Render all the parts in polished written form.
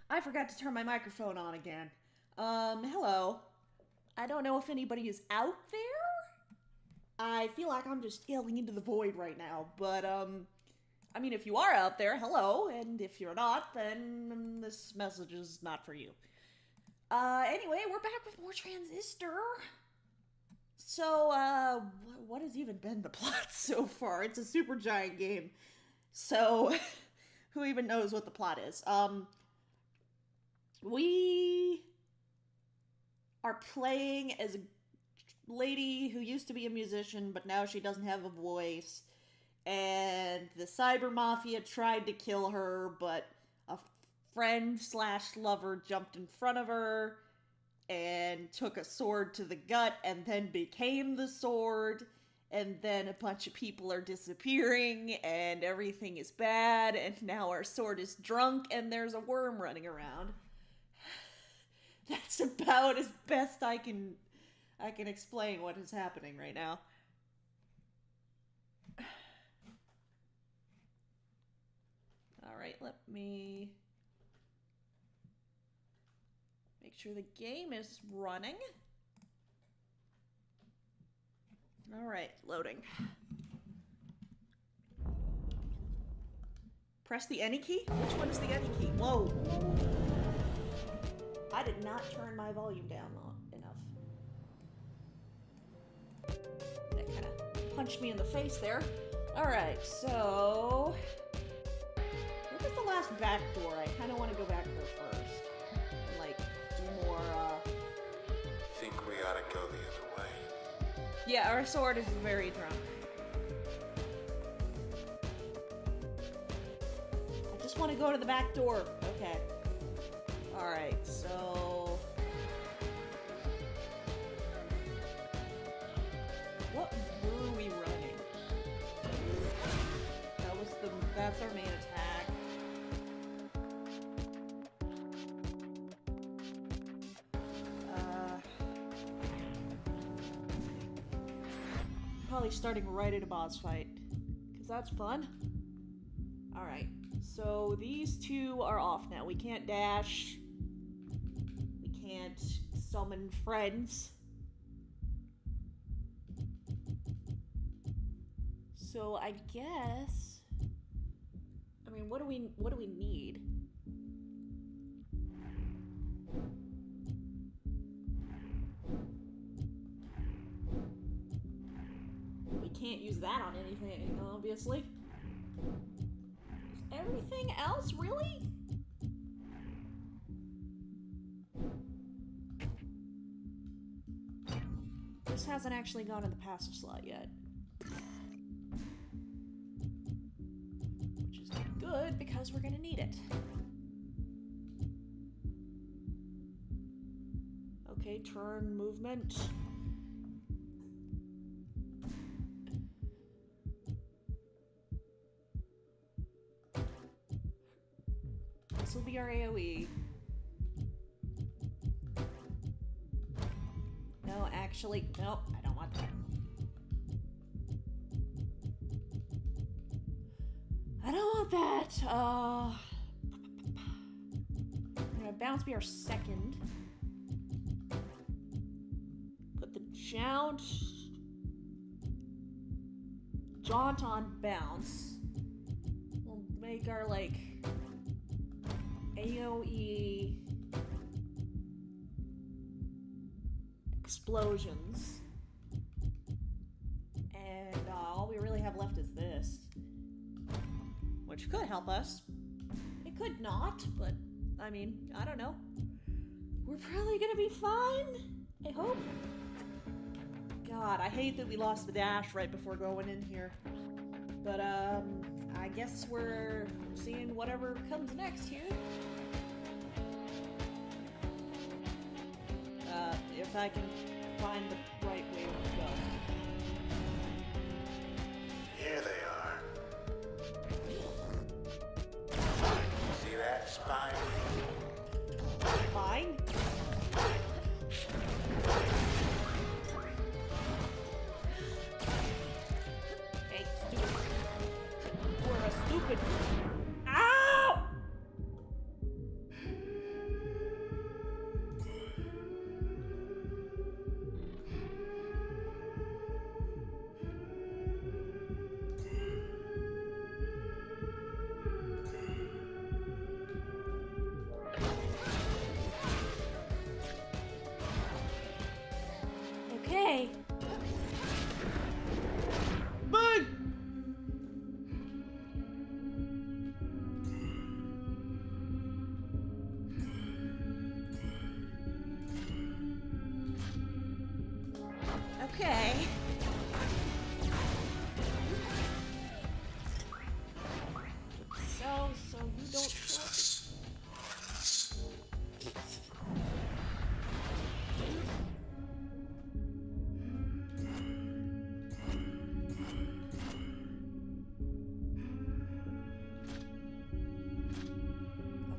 I forgot to turn my microphone on again. Hello. I don't know if anybody is out there. I feel like I'm just yelling into the void right now, but, I mean, if you are out there, hello, and if you're not, then this message is not for you. Anyway, we're back with more Transistor. So, what has even been the plot so far? It's a super giant game. So, who even knows what the plot is? We are playing as a lady who used to be a musician, but now she doesn't have a voice. And the cyber mafia tried to kill her, but a friend slash lover jumped in front of her and took a sword to the gut and then became the sword. And then a bunch of people are disappearing and everything is bad. And now our sword is drunk and there's a worm running around. That's about as best I can explain what is happening right now. Alright, let me make sure the game is running. Alright, loading. Press the any key? Which one is the any key? Whoa. I did not turn my volume down enough. That kind of punched me in the face there. Alright, so... what was the last back door? I kind of want to go back there first. And, like, do more, Think we ought to go the other way. Yeah, our sword is very drunk. I just want to go to the back door. Okay. Alright, so... what were we running? That's our main attack. Probably starting right at a boss fight, because that's fun. Alright, so these two are off now. We can't dash. We can't summon friends. So I guess... I mean, what do we need? We can't use that on anything, obviously. Is everything else, really? This hasn't actually gone in the passive slot yet. Which is good, because we're gonna need it. Okay, turn movement. This will be our AoE. No, actually, nope, I don't want that. I don't want that. I'm gonna bounce be our second. Put the jaunt on bounce. We'll make our, like, AoE explosions. And all we really have left is this. Which could help us. It could not, but, I mean, I don't know. We're probably gonna be fine, I hope. God, I hate that we lost the dash right before going in here. But, I guess we're seeing whatever comes next here. If I can find the right way to go. Here they are. See that spine? Fine. Hey, stupid. You're a stupid. Ow! Okay. Bang! Okay. So you don't show up.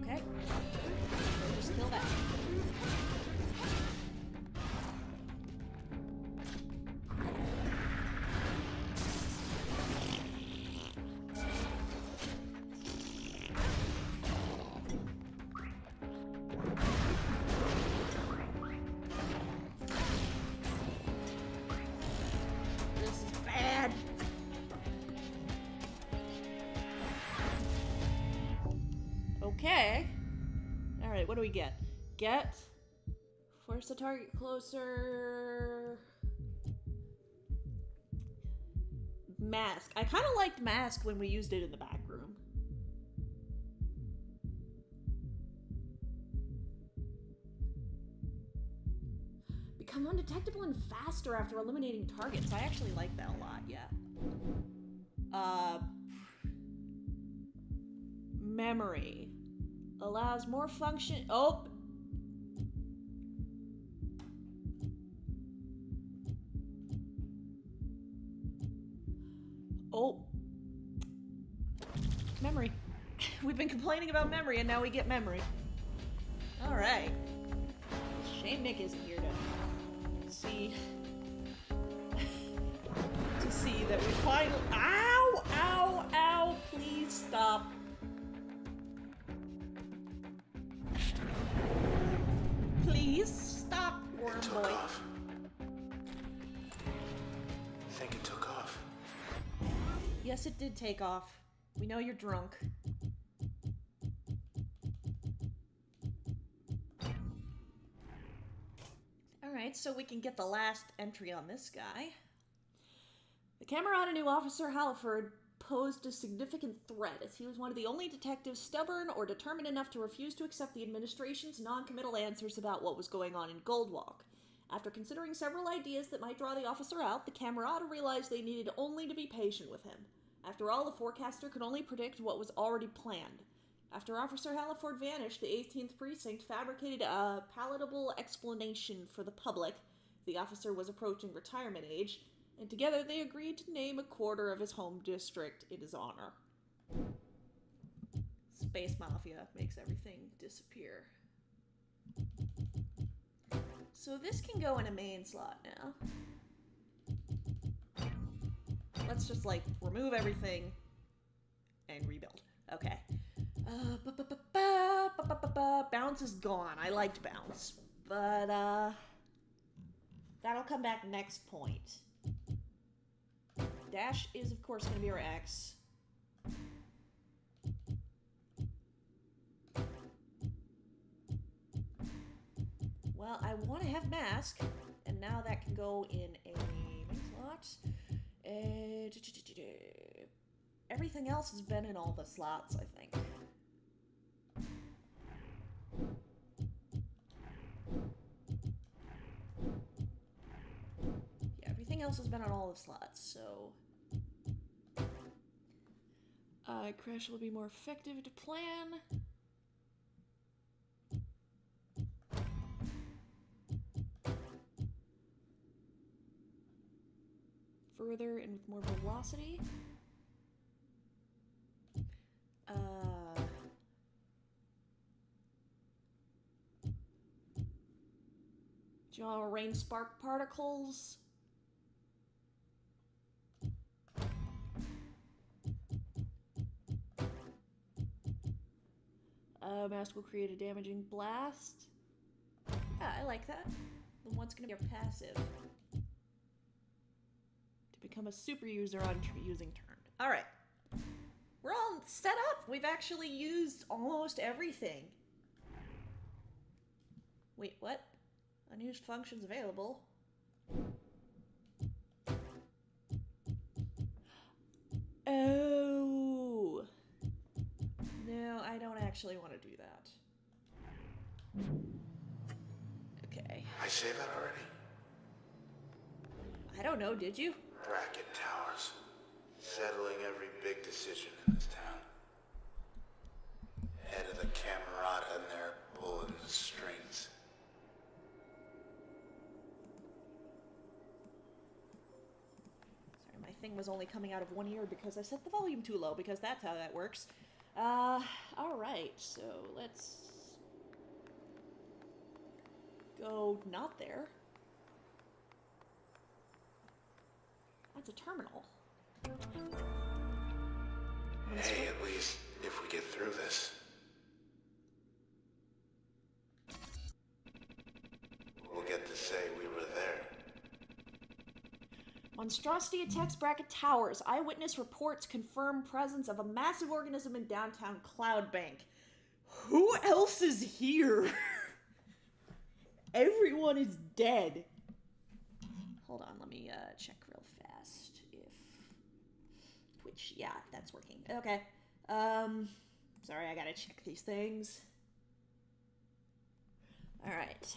Okay. Just kill that. This is bad. Okay. Alright, what do we get? Force the target closer. Mask. I kind of liked mask when we used it in the back room. Become undetectable and faster after eliminating targets. I actually like that a lot, yeah. Memory. Allows more function. Oh! Oh. Memory. We've been complaining about memory and now we get memory. Alright. Shame Nick isn't here to see. to see that we finally. Ow! Ow! Ow! Please stop. Please stop, worm Took boy. off. I think it took off. Yes, it did take off. We know you're drunk. Alright, so we can get the last entry on this guy. The Camerata knew Officer Halliford posed a significant threat, as he was one of the only detectives stubborn or determined enough to refuse to accept the administration's non-committal answers about what was going on in Goldwalk. After considering several ideas that might draw the officer out, the Camerata realized they needed only to be patient with him. After all, the forecaster could only predict what was already planned. After Officer Halliford vanished, the 18th Precinct fabricated a palatable explanation for the public. The officer was approaching retirement age, and together they agreed to name a quarter of his home district in his honor. Space Mafia makes everything disappear. So this can go in a main slot now. Let's just, like, remove everything and and rebuild. Okay. Bounce is gone. I liked bounce. But, that'll come back next point. Dash is, of course, going to be our X. Well, I want to have mask, and now that can go in a main slot. Everything else has been in all the slots, I think. Yeah, everything else has been on all the slots, so... Crash will be more effective to plan. Further and with more velocity. Do you want to rain spark particles? Mask will create a damaging blast. Yeah, I like that. Then what's going to be your passive? To become a super user on using turn. Alright. We're all set up. We've actually used almost everything. Wait, what? Unused functions available. Oh. No, I don't actually want to do that. Okay. I say that already? I don't know, did you? Bracket towers. Settling every big decision in this town. Head of the Camerata and their pulling the strings. Sorry, my thing was only coming out of one ear because I set the volume too low, because that's how that works. Alright, so let's go not there. That's a terminal. Hey, at least if we get through this. We'll get to say we were there. Monstrosity attacks Bracket Towers. Eyewitness reports confirm presence of a massive organism in downtown Cloud Bank. Who else is here? Everyone is dead. Hold on, let me check real fast if Twitch, yeah, that's working. Okay. Sorry, I gotta check these things. Alright.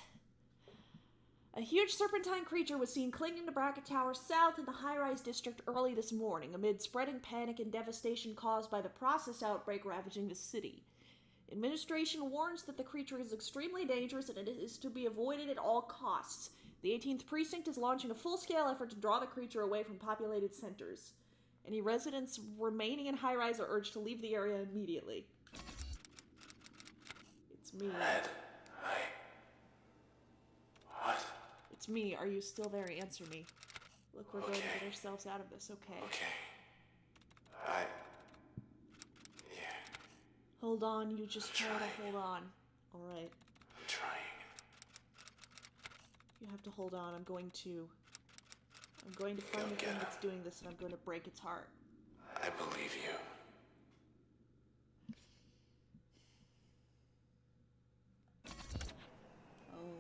A huge serpentine creature was seen clinging to Bracket Tower South in the high-rise district early this morning, amid spreading panic and devastation caused by the process outbreak ravaging the city. Administration warns that the creature is extremely dangerous and it is to be avoided at all costs. The 18th Precinct is launching a full-scale effort to draw the creature away from populated centers. Any residents remaining in high-rise are urged to leave the area immediately. It's me. Red, What? It's me. Are you still there? Answer me. Look, we're going to Okay. get ourselves out of this, okay? Okay. Yeah, Hold on, you just try to trying. hold on. Alright. I'm trying. You have to hold on. I'm going to find the Go thing get that's him. doing this and I'm going to break its heart. I believe you. Oh,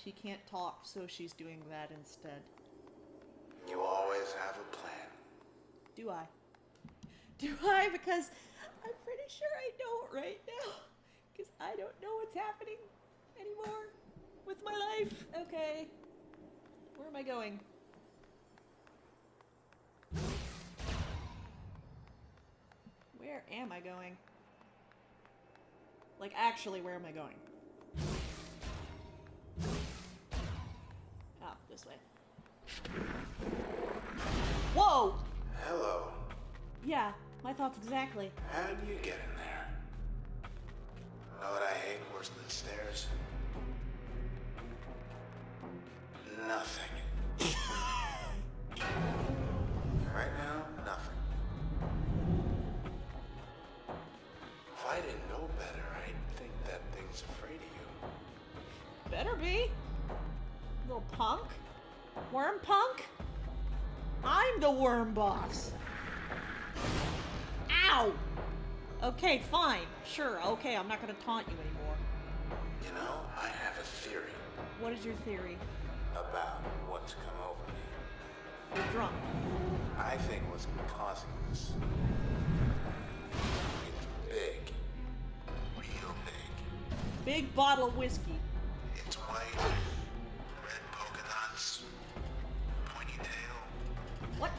she can't talk, so she's doing that instead. You always have a plan. Do I? Do I? Because I'm pretty sure I don't right now. Because I don't know what's happening anymore with my life. Okay. Where am I going? Where am I going? Like, actually, where am I going? Oh, this way. Whoa! Hello. Yeah, my thoughts exactly. How'd you get in there? Know what I hate worse than stairs? Nothing. Right now, nothing. better be. Little punk. Worm punk? I'm the worm boss. Ow! Okay, fine. Sure, okay, I'm not gonna taunt you anymore. You know, I have a theory What is your theory? about what's come over me. You're drunk. I think what's causing this. It's big. Real big. Big bottle of whiskey. It's white. Red polka dots. Pointy tail. What?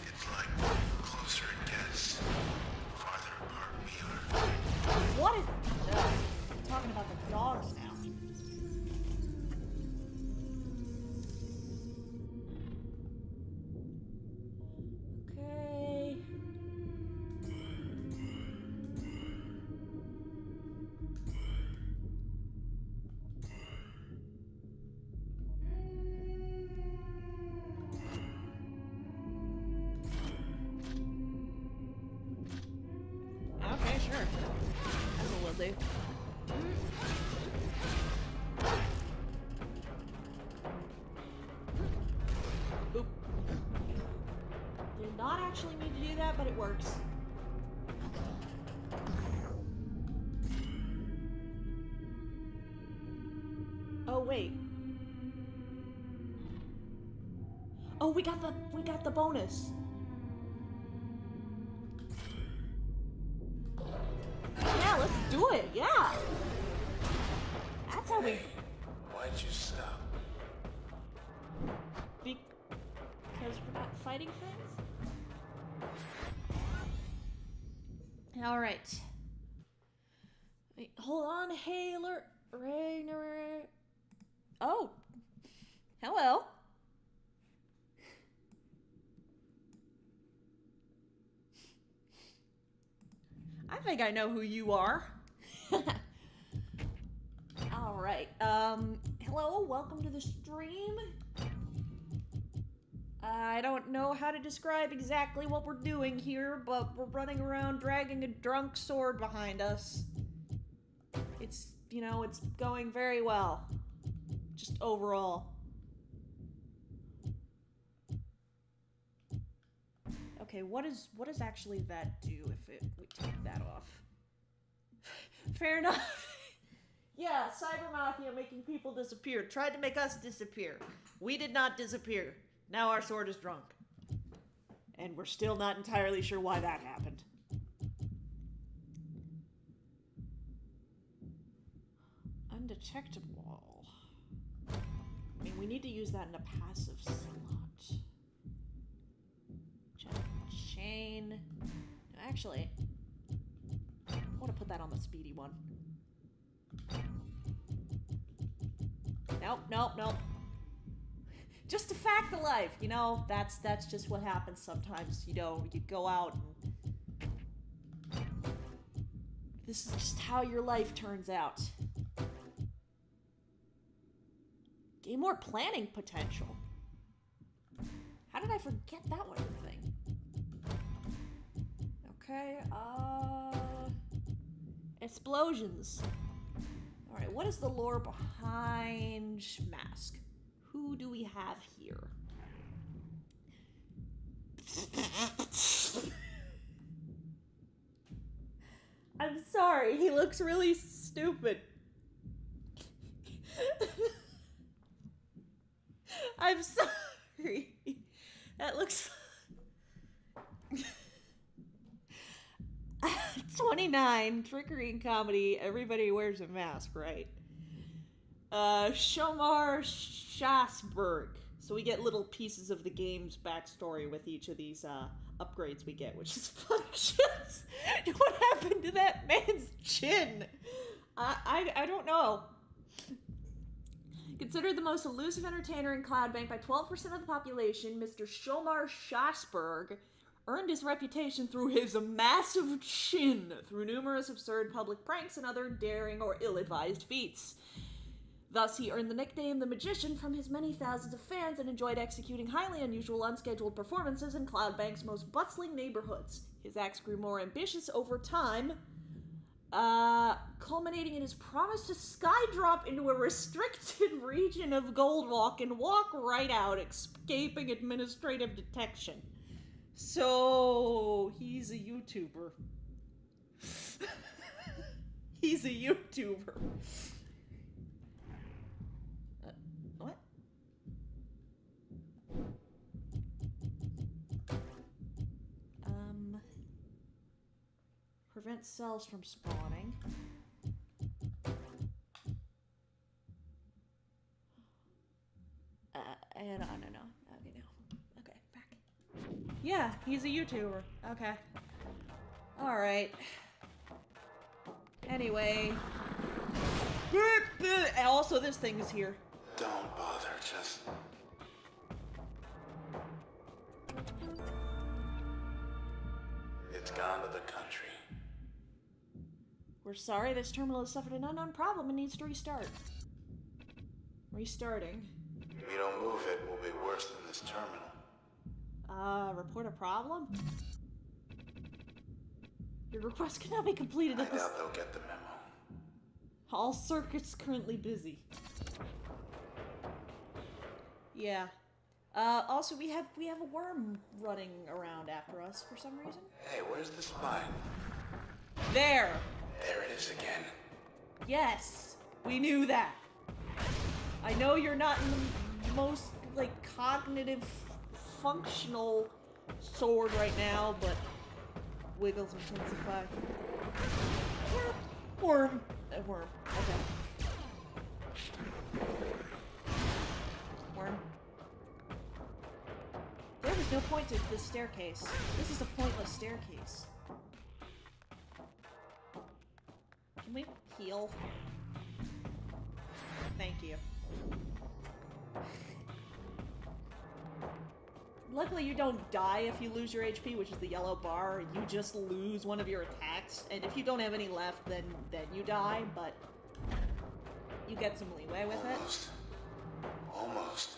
It's like closer it gets, farther apart we are. What is... Ugh. I'm talking about the dogs now. Okay. Okay, sure. That's what we'll do. Oop. Did not actually mean to do that, but it works. Oh wait. Oh, we got the bonus. Yeah, let's do it. Yeah. That's how we. Hey, why'd you stop? Because we're not fighting things? Alright. Wait, hold on. Hey, Rainer. Oh. Hello. I think I know who you are. Alright. Hello, welcome to the stream. I don't know how to describe exactly what we're doing here, but we're running around dragging a drunk sword behind us. It's, you know, it's going very well. Just overall. Okay, what does actually that do if we take that off? Fair enough. Yeah, Cyber Mafia making people disappear. Tried to make us disappear. We did not disappear. Now our sword is drunk. And we're still not entirely sure why that happened. Undetectable. I mean, we need to use that in a passive slot. Chain. No, actually, I want to put that on the speedy one. Nope. Just a fact of life, you know. That's just what happens sometimes. You know, you go out and this is just how your life turns out. Gain more planning potential. How did I forget that one thing? Okay, explosions. Alright, what is the lore behind Mask? Who do we have here? I'm sorry, he looks really stupid. I'm sorry. That looks... 29, trickery and comedy, everybody wears a mask, right? Shomar Shasberg. So we get little pieces of the game's backstory with each of these upgrades we get, which is functions. What happened to that man's chin? I don't know. Considered the most elusive entertainer in Cloudbank by 12% of the population, Mr. Shomar Shasberg earned his reputation through his massive chin, through numerous absurd public pranks and other daring or ill-advised feats. Thus, he earned the nickname The Magician from his many thousands of fans and enjoyed executing highly unusual, unscheduled performances in Cloudbank's most bustling neighborhoods. His acts grew more ambitious over time. Culminating in his promise to skydrop into a restricted region of Goldwalk and walk right out, escaping administrative detection. So, he's a YouTuber. He's a YouTuber. What? Prevent cells from spawning. No. Okay, no. Okay, back. Yeah, he's a YouTuber. Okay. Alright. Anyway. And also, this thing is here. Don't bother, just... It's gone to the country. We're sorry, this terminal has suffered an unknown problem and needs to restart. Restarting. If you don't move it, will be worse than this terminal. Report a problem? Your request cannot be completed I at this... doubt they'll get the memo. All circuits currently busy. Yeah. Also, we have a worm running around after us for some reason. Hey, where's the spine? There! There it is again. Yes! We knew that. I know you're not in the most, like, cognitive, functional sword right now, but wiggles intensify. Worm. Worm. Okay. Worm. There was no point to this staircase. This is a pointless staircase. Can we heal? Thank you. Luckily, you don't die if you lose your HP, which is the yellow bar. You just lose one of your attacks, and if you don't have any left, then you die, but you get some leeway with it. Almost.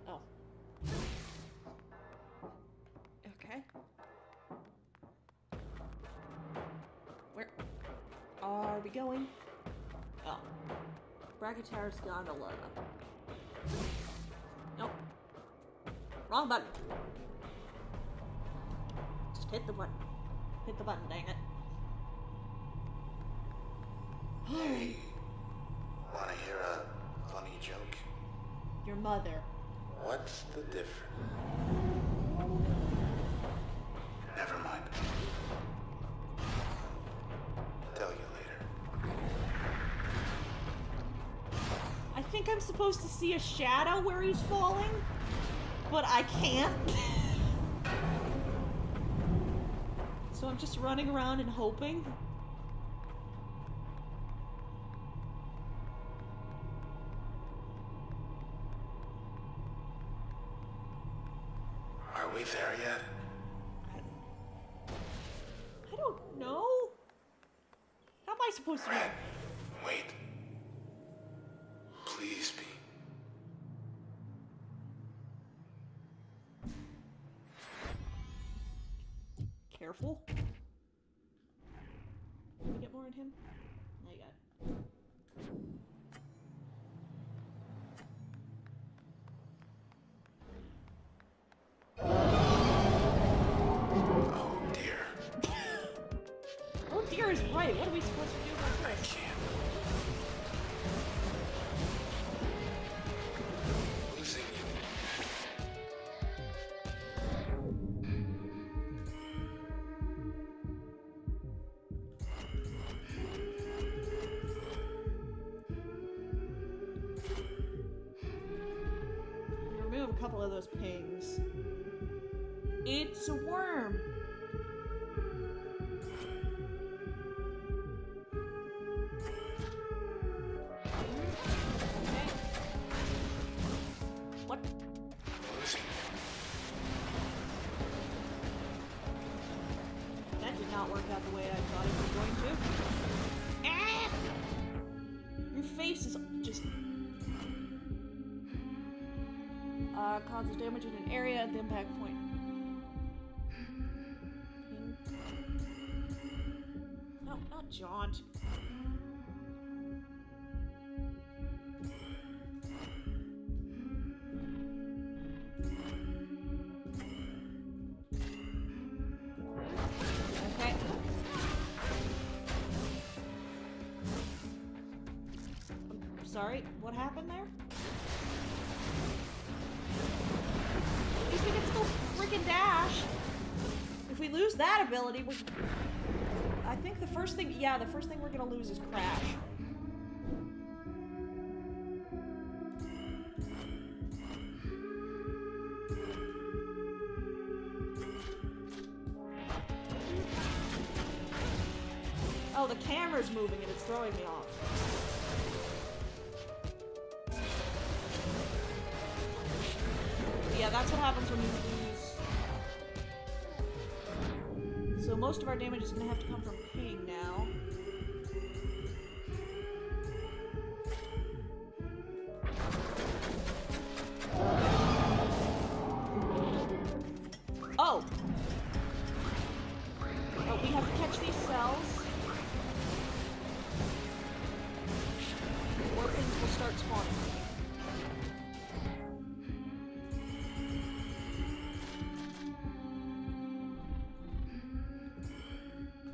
Oh. Okay. Where are we going? Oh. Bracketar's gondola. Nope. Wrong button. Just hit the button. Hit the button, dang it. Hey, wanna hear a funny joke? Your mother. What's the difference? Never mind. Tell you later. I think I'm supposed to see a shadow where he's falling, but I can't. So I'm just running around and hoping. Are we there yet? I don't know. How am I supposed to know? Red, wait. Please be. Careful. Can we get more in him? I got it. Oh dear. Oh dear is right. What are we supposed to do about I this? can't. Losing you. Remove a couple of those pings. It's a worm. Okay. What? Losing That did not work out the way I thought it was going to. Ah! Your face is just... Causes damage in an area at the impact point. No, not jaunt. Okay. I'm sorry, what happened there? At least we can still freaking dash. If we lose that ability, I think the first thing we're gonna lose is Crash. Oh, the camera's moving and it's throwing me off. Yeah, that's what happens when you lose. So most of our damage is gonna have to come from ping now. Oh! Oh, we have to catch these cells. Or things will start spawning.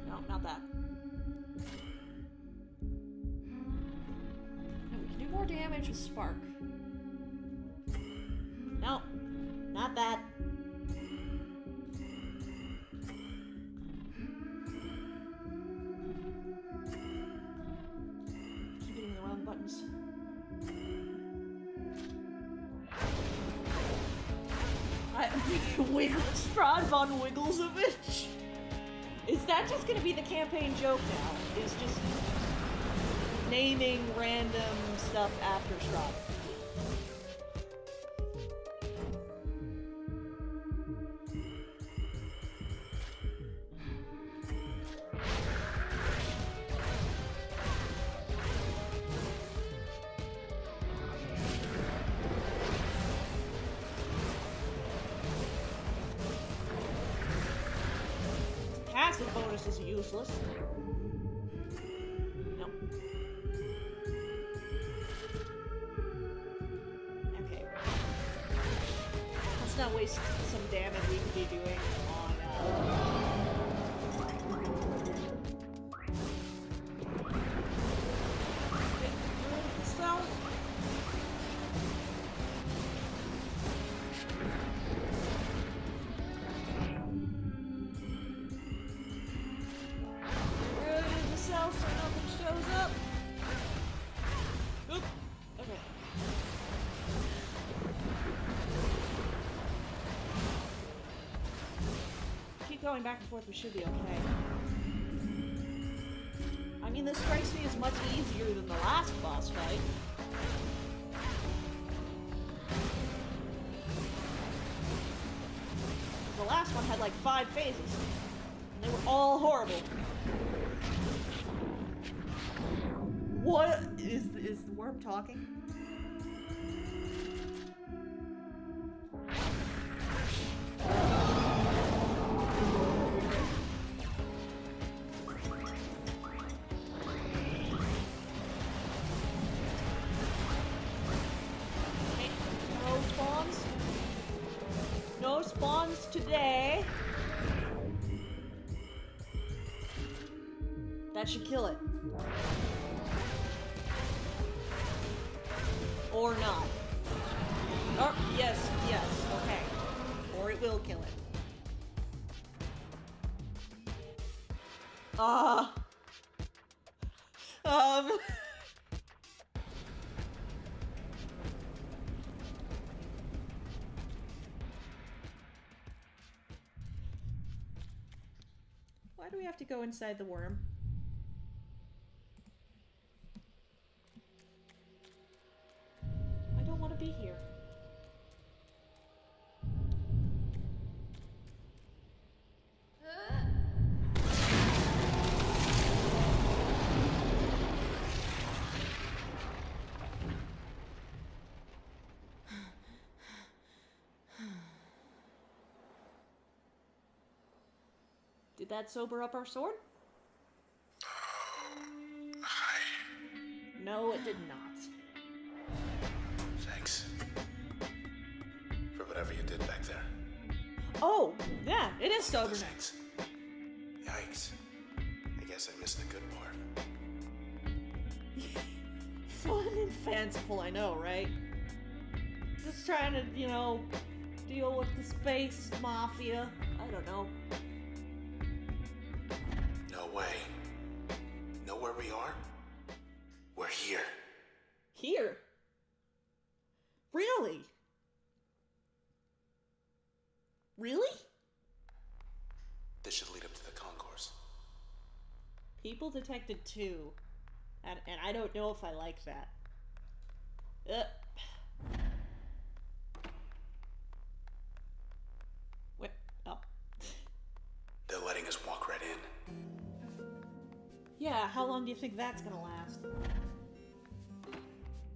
No, not that. No, we can do more damage with Spark. No, not that. Keep hitting the wrong buttons. Strahd von Wigglesovich? Is that just gonna be the campaign joke now? Is just naming random stuff after Strahd? Passive bonus is useless. No. Okay. Let's not waste some damage we could be doing on, so... so nothing shows up. Oop. Okay. Keep going back and forth, we should be okay. I mean, this strikes me as much easier than the last boss fight. The last one had like 5 phases, and they were all horrible. What is the worm talking? Okay, no spawns. No spawns today. That should kill it. Or not. Oh, yes, okay. Or it will kill it. Why do we have to go inside the worm? I don't want to be here. Did that sober up our sword? Hi. No, it did not. Thanks. For whatever you did back there. Oh, yeah, it is sober now. Thanks. Yikes. I guess I missed the good part. Fun and fanciful, I know, right? Just trying to, deal with the space mafia. I don't know. No way. Know where we are? We're here. Here? Really? Really? This should lead up to the concourse. People detected 2. And I don't know if I like that. What? Oh. They're letting us walk right in. Yeah, how long do you think that's gonna last?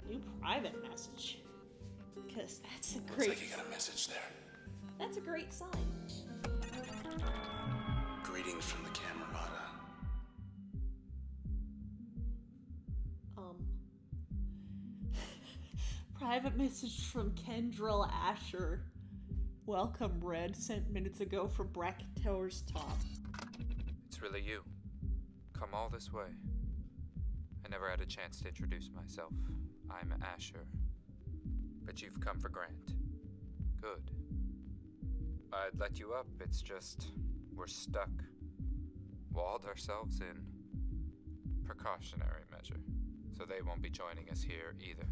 New private message. Because that's a great... Looks like you got a message there. That's a great sign. Greetings from the Camerata. Private message from Kendrell Asher. Welcome, Red, sent minutes ago from Bracket Tower's top. It's really you. Come all this way. I never had a chance to introduce myself. I'm Asher. But you've come for Grant. Good. I'd let you up, it's just... we're stuck. Walled ourselves in. Precautionary measure. So they won't be joining us here either.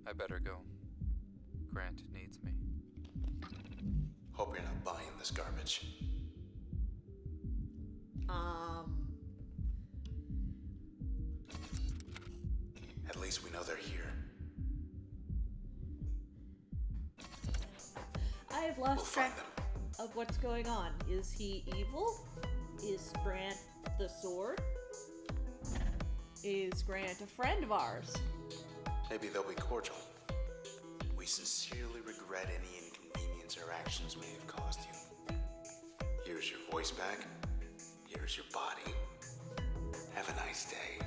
I better go. Grant needs me. Hope you're not buying this garbage. At least we know they're here. I have We'll lost find track them. of what's going on. Is he evil? Is Grant the sword? Is Grant a friend of ours? Maybe they'll be cordial. We sincerely regret any inconvenience our actions may have caused you. Here's your voice back. Here's your body. Have a nice day.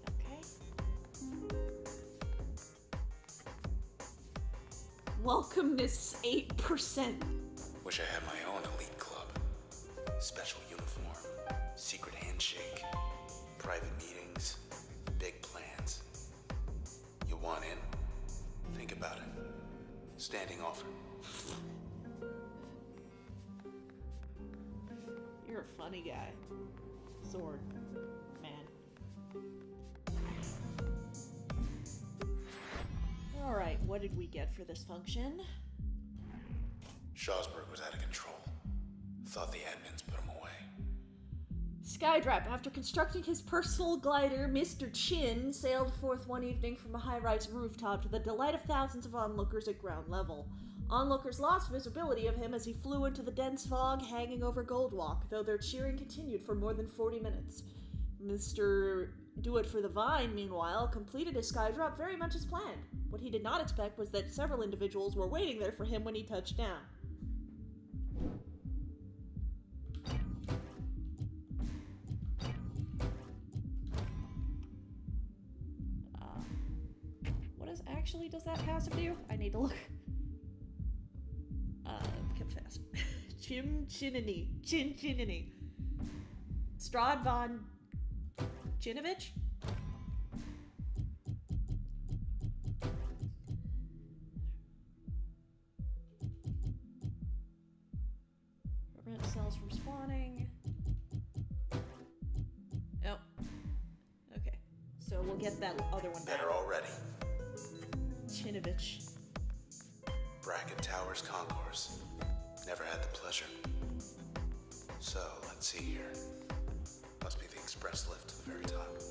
Okay. Welcome, Miss 8%. Wish I had my own elite club. Special uniform, secret handshake, private meetings, big plans. You want in? Think about it. Standing offer. You're a funny guy. Sword. Man. Alright, what did we get for this function? Shawsburg was out of control. Thought the admins put him away. Skydrop, after constructing his personal glider, Mr. Chin sailed forth one evening from a high-rise rooftop to the delight of thousands of onlookers at ground level. Onlookers lost visibility of him as he flew into the dense fog hanging over Goldwalk, though their cheering continued for more than 40 minutes. Mr. Do It for the Vine, meanwhile, completed his skydrop very much as planned. What he did not expect was that several individuals were waiting there for him when he touched down. Actually, does that passive do? I need to look. Confess. Chin-Chinini. Chin-Chinini. Strad von Chinovich? Prevent cells from spawning. Oh. Okay. So we'll get that other one back. Better already. Chinovich. Bracket Towers Concourse. Never had the pleasure. So, let's see here. Must be the express lift to the very top.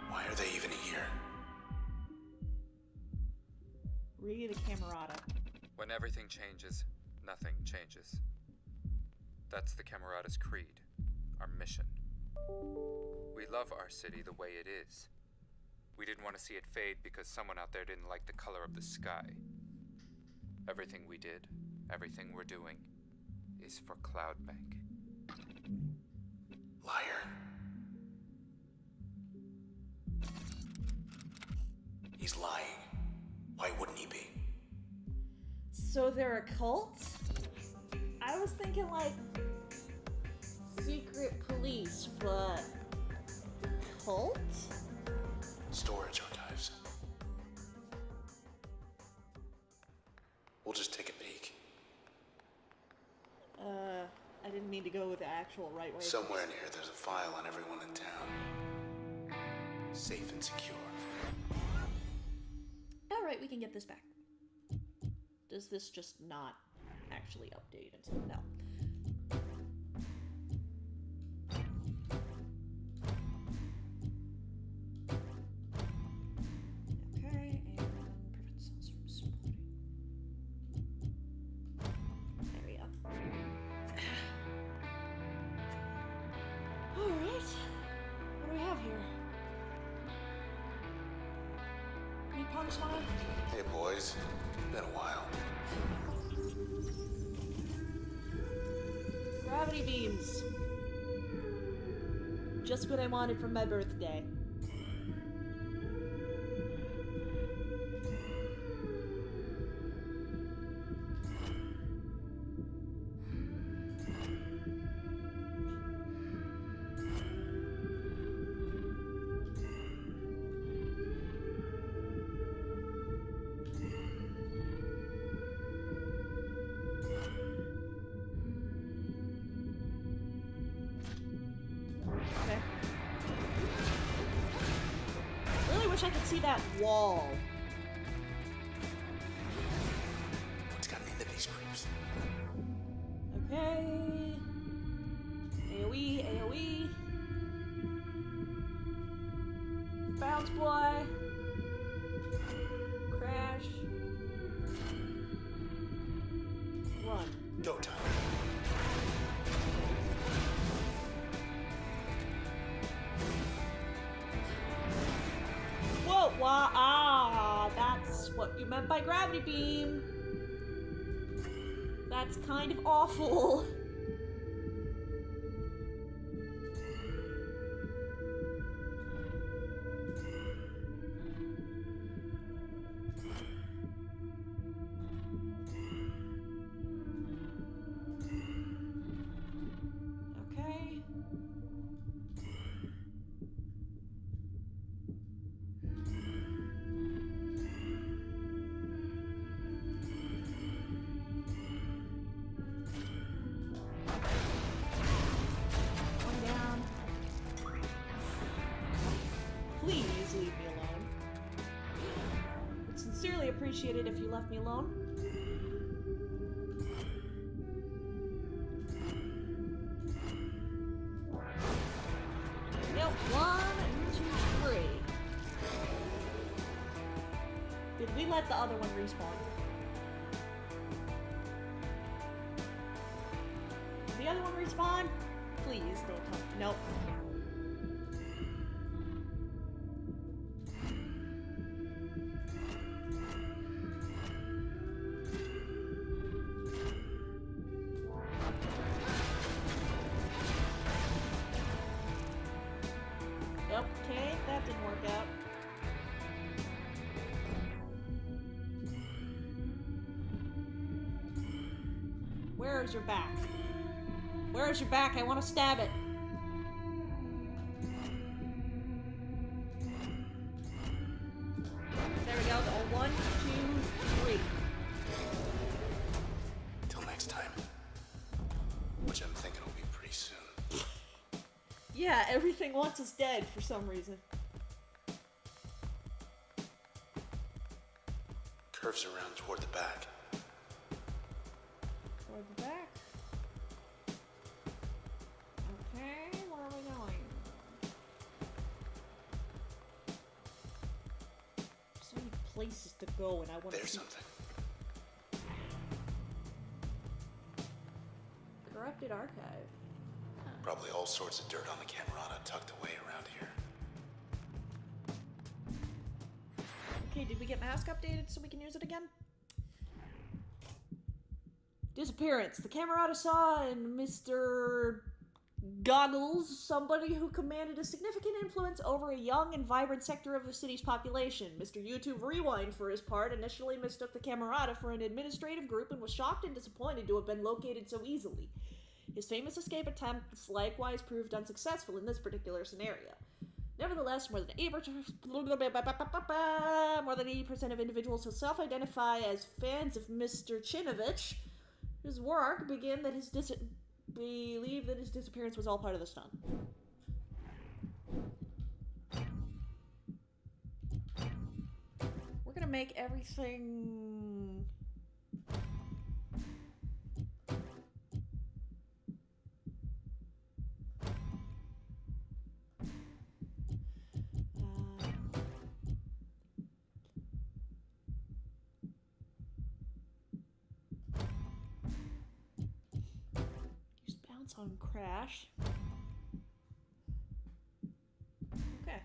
Why are they even here? Read the Camerata. When everything changes, nothing changes. That's the Camerata's creed. our mission. We love our city the way it is. We didn't want to see it fade because someone out there didn't like the color of the sky. Everything we did, everything we're doing, is for Cloudbank. Liar. He's lying. Why wouldn't he be? So they're a cult? I was thinking like secret police, but cult? Storage archives. We'll just take a peek. I didn't mean to go with the actual right way. Somewhere in here there's a file on everyone in town. Safe and secure. Alright, we can get this back. Does this just not actually update until no? Okay, and prevent cells from splitting. There we go. Alright. What do we have here? Any punk smile? Hey boys, been a while. Gravity beams. Just what I wanted for my birthday. Okay. Really wish I could see that wall. What's gotten into these creeps? Okay. AoE, AoE. Bounce boy. Crash. Run. Go time. Whoa, that's what you meant by gravity beam. That's kind of awful. Okay. One down. Please leave me alone. Would sincerely appreciate it if you left me alone. Yep, 1, 2, 3. Did we let the other one respawn? Did the other one respawn? Please don't tell me. Nope. Yep, okay, that didn't work out. Where is your back? Where is your back? I want to stab it. There we go. The 1, 2, 3. Till next time. Which I'm thinking will be pretty soon. Yeah, everything wants us dead for some reason. Curves around toward the back. Toward the back. Okay, where are we going? So many places to go, and I want to There's see. something. Corrupted archive. Huh. Probably all sorts of dirt on the Camerata tucked away around here. Okay, did we get mask updated so we can use it again? Disappearance. The Camerata saw in Mr. Goggles somebody who commanded a significant influence over a young and vibrant sector of the city's population. Mr. YouTube Rewind, for his part, initially mistook the Camerata for an administrative group and was shocked and disappointed to have been located so easily. His famous escape attempts likewise proved unsuccessful in this particular scenario. Nevertheless, more than 80% of individuals who self-identify as fans of Mr. Chinovich, his work, believe that his disappearance was all part of the stunt. We're gonna make everything... use bounce on crash. Okay.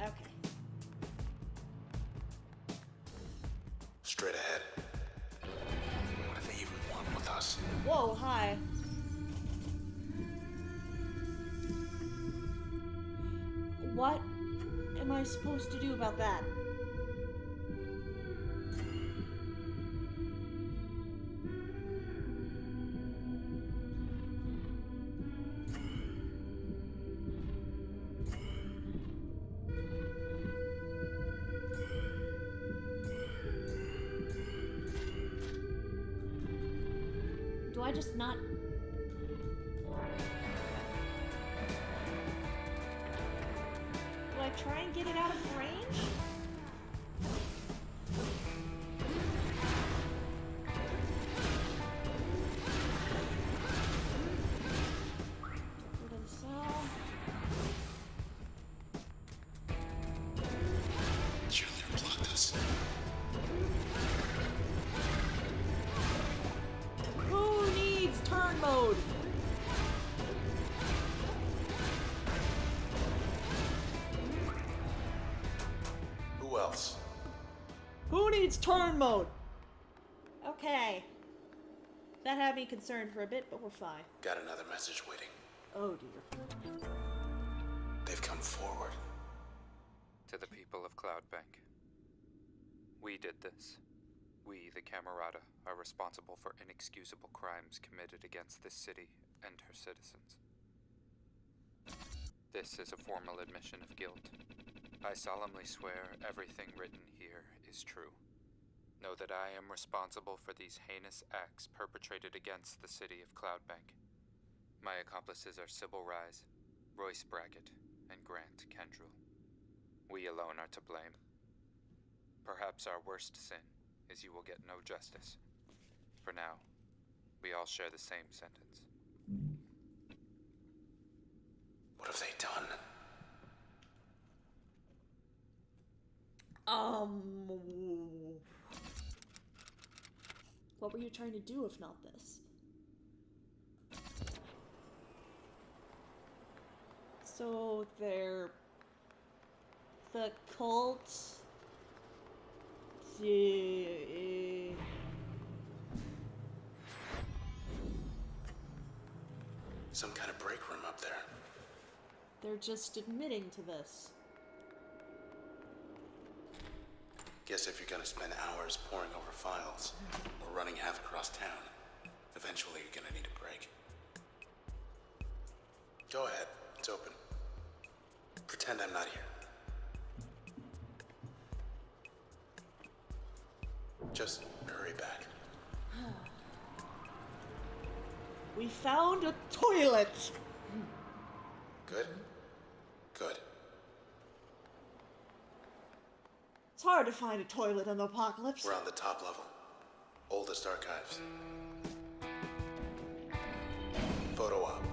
Okay. Straight ahead. What do they even want with us? Whoa, hi. What am I supposed to do about that? Do I just not... Do I try and get it out of range? Get rid of the cell. Cheerleader blocked us. Who needs turn mode? Who else? Who needs turn mode? Okay. That had me concerned for a bit, but we're fine. Got another message waiting. Oh dear. They've come forward. To the people of Cloudbank. We did this. We, the Camerata, are responsible for inexcusable crimes committed against this city and her citizens. This is a formal admission of guilt. I solemnly swear everything written here is true. Know that I am responsible for these heinous acts perpetrated against the city of Cloudbank. My accomplices are Sybil Rise, Royce Brackett, and Grant Kendrell. We alone are to blame. Perhaps our worst sin is you will get no justice. For now, we all share the same sentence. What have they done? What were you trying to do if not this? So they're the cult. Some kind of break room up there. They're just admitting to this. Guess if you're gonna spend hours poring over files or running half across town, eventually you're gonna need a break. Go ahead, it's open. Pretend I'm not here. Just hurry back. We found a toilet! Good? Good. It's hard to find a toilet in the apocalypse. We're on the top level. Oldest archives. Photo op.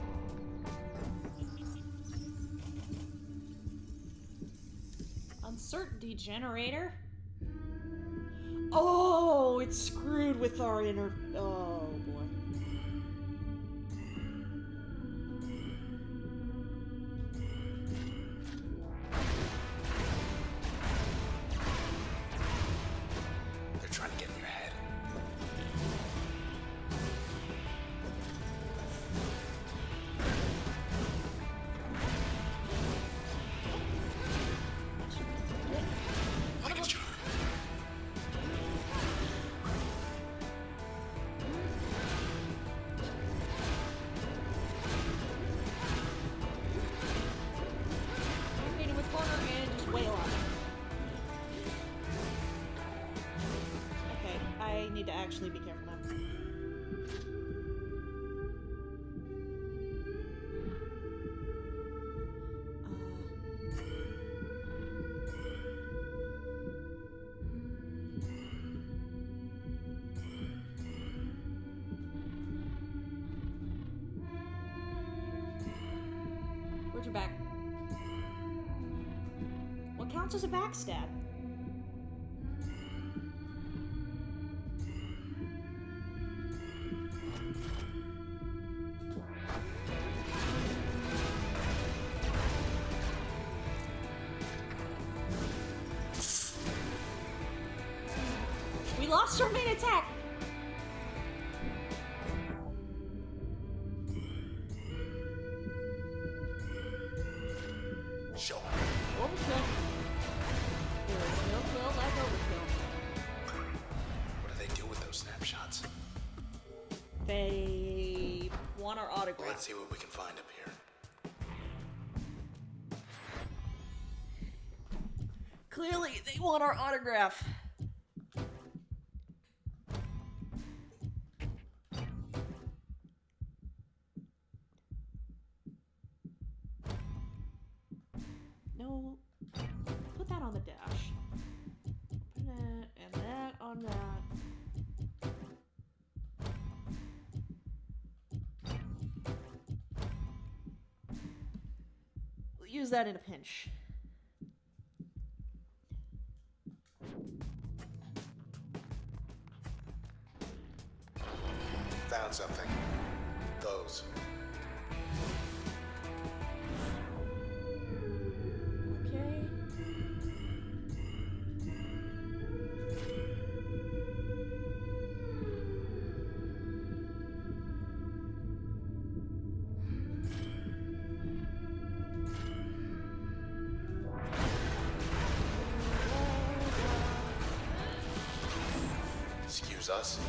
Uncertainty generator? Oh! Oh, it's screwed with our inner... Oh, boy. They're trying to get in your head. Like a charm. Hit with corner and just wail on it. Okay, I need to actually be careful now. Where's your back? What counts as a backstab? We lost our main attack! Show 'em. Overkill. There is no kill like overkill. What do they do with those snapshots? They want our Well, autograph. let's see what we can find up here. Clearly, they want our autograph. No, put that on the dash. Put that and that on that. We'll use that in a pinch. Found something. Those. Okay. Excuse us.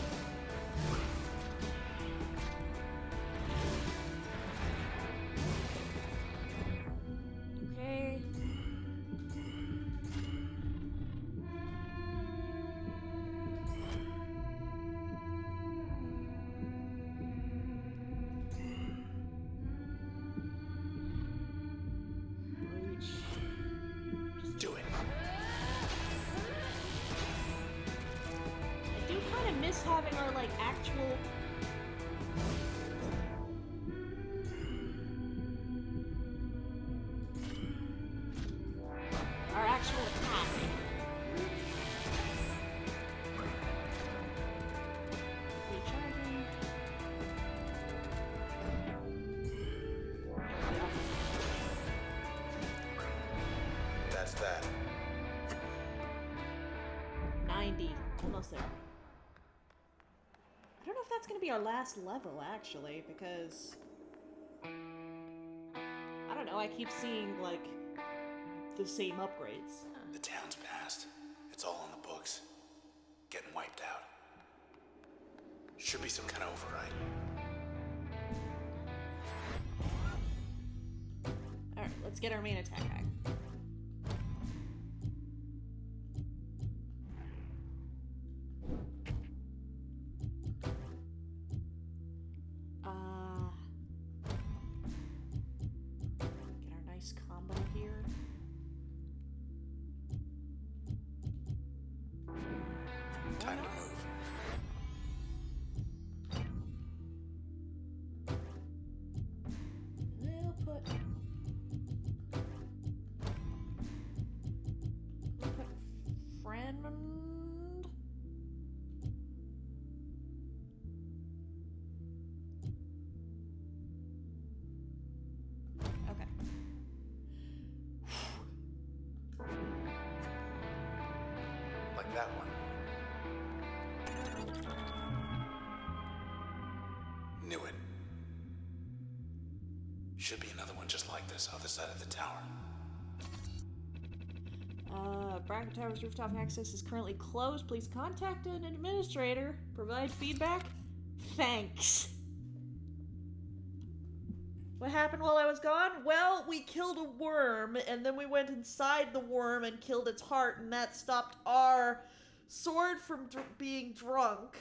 Okay. Reach. Do it. I do kind of miss having our, like, actual... Our actual attack. Recharging. That's that. 90. Almost there. I don't know if that's going to be our last level, actually, because... I don't know, I keep seeing, like, the same upgrades. The town's passed. It's all on the books. Getting wiped out. Should be some kind of override. Alright, let's get our main attack back. Get our nice combo here. Time to move. We'll put That one. Knew it. Should be another one just like this, other side of the tower. Bracket Tower's rooftop access is currently closed. Please contact an administrator. Provide feedback. Thanks. What happened while I was gone? Well, we killed a worm, and then we went inside the worm and killed its heart, and that stopped our sword from being drunk.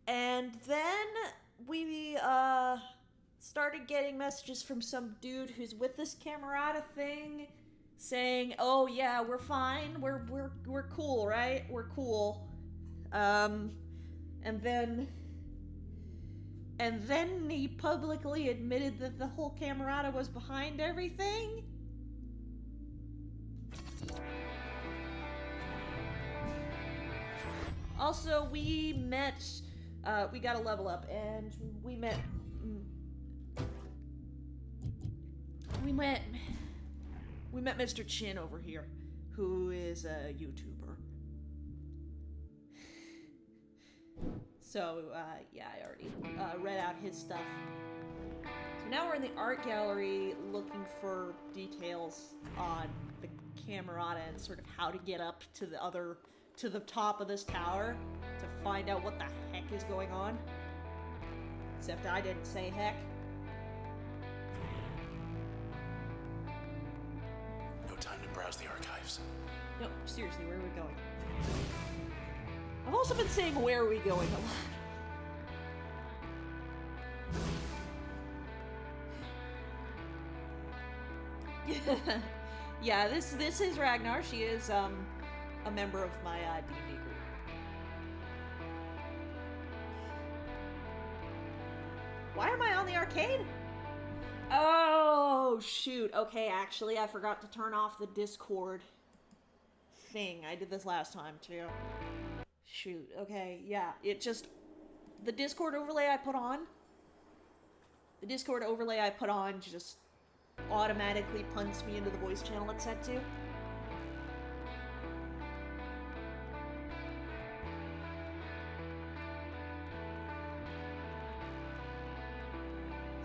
And then we, started getting messages from some dude who's with this Camerata thing, saying, "Oh yeah, we're fine, we're cool, right? We're cool." And then he publicly admitted that the whole Camerata was behind everything. Also, we met, we got a level up, and we met Mr. Chin over here, who is a YouTuber. So, yeah, I already read out his stuff. So now we're in the art gallery looking for details on the Camerata and sort of how to get up to the top of this tower to find out what the heck is going on. Except I didn't say heck. No time to browse the archives. No, seriously, where are we going? I've also been saying where are we going a lot. Yeah, this is Ragnar. She is a member of my D&D group. Why am I on the arcade? Oh, shoot. Okay, actually, I forgot to turn off the Discord thing. I did this last time, too. Shoot, okay, yeah. The Discord overlay I put on just automatically punts me into the voice channel it's set to.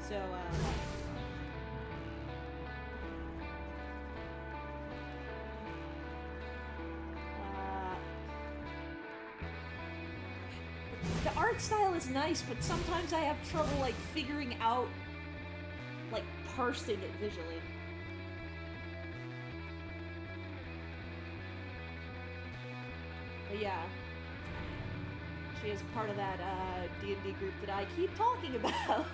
So, the art style is nice, but sometimes I have trouble, like, figuring out, like, parsing it visually. But yeah. She is part of that, D&D group that I keep talking about.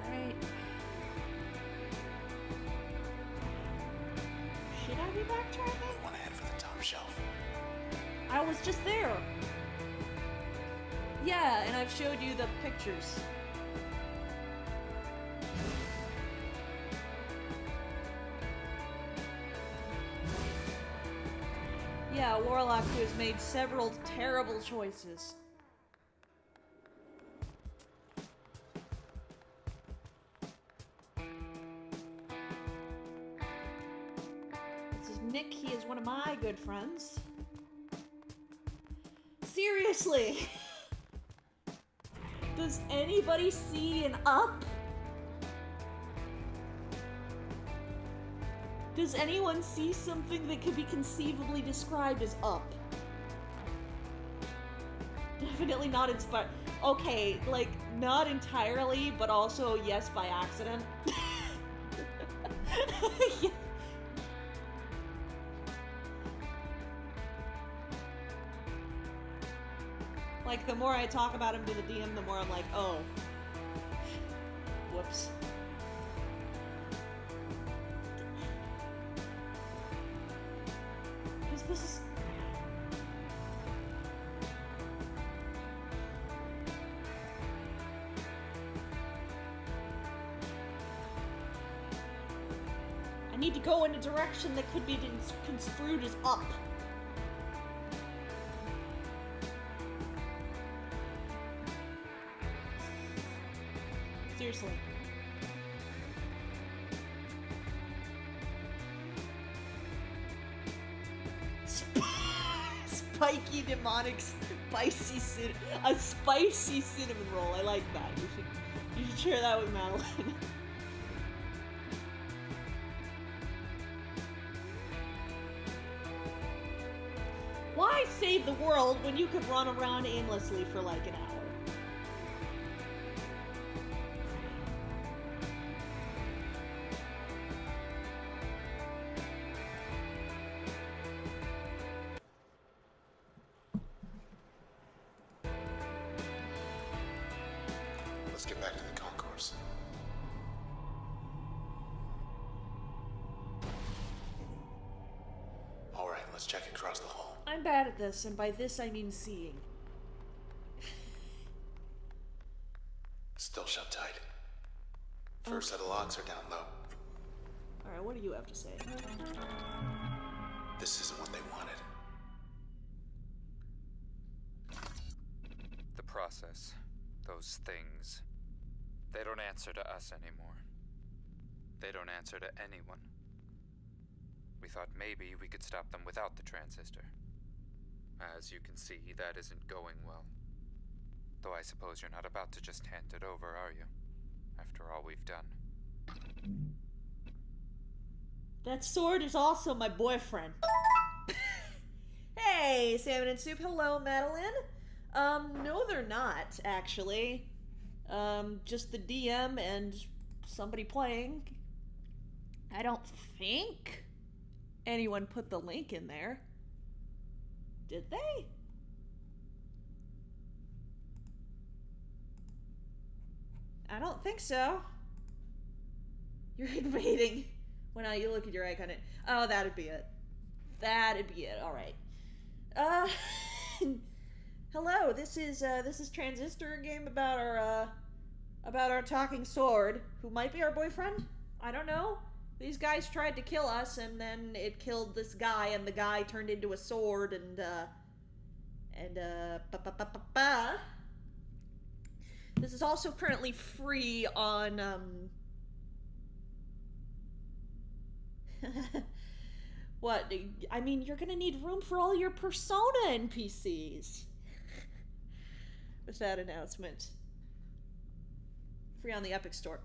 Alright. Should I be backtracking? One ahead for the top shelf. I was just there. Yeah, and I've showed you the pictures. Yeah, a warlock who has made several terrible choices. This is Nick. He is one of my good friends. Seriously! Does anybody see an up? Does anyone see something that could be conceivably described as up? Definitely not inspired. Okay, like, not entirely, but also yes by accident. Yeah. Like, the more I talk about him to the DM, the more I'm like, oh. Whoops. Because this is... I need to go in a direction that could be construed as up. Seriously. Spiky demonic spicy a spicy cinnamon roll. I like that. You should share that with Madeline. Why save the world when you could run around aimlessly for like an hour? Let's get back to the concourse. All right, let's check across the hall. I'm bad at this, and by this I mean seeing. Still shut tight. First set of locks are down low. Alright, what do you have to say? This isn't what they wanted. The process, those things, they don't answer to us anymore. They don't answer to anyone. We thought maybe we could stop them without the transistor. As you can see, that isn't going well. Though I suppose you're not about to just hand it over, are you? After all we've done. That sword is also my boyfriend. Hey, Salmon and Soup. Hello, Madeline. No, they're not, actually. Just the DM and somebody playing. I don't think anyone put the link in there. Did they? I don't think so. You're invading. When you look at your icon, oh, that'd be it. That'd be it. All right. Hello. This is Transistor, a game about our talking sword, who might be our boyfriend. I don't know. These guys tried to kill us, and then it killed this guy, and the guy turned into a sword, and This is also currently free on, What? I mean, you're gonna need room for all your Persona NPCs. With that announcement. Free on the Epic Store.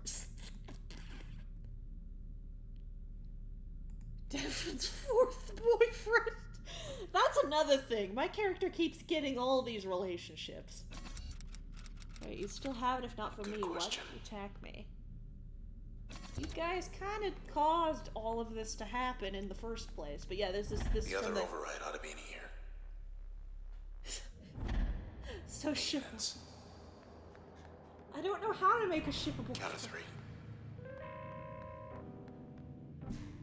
Devon's fourth boyfriend. That's another thing. My character keeps getting all these relationships. Wait, you still have it if not for Good me. question. What? Attack me. You guys kind of caused all of this to happen in the first place. But yeah, this is The other override ought to be in here. So shippable. Maintenance. I don't know how to make a shippable. Count of 3.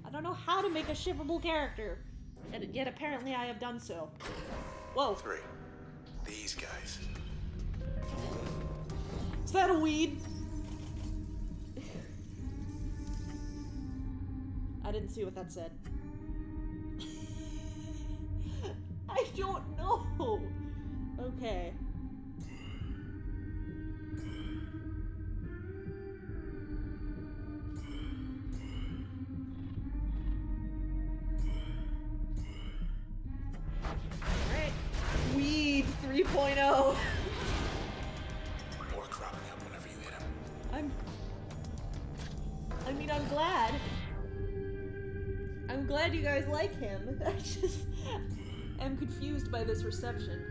I don't know how to make a shippable character, and yet apparently I have done so. Whoa. 3. These guys. Is that a weed? I didn't see what that said. I don't know. Okay. Alright. Weed 3.0. More cropping up whenever you hit him. I'm glad. I'm glad you guys like him. I just am confused by this reception.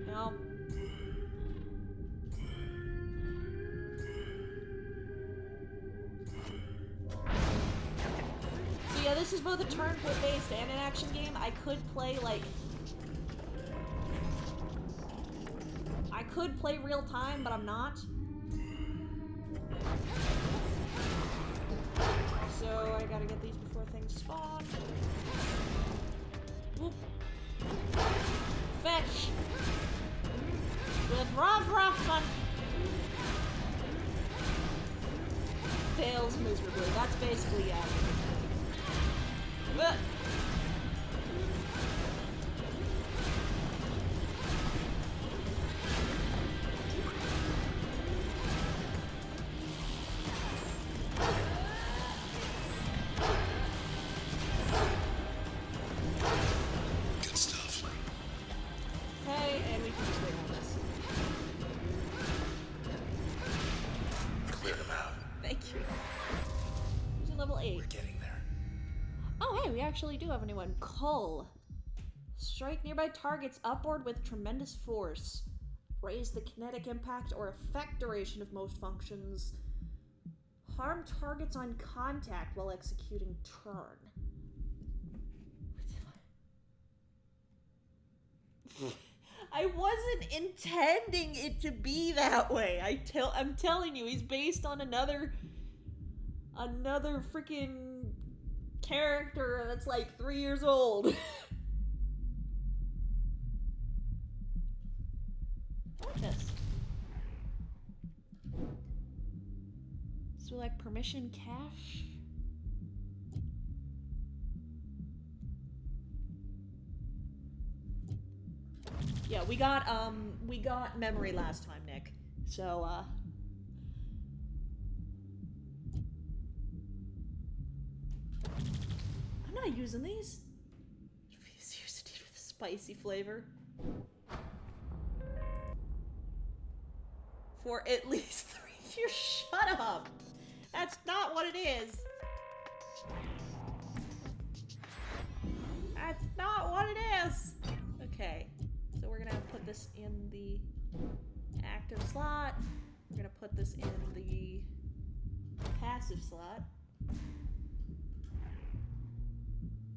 No. So yeah, this is both a turn-based and an action game. I could play real time, but I'm not. So I gotta get these before things spawn. Whoop. Fetch! With Rough, fails miserably. That's basically it. actually do have a new one. Cull. Strike nearby targets upward with tremendous force. Raise the kinetic impact or effect duration of most functions. Harm targets on contact while executing turn. I wasn't intending it to be that way. I'm telling you, he's based on another freaking character that's like 3 years old. What's this? Select permission cache. Yeah, we got memory last time, Nick. So I'm not using these. Seriously, with a spicy flavor. For at least 3 years. Shut up. That's not what it is. That's not what it is. Okay. So we're gonna put this in the active slot. We're gonna put this in the passive slot.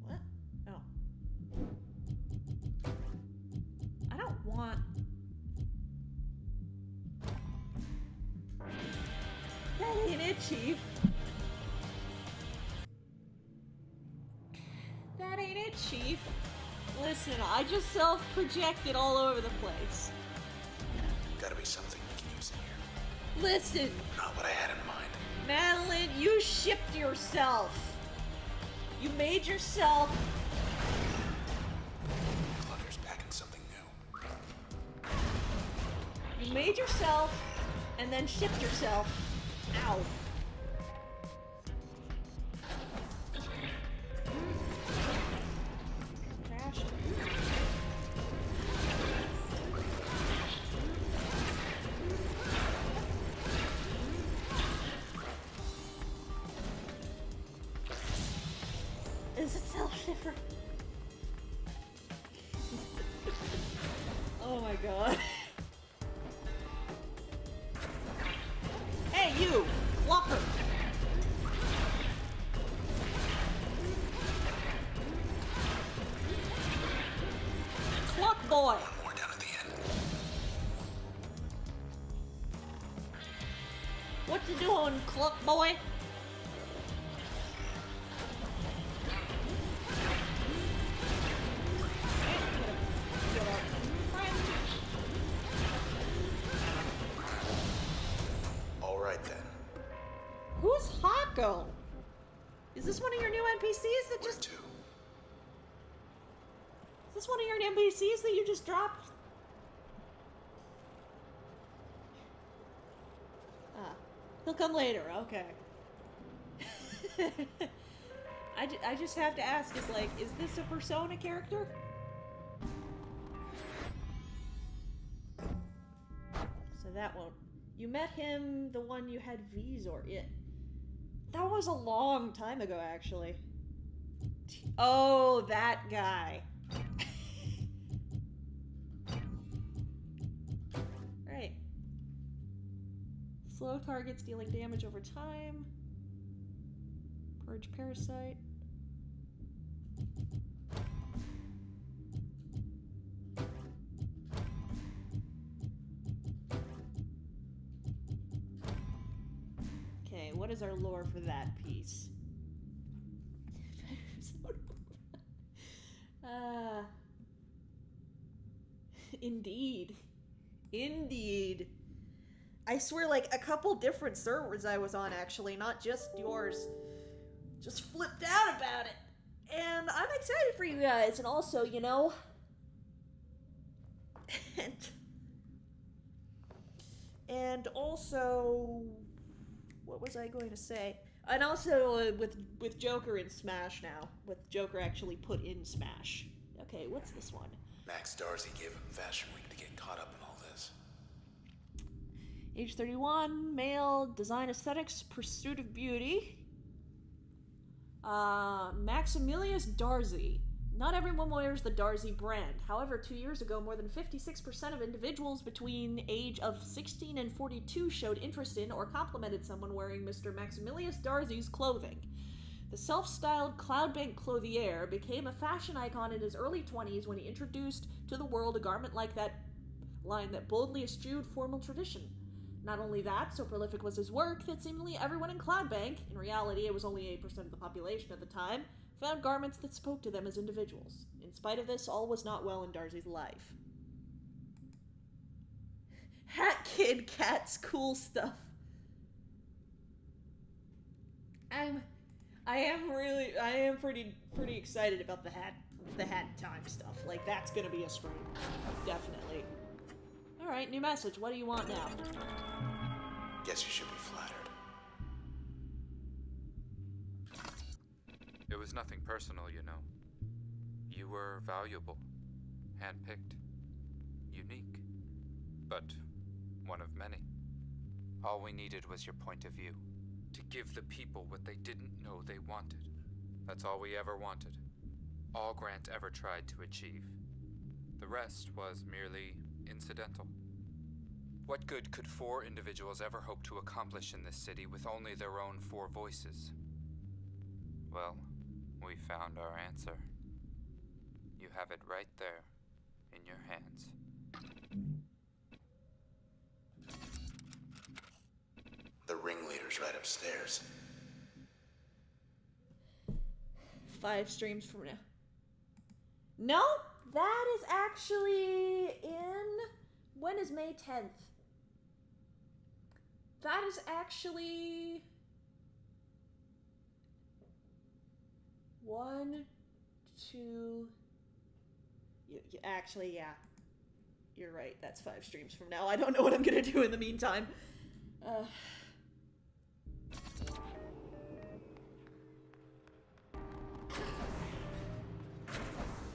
What? Oh. I don't want... That ain't it, Chief. That ain't it, Chief. Listen, I just self-projected all over the place. Gotta be something we can use in here. Listen. Not what I had in mind. Madeline, you shipped yourself. You made yourself... Clucker's packing something new. You made yourself, and then shipped yourself. Ow. Trash. Is it self-shipper? Oh my god. Hey, you! Walker! Cluck boy! One more down at the end. What you doing, Cluck boy? All right then. Who's Hako? Is this one of your new NPCs that just... Two. Is this one of your NPCs that you just dropped? Ah. He'll come later, okay. I just have to ask, is this a Persona character? So that won't... You met him, the one you had Vizor. That was a long time ago, actually. Oh, that guy. Right. Slow targets dealing damage over time. Purge parasite. Okay, what is our lore for that piece? Indeed. Indeed. I swear, like, a couple different servers I was on, actually, not just yours, just flipped out about it. And I'm excited for you guys, and also, you know... and also... What was I going to say? And also, with Joker in Smash now. With Joker actually put in Smash. Okay, what's this one? Max Darcy gave him Fashion Week to get caught up in all this. Age 31, male, design aesthetics, pursuit of beauty. Maximilius Darcy. Not everyone wears the Darcy brand. However, 2 years ago, more than 56% of individuals between age of 16 and 42 showed interest in or complimented someone wearing Mr. Maximilius Darcy's clothing. The self-styled Cloudbank clothier became a fashion icon in his early 20s when he introduced to the world a garment like that line that boldly eschewed formal tradition. Not only that, so prolific was his work that seemingly everyone in Cloudbank, in reality it was only 8% of the population at the time, found garments that spoke to them as individuals. In spite of this, all was not well in Darcy's life. Hat Kid Cat's cool stuff. I am pretty excited about the hat time stuff. Like, that's gonna be a stream. Definitely. Alright, new message. What do you want now? Guess you should be flattered. It was nothing personal, you know. You were valuable, handpicked, unique, but one of many. All we needed was your point of view, to give the people what they didn't know they wanted. That's all we ever wanted. All Grant ever tried to achieve. The rest was merely incidental. What good could 4 individuals ever hope to accomplish in this city with only their own 4 voices? Well, we found our answer. You have it right there, in your hands. The ringleader's right upstairs. 5 streams from now. No, that is actually in... When is May 10th? That is actually... 1, 2... Actually, yeah. You're right, that's 5 streams from now. I don't know what I'm gonna do in the meantime.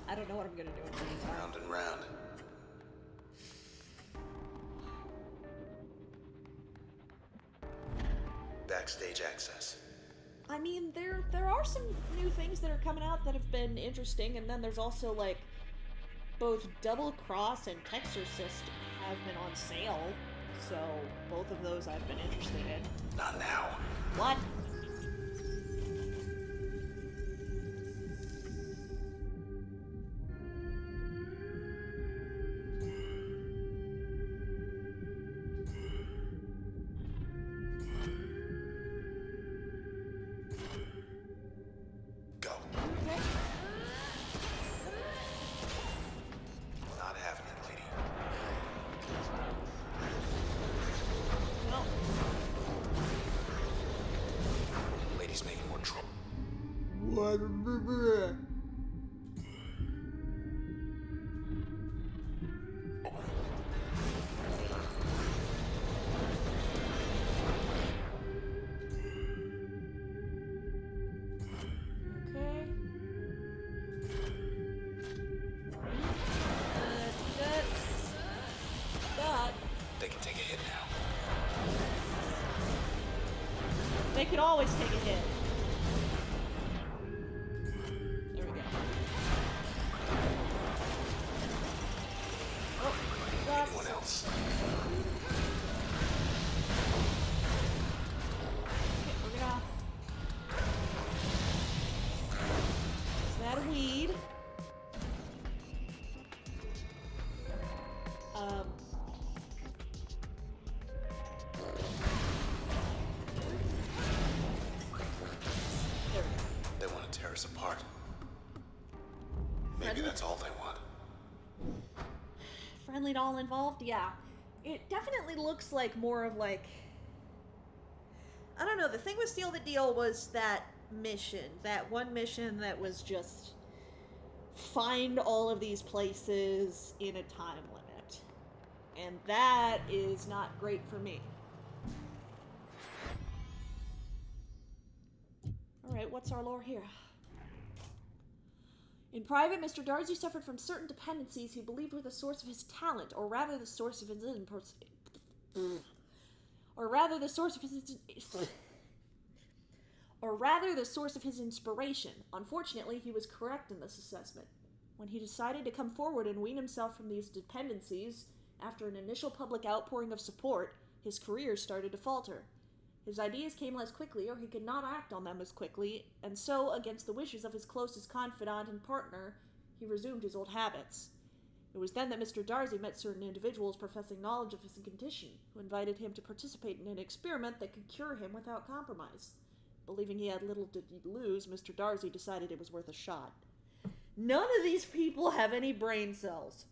I don't know what I'm gonna do in the meantime. Round and round. Backstage access. I mean, there are some new things that are coming out that have been interesting, and then there's also, like, both Double Cross and Texture System have been on sale, so both of those I've been interested in. Not now. What? Go. Not having it, lady. No. Lady's making more trouble. Okay. That. They can take a hit now. They could always take a hit. There we go. Oh, that's... Anyone else? Okay, we're gonna... Is that a weed? There we go. They want to tear us apart. Maybe Friendly? that's all they want. Friendly to all involved? Yeah. It definitely looks like more of like... I don't know, the thing with Seal the Deal was that mission. That one mission that was just... find all of these places in a time limit. And that is not great for me. Alright, what's our lore here? In private, Mr. Darcy suffered from certain dependencies he believed were the source of his talent, or rather the source of his or rather the source of his inspiration. Unfortunately, he was correct in this assessment. When he decided to come forward and wean himself from these dependencies, after an initial public outpouring of support, his career started to falter. His ideas came less quickly, or he could not act on them as quickly, and so, against the wishes of his closest confidant and partner, he resumed his old habits. It was then that Mr. Darcy met certain individuals professing knowledge of his condition, who invited him to participate in an experiment that could cure him without compromise. Believing he had little to lose, Mr. Darcy decided it was worth a shot. None of these people have any brain cells.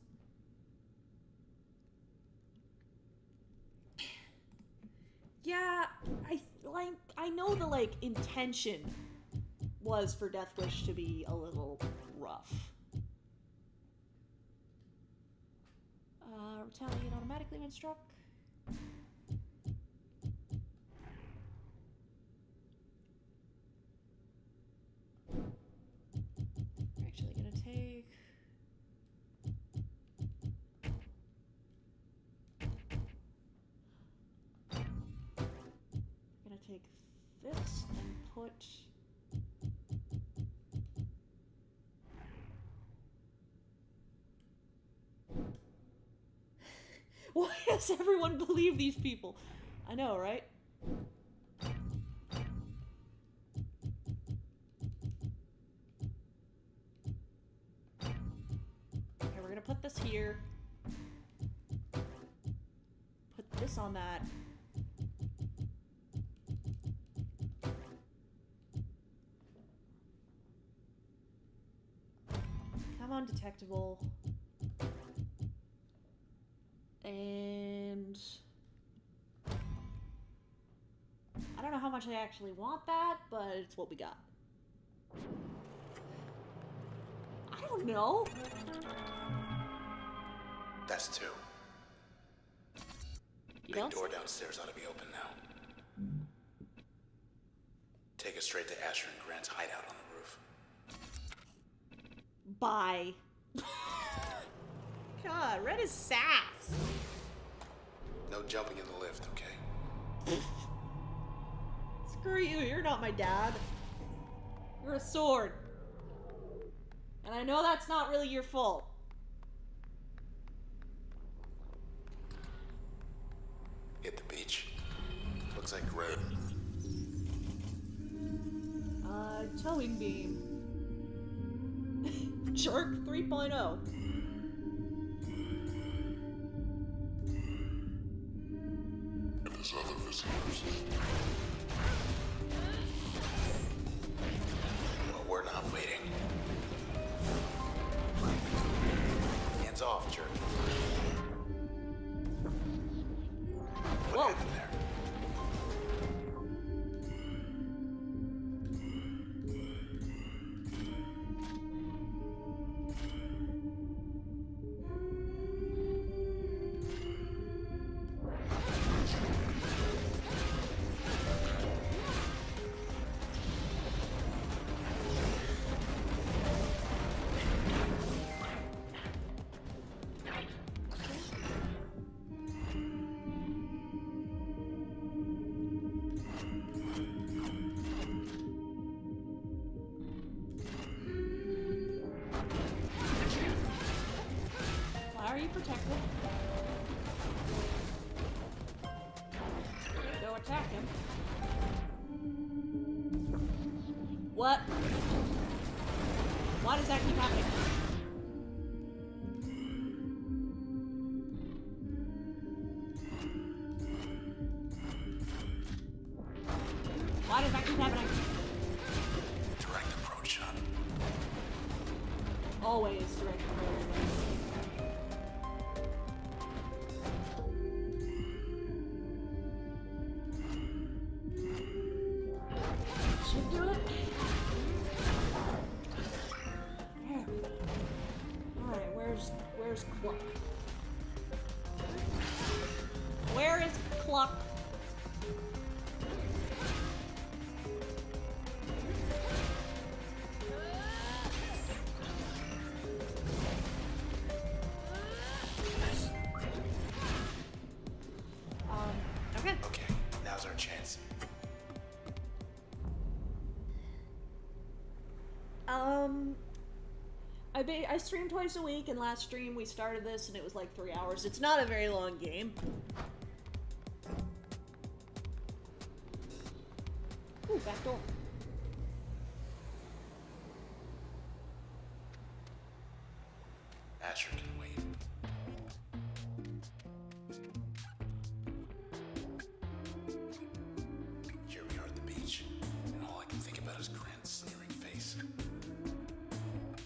Yeah, I know the intention was for Death Wish to be a little rough. Retaliate automatically when struck. We're actually gonna take this and put why does everyone believe these people? I know, right? Okay, we're gonna put this here. Put this on that. Come on, detectable. And I don't know how much I actually want that, but it's what we got. I don't know. That's 2. You Big don't door say. downstairs ought to be open now. Take us straight to Asher and Grant's hideout on the roof. Bye. God, Red is sass. No jumping in the lift, okay? Screw you, you're not my dad. You're a sword. And I know that's not really your fault. Hit the beach. Looks like road. Towing beam. Jerk 3.0. There's other visitors. Well, we're not waiting. Hands off, jerk. What happened there? Why are you protected? Go attack him. What? Why does that keep happening? Why does that keep happening? Direct approach shot. Always direct approach. Should do it. There. Alright, where's Cluck? Where is Cluck? Okay. Okay, now's our chance. I stream twice a week, and last stream we started this, and it was like 3 hours. It's not a very long game. Ooh, back door. Asher can wait. Here we are at the beach, and all I can think about is Grant's sneering face.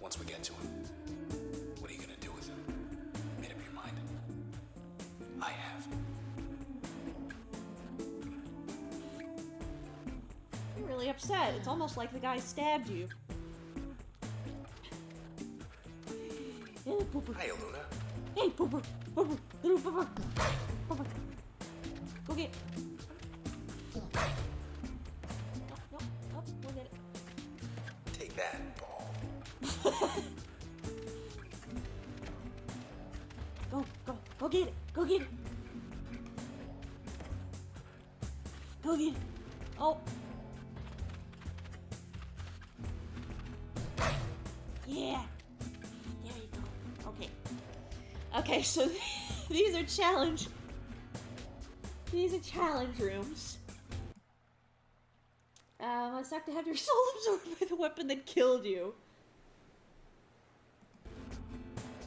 Once we get to him, what are you gonna do with him? Made up your mind? I have. You're really upset. It's almost like the guy stabbed you. Hi, Luna. Hey, Pooper! Pooper! Little Pooper! Pooper! Go get it. No, up, we'll get it. Take that, ball. Go get it! Go get it! Go get it! Oh! Yeah! There you go. Okay. Okay, so these are challenge rooms. I suck to have your soul absorbed by the weapon that killed you.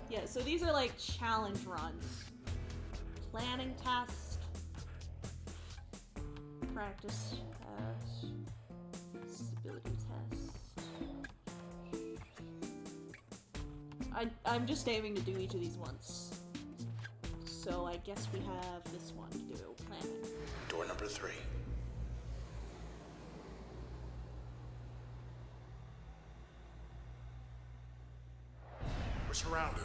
Yeah, so these are like challenge runs. Planning test. Practice test. Stability test. I'm just aiming to do each of these once. So I guess we have this one to do. Planning. Door number 3. We're surrounded.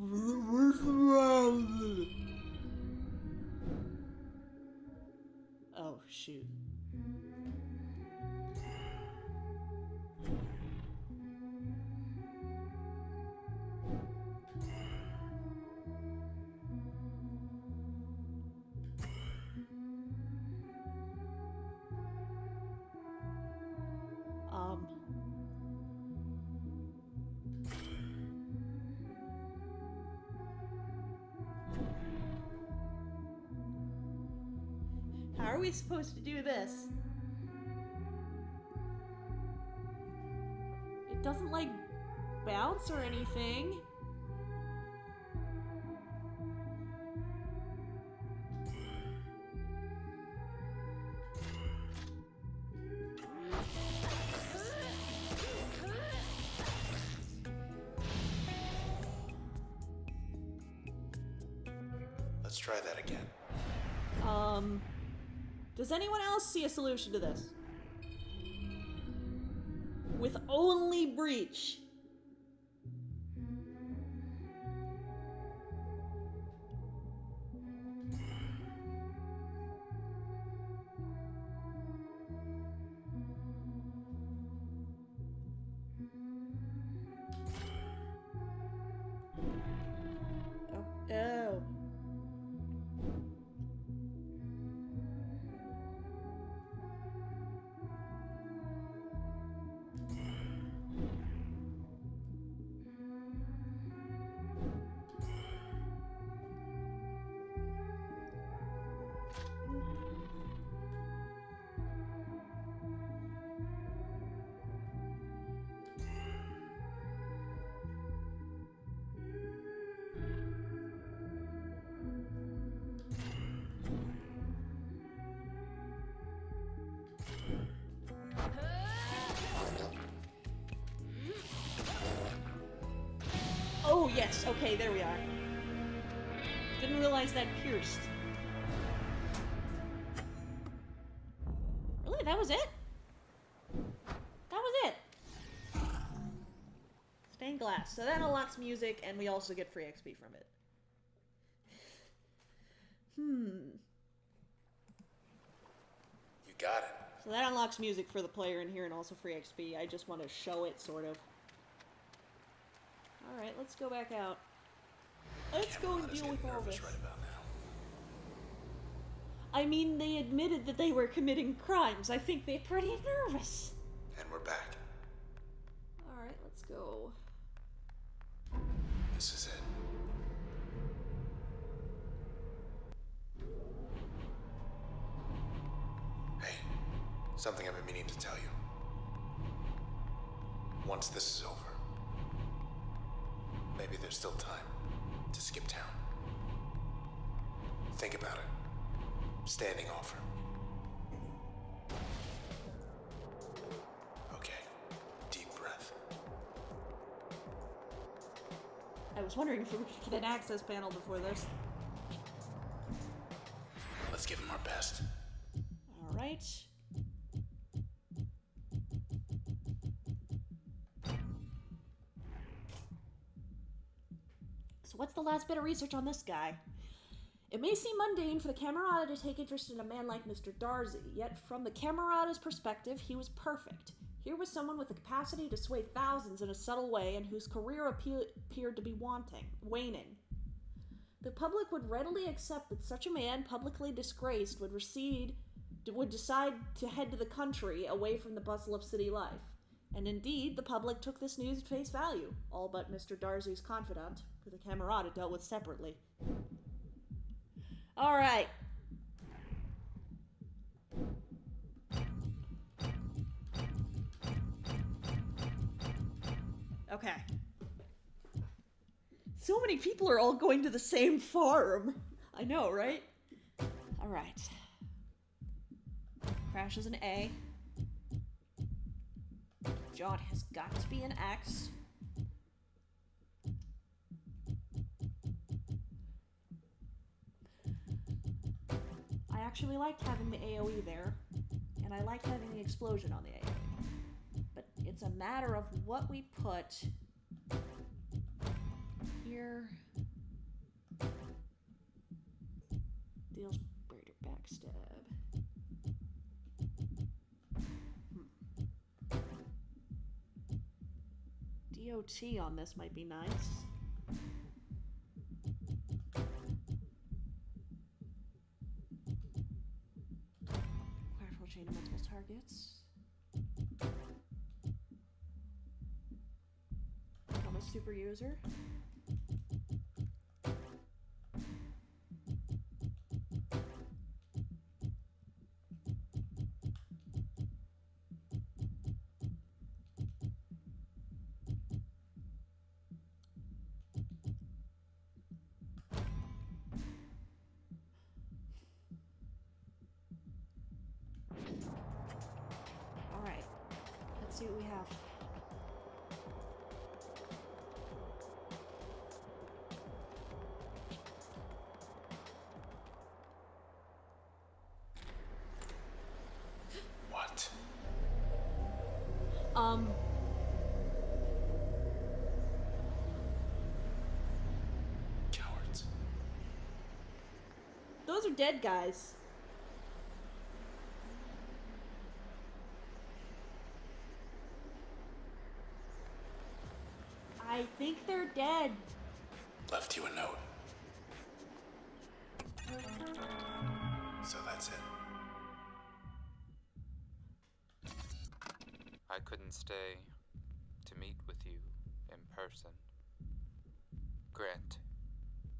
We're surrounded. Oh, shoot. How are we supposed to do this? It doesn't, like, bounce or anything. Let's try that again. Does anyone else see a solution to this? With only breach. Oh. Oh, yes. Okay, there we are. Didn't realize that pierced. Really? That was it? That was it. Stained glass. So that unlocks music, and we also get free XP from it. You got it. So that unlocks music for the player in here and also free XP. I just want to show it, sort of. Alright, let's go back out. Let's go and deal with all this. Right about now. I mean, they admitted that they were committing crimes. I think they're pretty nervous. And we're back. Let's go. This is it. Hey, something I've been meaning to tell you. Once this is over, maybe there's still time to skip town. Think about it. Standing offer. Okay, deep breath. I was wondering if we could get an access panel before this. Let's give him our best. All right. So what's the last bit of research on this guy? It may seem mundane for the Camerata to take interest in a man like Mr. Darcy, yet from the Camerata's perspective, he was perfect. Here was someone with the capacity to sway thousands in a subtle way and whose career appeared to be waning. The public would readily accept that such a man, publicly disgraced, would decide to head to the country away from the bustle of city life. And indeed, the public took this news at face value, all but Mr. Darcy's confidant, who the Camerata dealt with separately. All right. Okay. So many people are all going to the same farm. I know, right? All right. Crash is an A. Jaunt has got to be an X. I actually liked having the AoE there, and I liked having the explosion on the AoE. But it's a matter of what we put here. Deals greater backstab. DOT on this might be nice. Powerful chain of multiple targets. I'm a super user. Alright, let's see what we have. What? Cowards. Those are dead guys. I think they're dead. Left you a note. So that's it. I couldn't stay to meet with you in person. Grant,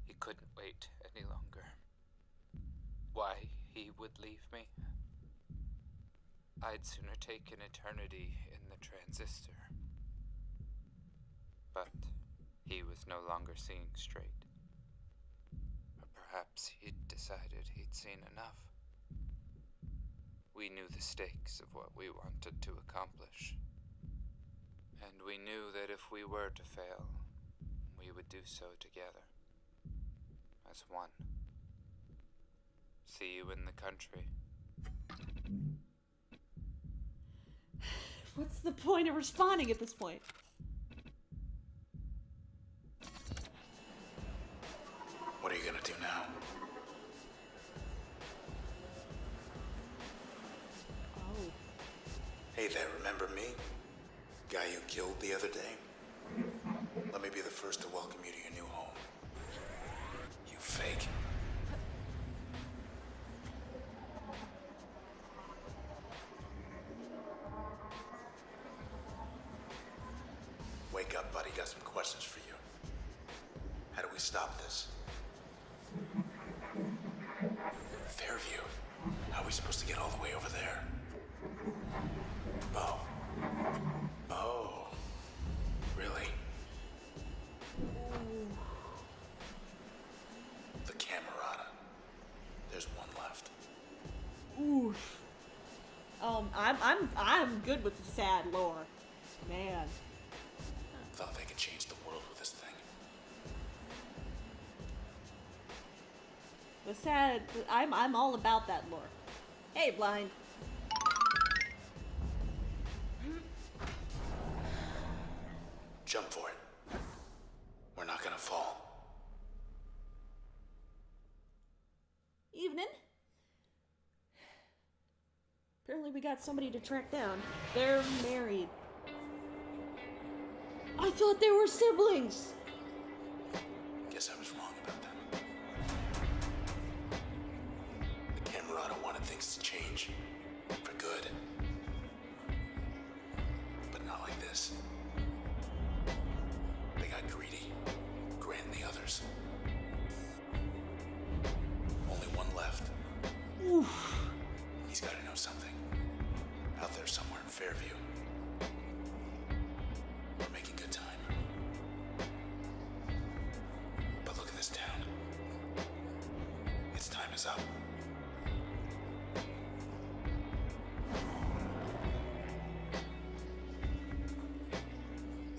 he couldn't wait any longer. Why he would leave me? I'd sooner take an eternity in the Transistor. But he was no longer seeing straight. Or perhaps he'd decided he'd seen enough. We knew the stakes of what we wanted to accomplish. And we knew that if we were to fail, we would do so together. As one. See you in the country. What's the point of responding at this point? What are you gonna do now? Oh. Hey there, remember me? Guy you killed the other day? Let me be the first to welcome you to your new home. You fake. Wait. buddy, got some questions for you. How do we stop this? Fairview. How are we supposed to get all the way over there? Oh. Oh. Really? The Camerata. There's one left. Oof. I'm good with the sad lore. Man. Thought they could change the world with this thing. The sad, I'm all about that lore. Hey, Blind. Jump for it. We're not gonna fall. Evening. Apparently we got somebody to track down. They're married. I thought they were siblings. Guess I was wrong about them. The Camerata wanted things to change. For good. But not like this. They got greedy. Grant and the others. Only one left. Oof. He's gotta know something. Out there somewhere in Fairview. We're making good time. But look at this town. Its time is up.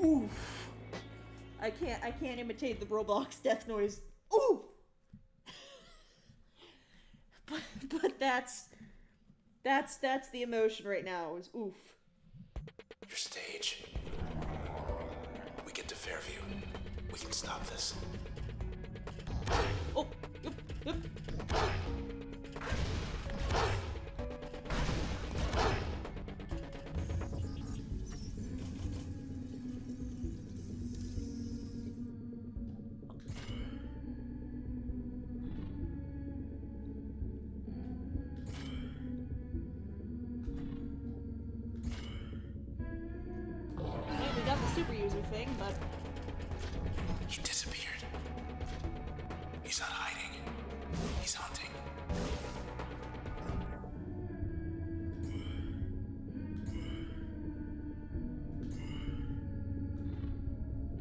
Oof. I can't imitate the Roblox death noise. Oof. but that's the emotion right now. Is oof. Your stage. We get to Fairview. We can stop this. Oh. Yep. Yep. We got the super user thing, but He disappeared. He's not hiding. He's hunting.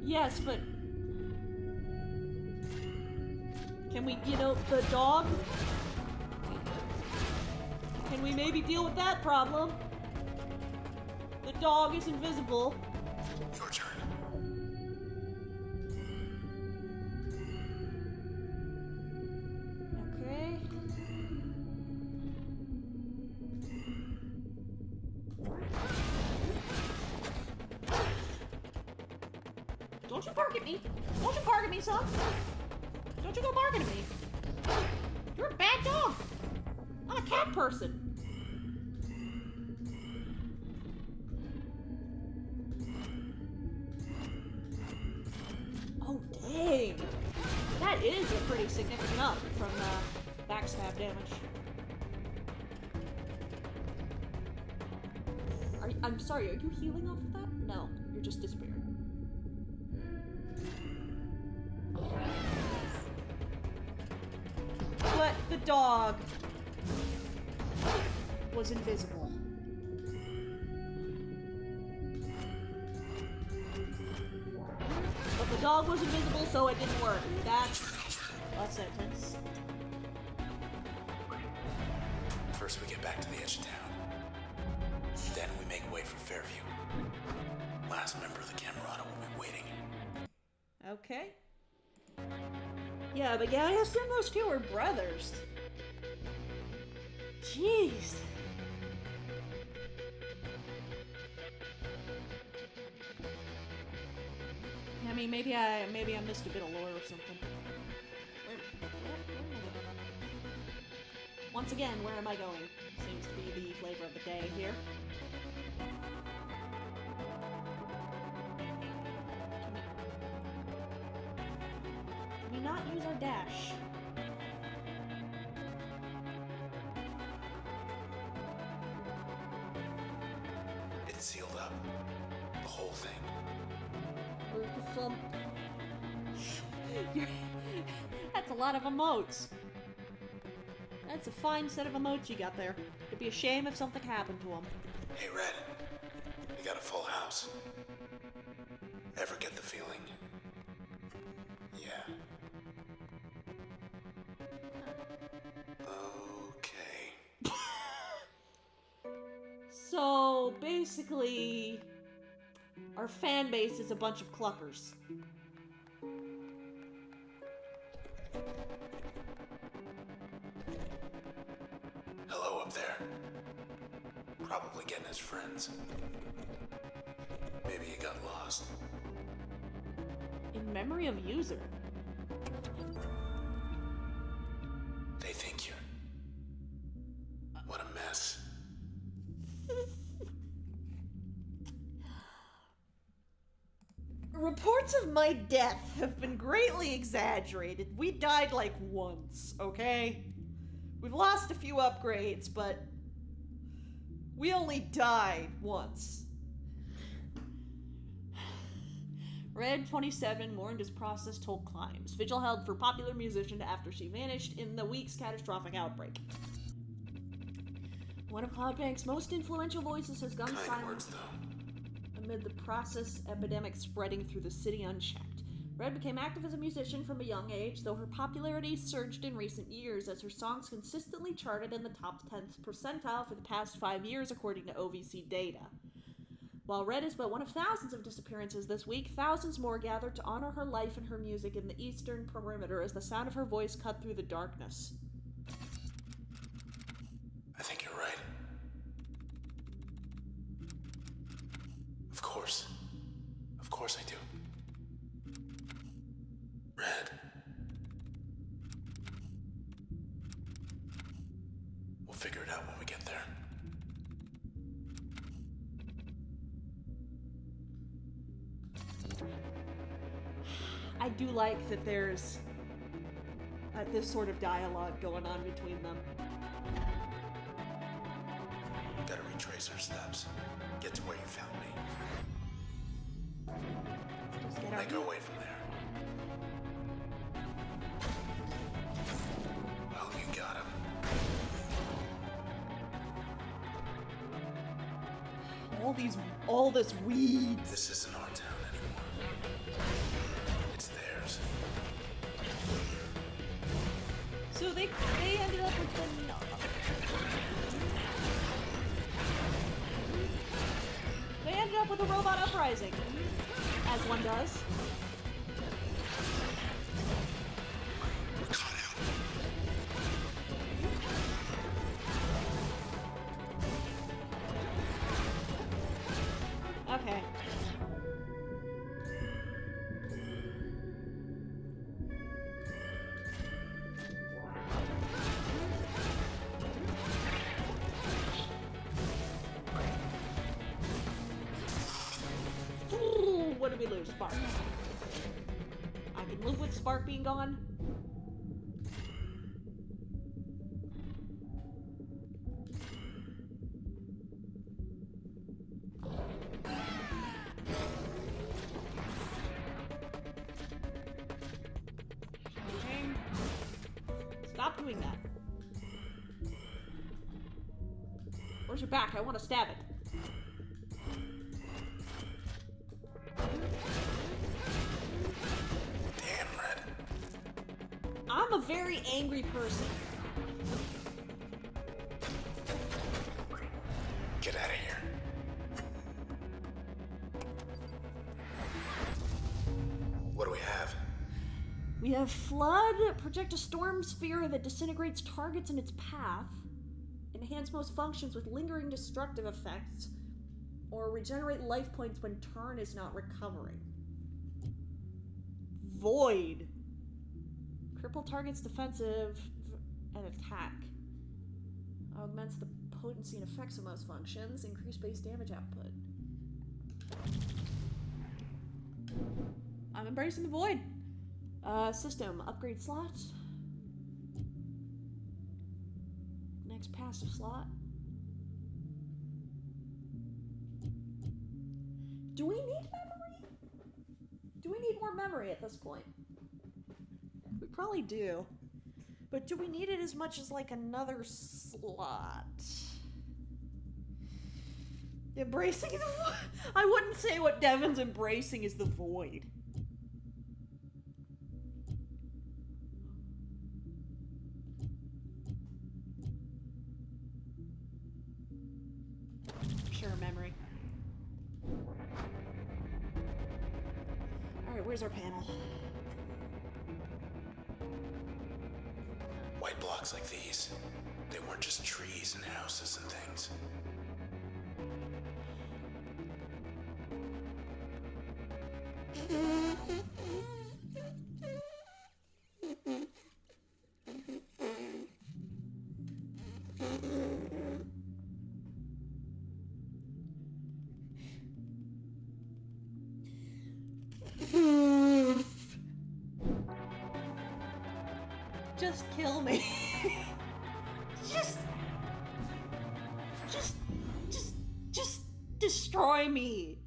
yes, but can we, the dog? Can we maybe deal with that problem? The dog is invisible. Your turn. Okay. Don't you bark at me. Don't you bark at me, son. Don't you go barking at me. You're a bad dog. I'm a cat person. Oh, dang. That is a pretty significant up from backstab damage. I'm sorry, are you healing off of that? No, you're just disappearing. But the dog was invisible. But the dog was invisible, so it didn't work. That's a sentence. First we get back to the edge of town. Then we make way for Fairview. Last member of the Camerata will be waiting. Okay. Yeah, but I assume those two were brothers. Jeez. I mean, maybe I missed a bit of lore or something. Where am I going? Once again, where am I going? Seems to be the flavor of the day here. Can we not use our dash? It's sealed up. The whole thing. Because some... That's a lot of emotes. That's a fine set of emotes you got there. It'd be a shame if something happened to them. Hey, Red. We got a full house. Ever get the feeling? Yeah. Okay. So, basically, our fan base is a bunch of cluckers. Hello up there. Probably getting his friends. Maybe he got lost. In memory of user. They think you're... What a mess. Reports of my death have been greatly exaggerated. We died like once, okay? We've lost a few upgrades, but we only died once. Red 27 mourned as process toll climbs. Vigil held for popular musician after she vanished in the week's catastrophic outbreak. One of Cloudbank's most influential voices has gone silent Words, though. amid the process epidemic spreading through the city unchecked. Red became active as a musician from a young age, though her popularity surged in recent years as her songs consistently charted in the top 10th percentile for the past 5 years, according to OVC data. While Red is but one of thousands of disappearances this week, thousands more gathered to honor her life and her music in the eastern perimeter as the sound of her voice cut through the darkness. I think you're right. Of course. Of course I do. Red. We'll figure it out when we get there. I do like that there's this sort of dialogue going on between them. Gotta retrace our steps. Get to where you found me. Just get Make our way from there. Well, you got him. all this weed. This isn't our town anymore. It's theirs. So they ended up with a robot uprising, as one does. We're caught out. Okay. Ooh, what did we lose? Spark. I can live with Spark being gone. Okay. Stop doing that. Where's your back? I want to stab it. Damn, Red. I'm a very angry person. Get out of here. What do we have? We have Flood, project a storm sphere that disintegrates targets in its path, enhance most functions with lingering destructive effects, or regenerate life points when turn is not recovering. Void. Cripple target's defensive and attack. Augments the potency and effects of most functions, increase base damage output. I'm embracing the void. System, upgrade slot. Next passive slot. Do we need memory? Do we need more memory at this point? We probably do. But do we need it as much as, like, another slot? Embracing the void. I wouldn't say what Devin's embracing is the void. Sure, memory. Alright, where's our panel? White blocks like these, they weren't just trees and houses and things. Just kill me. just destroy me.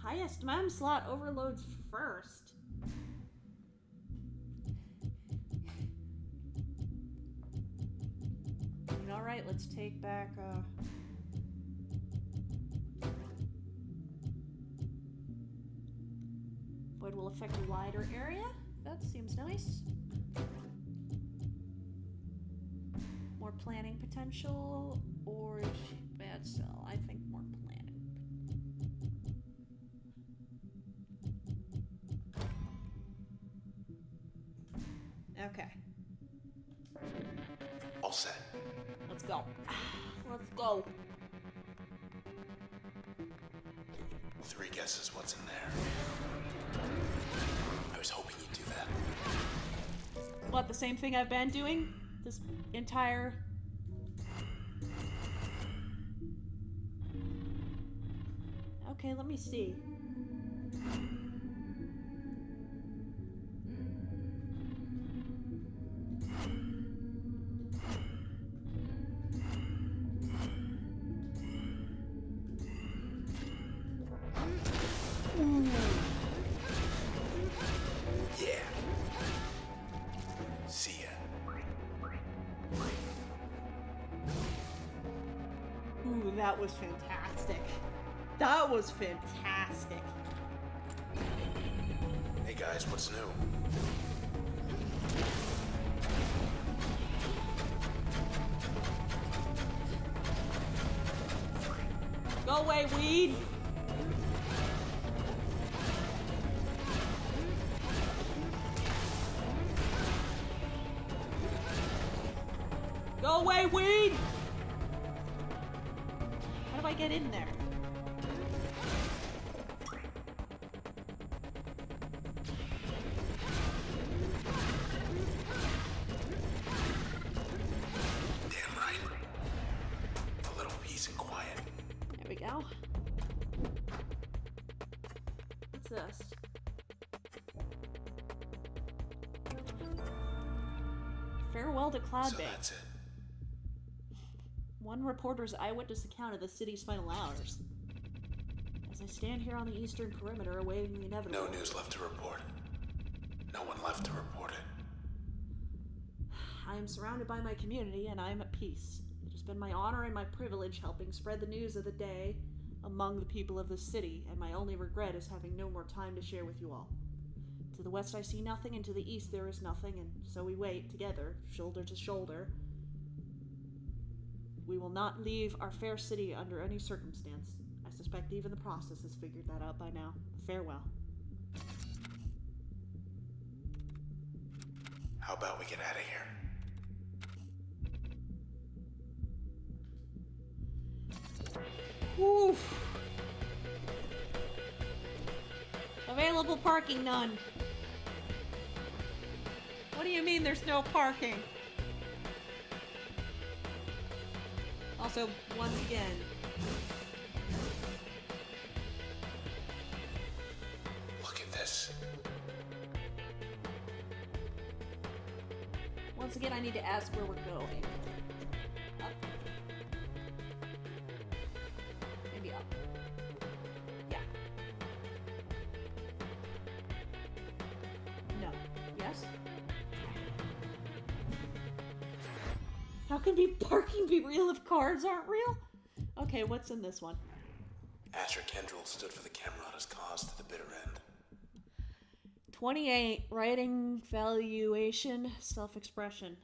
Highest mem slot overloads first. Alright, let's take back, Void will affect a wider area. That seems nice. More planning potential, or bad cell. I think more planning. Okay. All set. Let's go. Let's go. 3 guesses what's in there. I was hoping you'd do that. What, the same thing I've been doing? This entire... Okay, let me see. That was fantastic. That was fantastic. Hey guys, what's new? Go away, weed! Go away, weed! How do I get in there? Damn right. A little peace and quiet. There we go. What's this? Farewell to Cloud So Bank. that's it. One reporter's eyewitness account of the city's final hours. As I stand here on the eastern perimeter awaiting the inevitable... No news left to report. No one left to report it. I am surrounded by my community and I am at peace. It has been my honor and my privilege helping spread the news of the day among the people of this city, and my only regret is having no more time to share with you all. To the west I see nothing, and to the east there is nothing, and so we wait together, shoulder to shoulder. We will not leave our fair city under any circumstance. I suspect even the process has figured that out by now. Farewell. How about we get out of here? Oof. Available parking, none. What do you mean there's no parking? Also, once again, Look at this. Once again, I need to ask where we're going. Up. Maybe up. Yeah. No. Yes? How can parking be real if cars aren't real? Okay, what's in this one? Asher Kendrell stood for the Camerata's cause to the bitter end. 28. Writing, valuation, self-expression.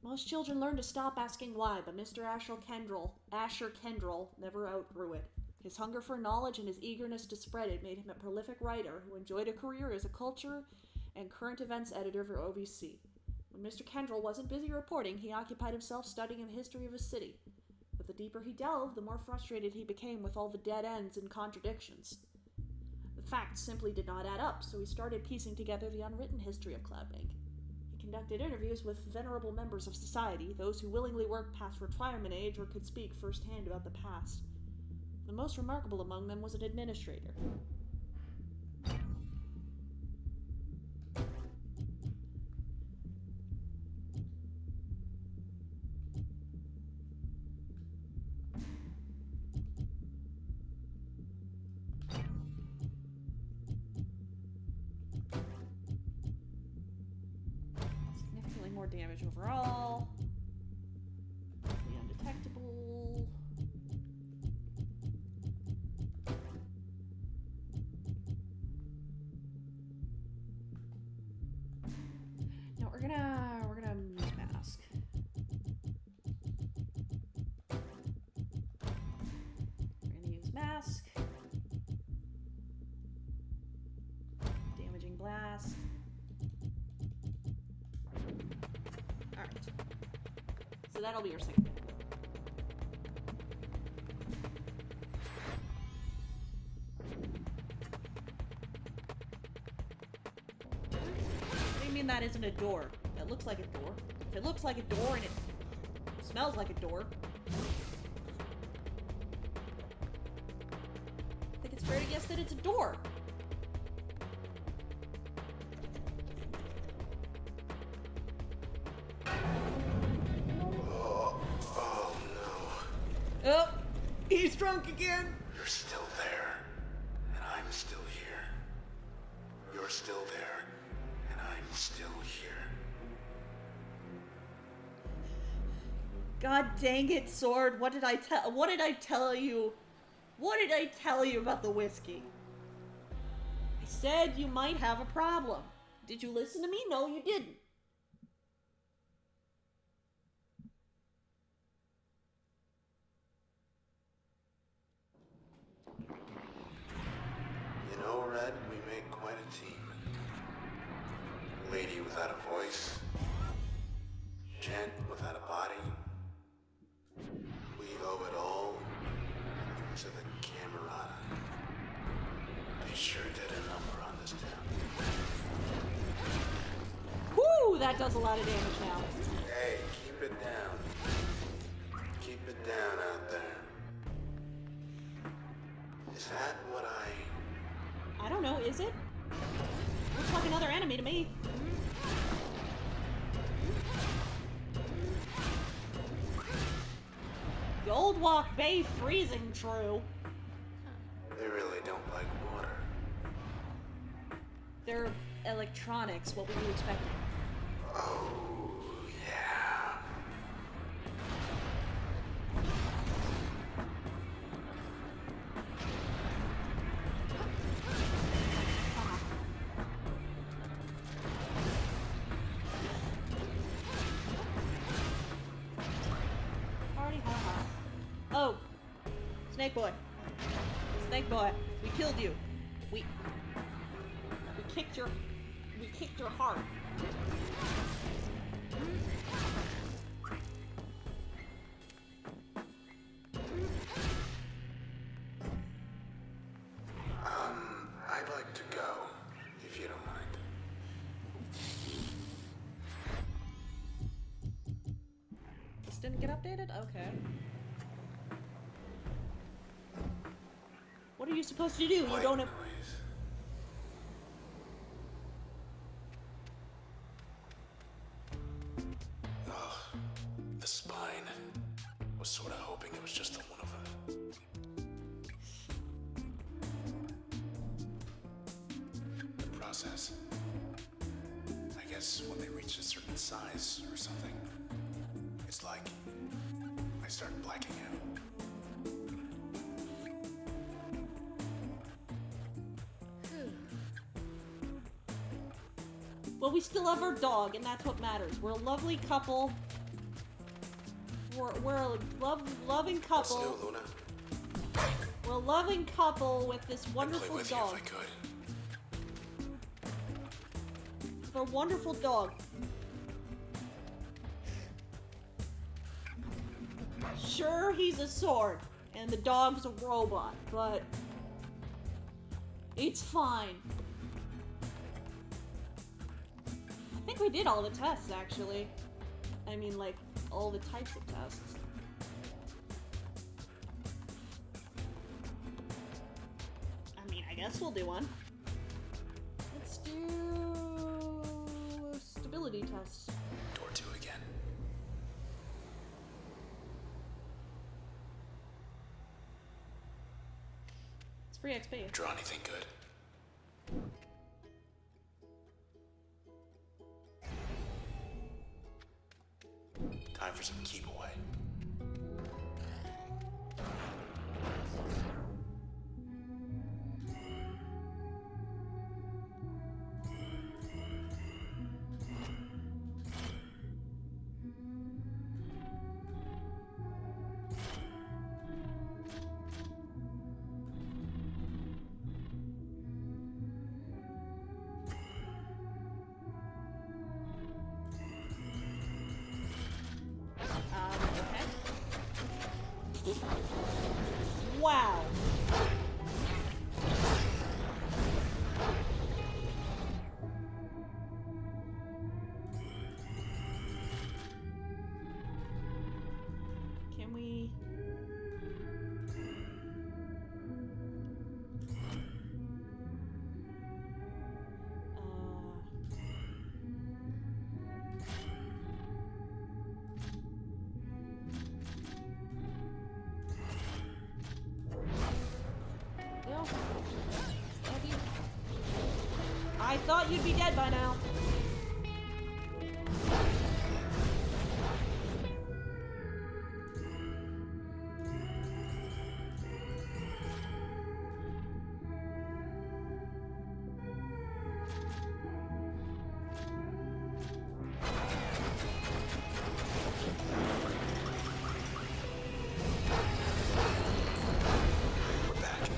Most children learn to stop asking why, but Mr. Asher Kendrell never outgrew it. His hunger for knowledge and his eagerness to spread it made him a prolific writer who enjoyed a career as a culture and current events editor for OVC. When Mr. Kendrell wasn't busy reporting, he occupied himself studying the history of his city. But the deeper he delved, the more frustrated he became with all the dead ends and contradictions. The facts simply did not add up, so he started piecing together the unwritten history of Cloudbank. He conducted interviews with venerable members of society, those who willingly worked past retirement age or could speak firsthand about the past. The most remarkable among them was an administrator. Significantly more damage overall. Completely undetectable. No, we're gonna use mask. We're gonna use mask. Damaging blast. Alright. So that'll be your second. What do you mean that isn't a door? That looks like a door. If it looks like a door and it smells like a door, I think it's fair to guess that it's a door. Oh, he's drunk again. You're still there, and I'm still here. You're still there, and I'm still here. God dang it, Sword. What did I tell you? What did I tell you about the whiskey? I said you might have a problem. Did you listen to me? No, you didn't. You know, Red, we make quite a team. Lady without a voice. Gent without a body. We owe it all to the Camerata. They sure did a number on this town. Whoo, that does a lot of damage now. Hey, keep it down. Keep it down out there. Is that what I don't know, is it? Looks like another enemy to me. Goldwalk Bay freezing true. They really don't like water. They're electronics, what were you expecting? Oh, yeah. Party ha. Oh, Snake Boy. Snake Boy, we killed you. We kicked your heart. I'd like to go, if you don't mind. This didn't get updated? Okay. What are you supposed to do? You White don't have... noise. the spine. Was sort of hoping it was just the one of them. The process. I guess when they reach a certain size or something, it's like I start blacking out. Well, we still have our dog, and that's what matters. We're a lovely couple. We're a loving What's couple. new, Luna? We're a loving couple with this I'd play wonderful with dog. you if I could. With a wonderful dog. Sure, he's a sword, and the dog's a robot, but it's fine. I think we did all the tests, actually. I mean, like, all the types of tests. I mean, I guess we'll do one. Let's do a stability test. Door 2 again. It's free XP. Draw anything good? Time for some keep away. Okay. Wow. Can we... No. Eddie. I thought you'd be dead by now. We're back.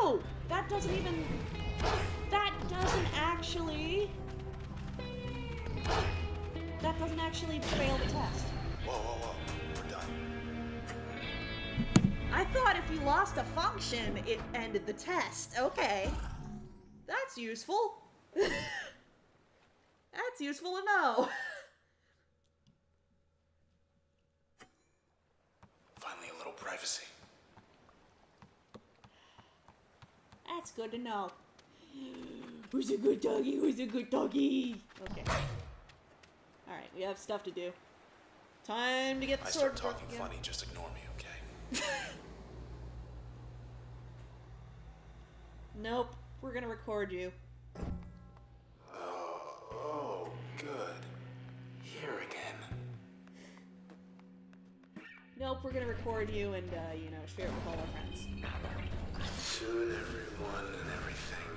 No! That doesn't even... That doesn't actually... That doesn't actually fail the test. Whoa. We're done. I thought if you lost a function, it ended the test. Okay. That's useful. That's useful to know. Finally, a little privacy. That's good to know. Who's a good doggy? Who's a good doggy? Okay. Alright, we have stuff to do. Time to get the I sword start talking again. funny, just ignore me, okay? Nope. We're gonna record you. Oh, good. Here again. Nope, we're gonna record you and, you know, share it with all our friends. Soon everyone and everything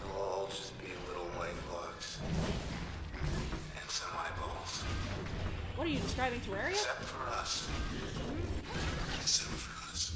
will all just be little white blocks. And some eyeballs. What are you describing, Terraria? Except for us. Except for us.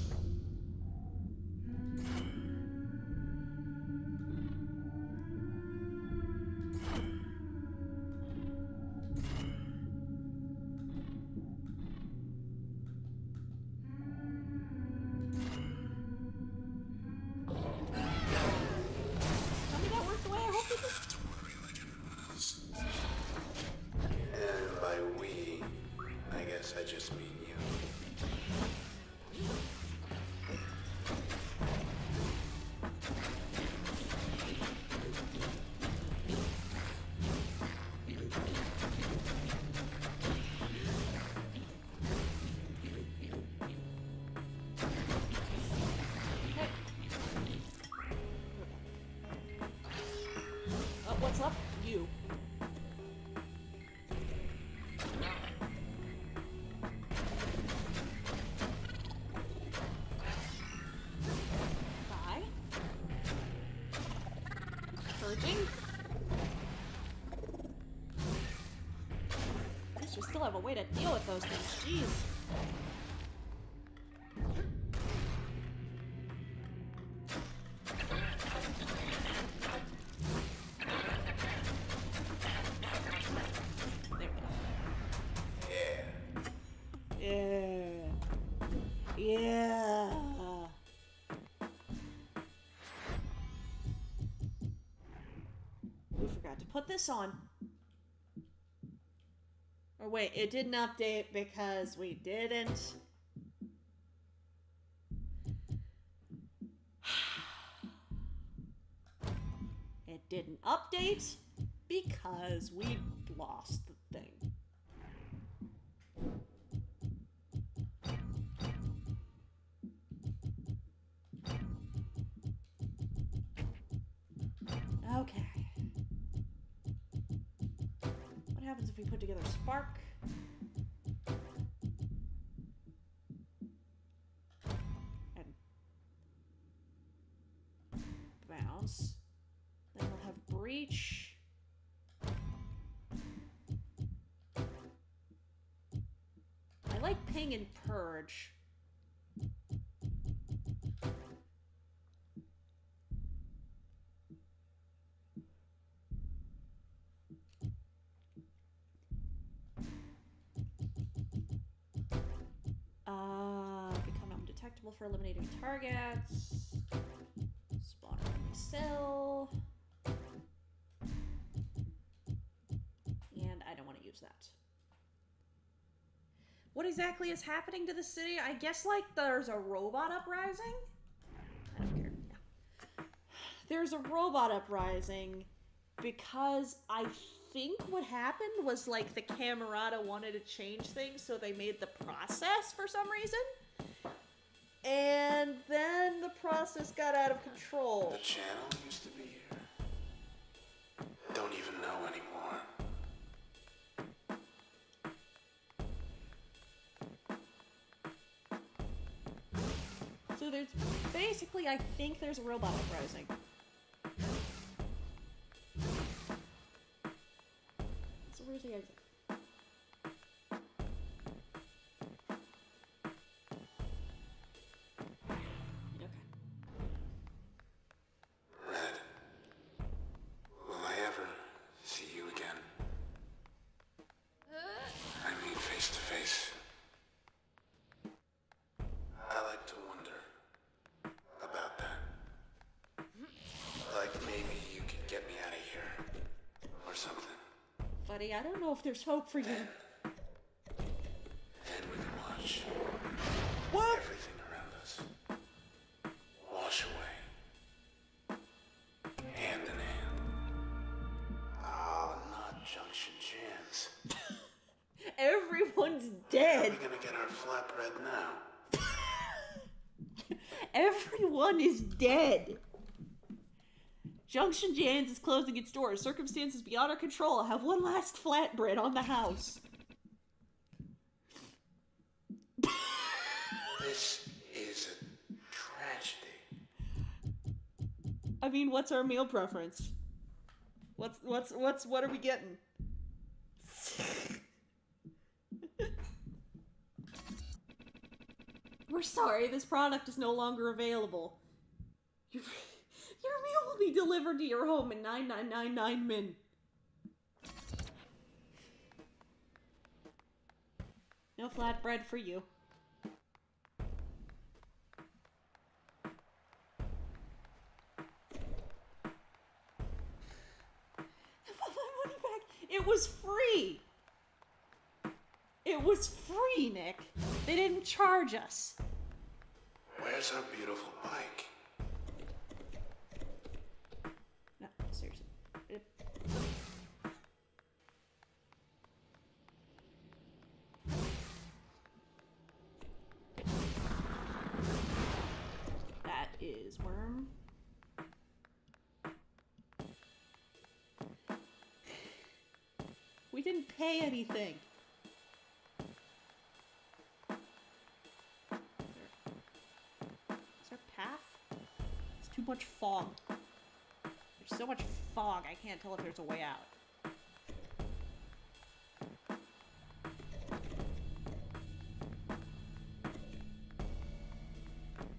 Tell me that worked the way I hoped it did. Have to worry like everyone else. And by we, I guess I just mean you. Oh, what's up? You. Bye. Purging. At least we still have a way to deal with those things. Jeez. There we go. Yeah. Yeah. We forgot to put this on. Or wait, it didn't update because we didn't. It didn't update because we lost the thing. Okay. What happens if we put together Spark? And bounce. Then we'll have Breach. I like Ping and Purge. Become undetectable for eliminating targets. Spawn only cell. And I don't want to use that. What exactly is happening to the city? I guess, like, there's a robot uprising? I don't care. Yeah. There's a robot uprising because I think what happened was, like, the Camerata wanted to change things, so they made the process for some reason. And then the process got out of control. The channel used to be here. Don't even know anymore. So there's basically, I think there's a robot uprising. So where's the exit? Okay. buddy. I don't know if there's hope for you. And we can watch What? everything around us wash away. Hand in hand. Oh, not Junction Jams. Everyone's How are dead. we gonna get our flatbread now? Everyone is dead. Junction Jan's is closing its doors. Circumstances beyond our control. Have one last flatbread on the house. This is a tragedy. I mean, what's our meal preference? What are we getting? We're sorry, this product is no longer available. Your meal will be delivered to your home in 9999 min. No flatbread for you. It was free! It was free, Nick. They didn't charge us. Where's our beautiful bike? No, seriously. That is worm. We didn't pay anything. Is there a path? It's too much fog. There's so much fog, I can't tell if there's a way out.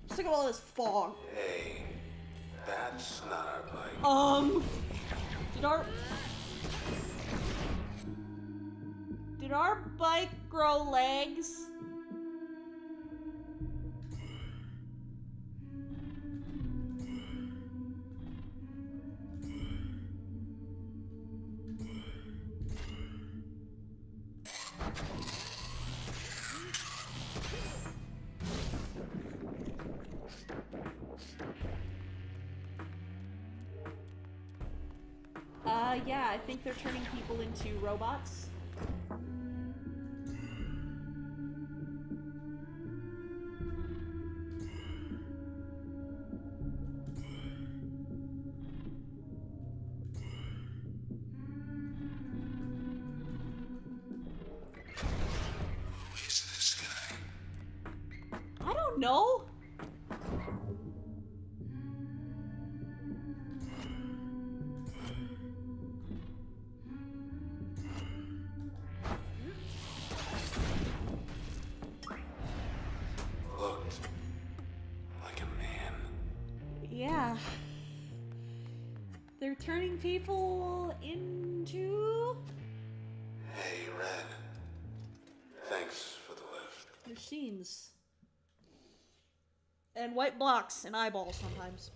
I'm sick of all this fog. Hey, that's not our bike. Did our bike grow legs? Yeah, I think they're turning people into robots. Who is this guy? I don't know. Looked like a man. Yeah. They're turning people into Hey, Red. Thanks for the lift. machines. And white blocks and eyeballs sometimes.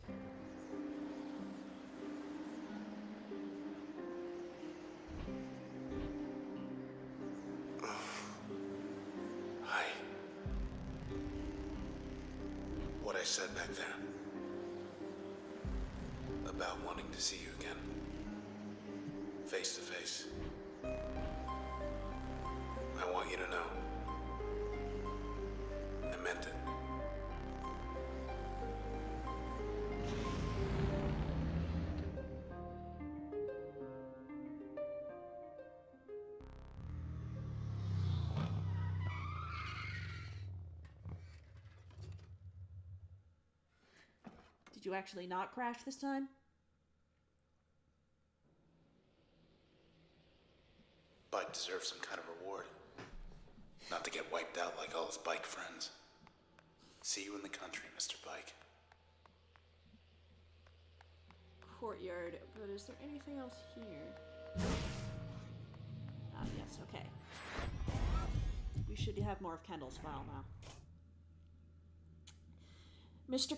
Hi. What I said back there about wanting to see you again, face to face. I want you to know I meant it. Did you actually not crash this time? Bike deserves some kind of reward. Not to get wiped out like all his bike friends. See you in the country, Mr. Bike. Courtyard, but is there anything else here? Ah, yes, okay. We should have more of Kendall's file now. Mr.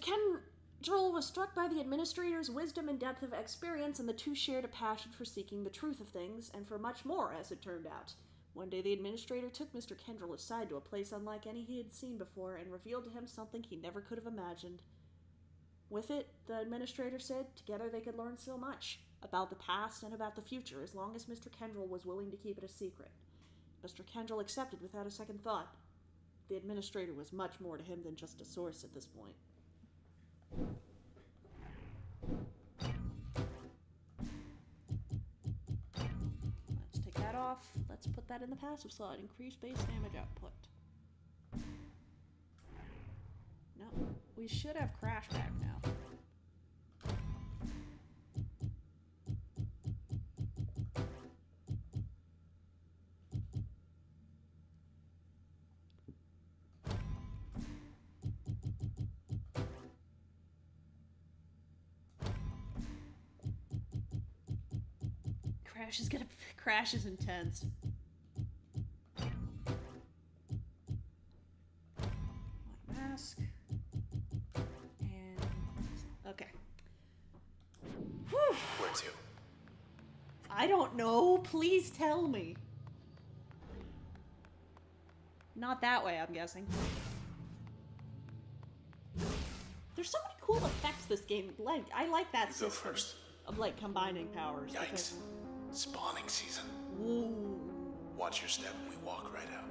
Joel was struck by the administrator's wisdom and depth of experience, and the two shared a passion for seeking the truth of things, and for much more, as it turned out. One day the administrator took Mr. Kendall aside to a place unlike any he had seen before, and revealed to him something he never could have imagined. With it, the administrator said, together they could learn so much, about the past and about the future, as long as Mr. Kendall was willing to keep it a secret. Mr. Kendall accepted without a second thought. The administrator was much more to him than just a source at this point. Let's take that off. Let's put that in the passive slot. Increase base damage output. No, we should have crash back now. Crash is intense. Mask. And okay. Whew. Where to? I don't know. Please tell me. Not that way, I'm guessing. There's so many cool effects this game. Like, I like that You go system first. of like combining powers. Yikes. Because, Spawning season. ooh. Watch your step when we walk right out.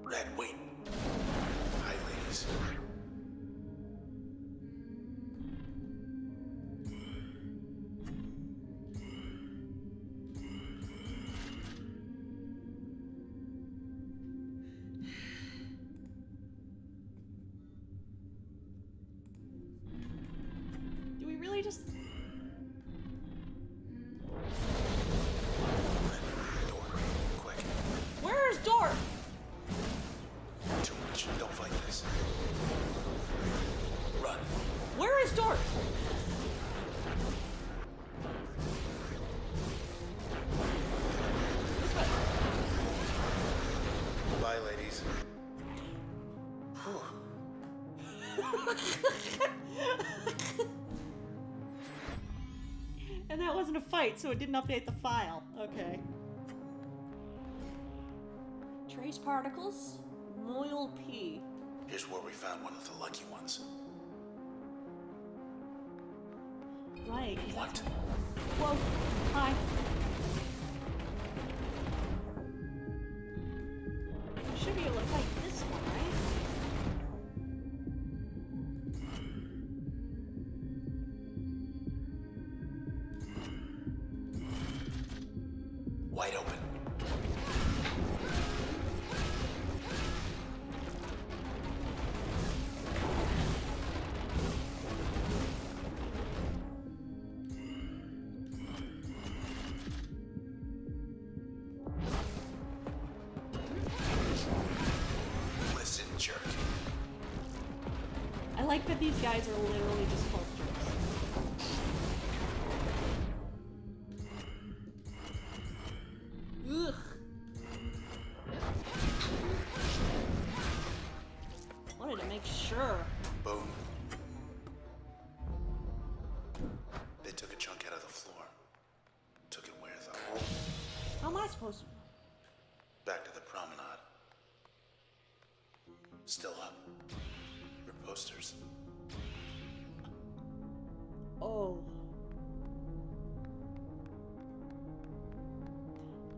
Red, wait. Hi, ladies. Do we really just... Door, quick. Where's Dort? Too much. Don't fight this. Run. Where is Dort? This way. Bye, ladies. Whew. And that wasn't a fight, so it didn't update the file. Okay. Trace particles. Moil P. Here's where we found one of the lucky ones. Right. What? Whoa. Hi. I should be able to fight this one, right? Wide open. Listen, jerk. I like that these guys are literally just called jerks. Ugh. Wanted to make sure. Boom. They took a chunk out of the floor. Took it where, though? How am I supposed to? Back to the promenade. Still up. Your posters. Oh.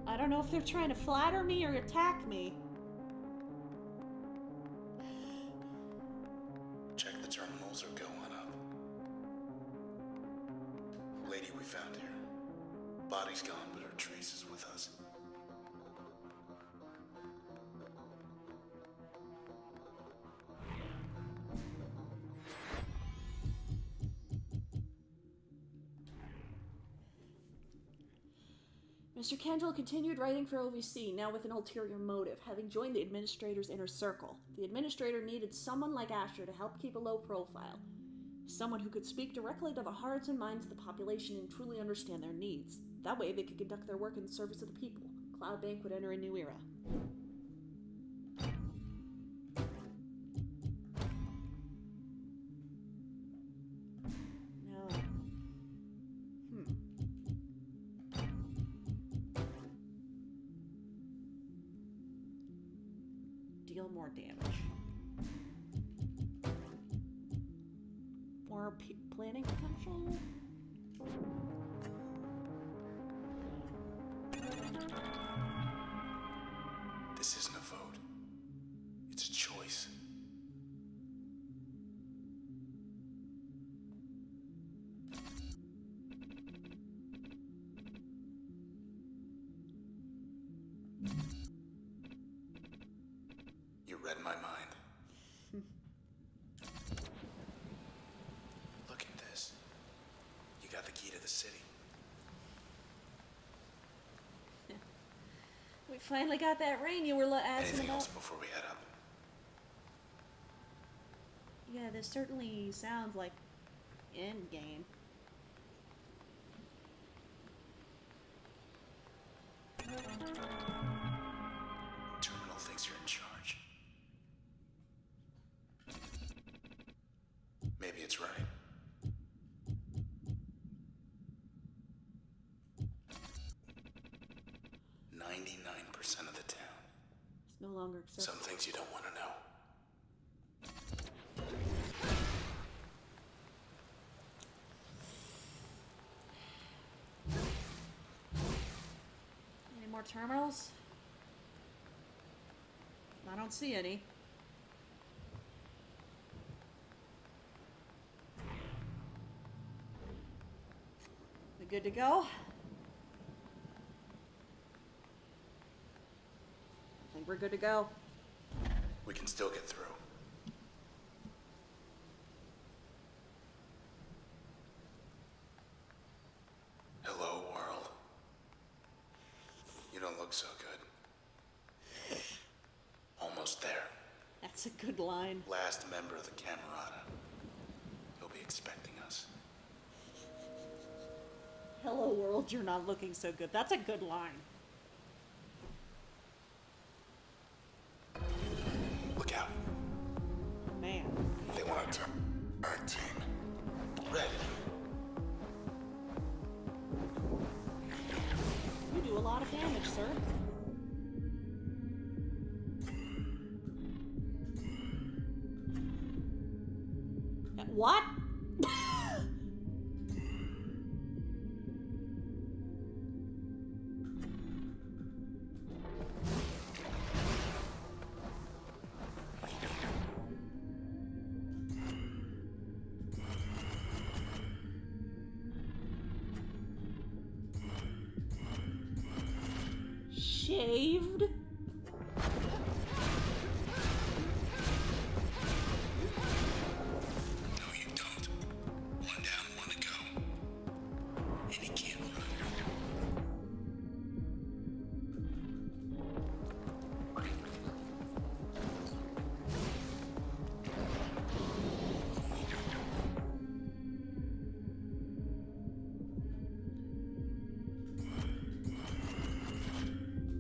I don't know if they're trying to flatter me or attack me. Check the terminals or go on up. Lady we found here. Body's gone, but her trace is with us. Mr. Kendall continued writing for OVC, now with an ulterior motive, having joined the administrator's inner circle. The administrator needed someone like Asher to help keep a low profile. Someone who could speak directly to the hearts and minds of the population and truly understand their needs. That way they could conduct their work in the service of the people. Cloud Bank would enter a new era. Deal more damage. More planning potential? This isn't a vote. It's a choice. You read my mind. Look at this. You got the key to the city. We finally got that ring you were asking Anything about. else before we head up? Yeah, this certainly sounds like endgame. Terminal thinks you're in charge. Maybe it's right. "99% of the town. It's no longer acceptable. Some things you don't want to know." Any more terminals? I don't see any. We good to go? I think we're good to go. We can still get through. Hello, world. You don't look so good. Almost there. That's a good line. Last member of the Camerata. He'll be expecting us. Hello, world, you're not looking so good. That's a good line. Look out. Man. They want to tag team. Red. You do a lot of damage, sir. What? Shaved? No, you don't. One down, one to go. And he can't run.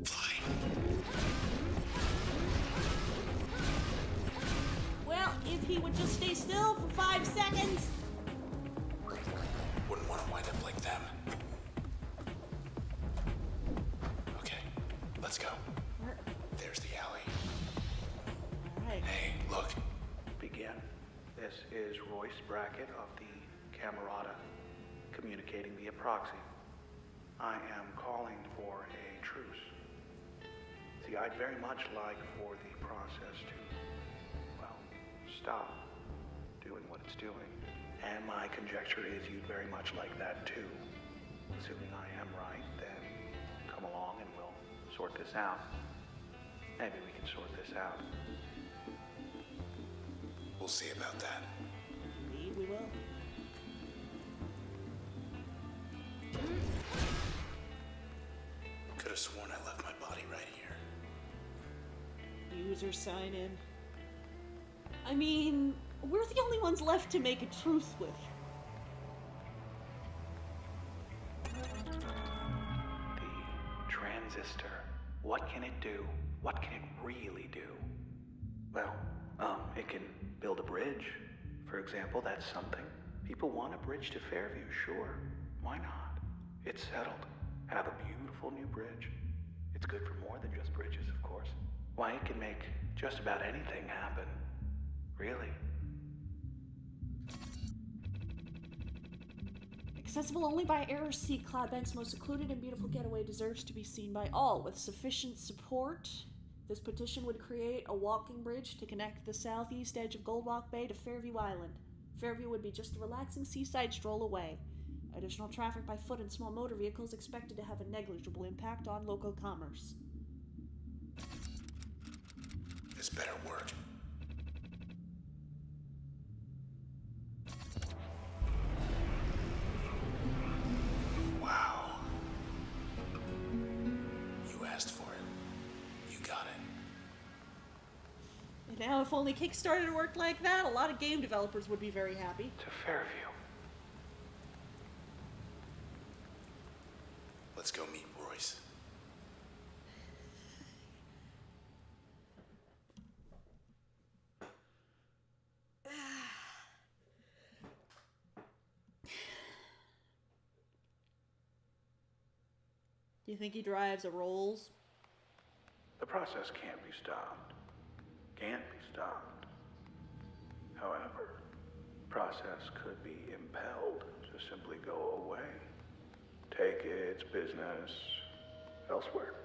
Fly. Well, if he would just stay still for 5 seconds. Wouldn't want to wind up like them. Okay, let's go. There's the alley. Alright. Hey, look. Begin. This is Royce Brackett of the Camerata, communicating via proxy. I am calling for a truce. See, I'd very much like for the process to, well, stop doing what it's doing. And my conjecture is you'd very much like that too. Assuming I am right, then come along and we'll sort this out. Maybe we can sort this out. We'll see about that. Indeed, we will. Could have sworn I left my body right here. User sign in. I mean, we're the only ones left to make a truce with. The transistor. What can it do? What can it really do? Well, it can build a bridge. For example, that's something. People want a bridge to Fairview, sure. Why not? It's settled. Have a beautiful new bridge. It's good for more than just bridges, of course. Why, it can make just about anything happen. Really. Accessible only by air or sea, Cloudbank's most secluded and beautiful getaway deserves to be seen by all. With sufficient support, this petition would create a walking bridge to connect the southeast edge of Goldwalk Bay to Fairview Island. Fairview would be just a relaxing seaside stroll away. Additional traffic by foot and small motor vehicles expected to have a negligible impact on local commerce. This better work. Wow. You asked for it. You got it. And now, if only Kickstarter worked like that, a lot of game developers would be very happy. To Fairview. Let's go meet Royce. Do you think he drives a Rolls? The process can't be stopped. Can't be stopped. However, process could be impelled to simply go away. Take its business elsewhere.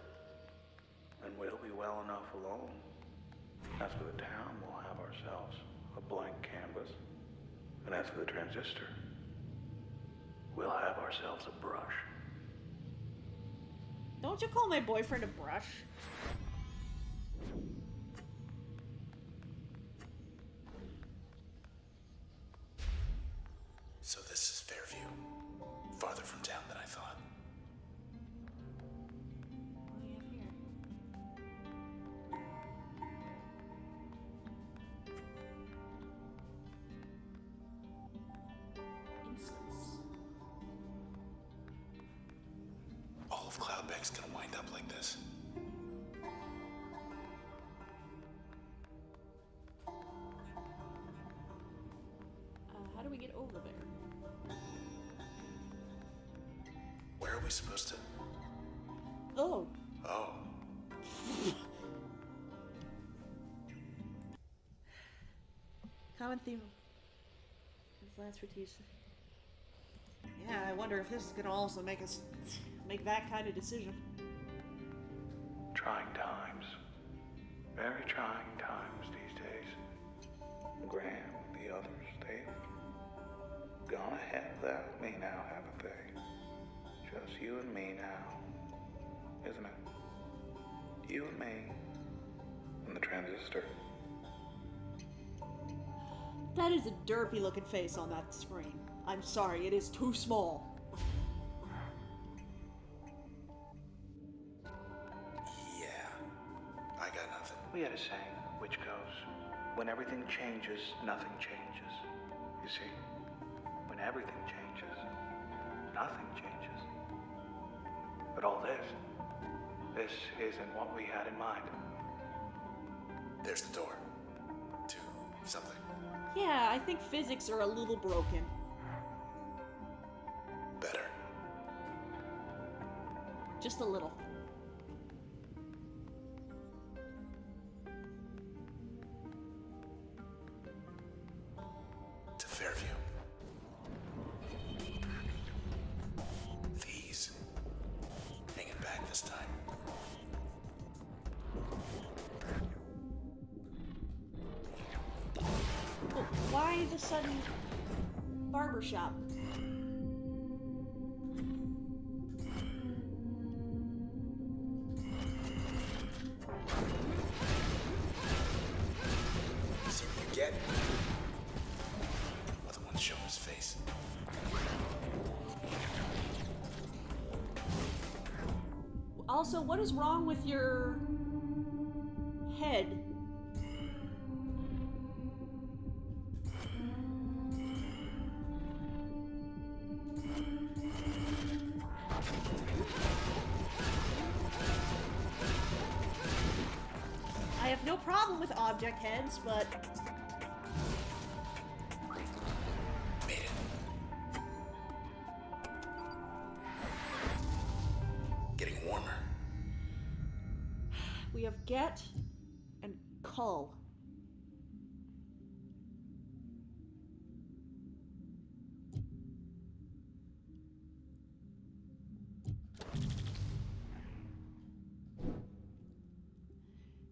And we'll be well enough alone. As for the town, we'll have ourselves a blank canvas. And as for the transistor, we'll have ourselves a brush. Don't you call my boyfriend a brush? So this is Fairview. Farther from town than I thought. What do you have here? Instance. All of Cloudbank's gonna wind up like this. How do we get over there? Where are we supposed to? Oh. Oh. Common theme. Last for Tuesday. Yeah, I wonder if this is gonna also make us make that kind of decision. Trying times. Very trying times these days. Graham, the others, they've gone ahead without me now, haven't they? Just you and me now, isn't it? You and me. And the transistor. That is a derpy looking face on that screen. I'm sorry, it is too small. Yeah. I got nothing. We had a saying, which goes, when everything changes, nothing changes. You see, when everything changes, nothing changes. But all this isn't what we had in mind. There's the door. To something. Yeah, I think physics are a little broken. Better. Just a little. To Fairview. These. Hanging back this time. Oh, why the sudden barbershop? See what you get? Other one show his face. Also, what is wrong with your head? I have no problem with object heads, but Made it. Getting warmer. we have get, Cull.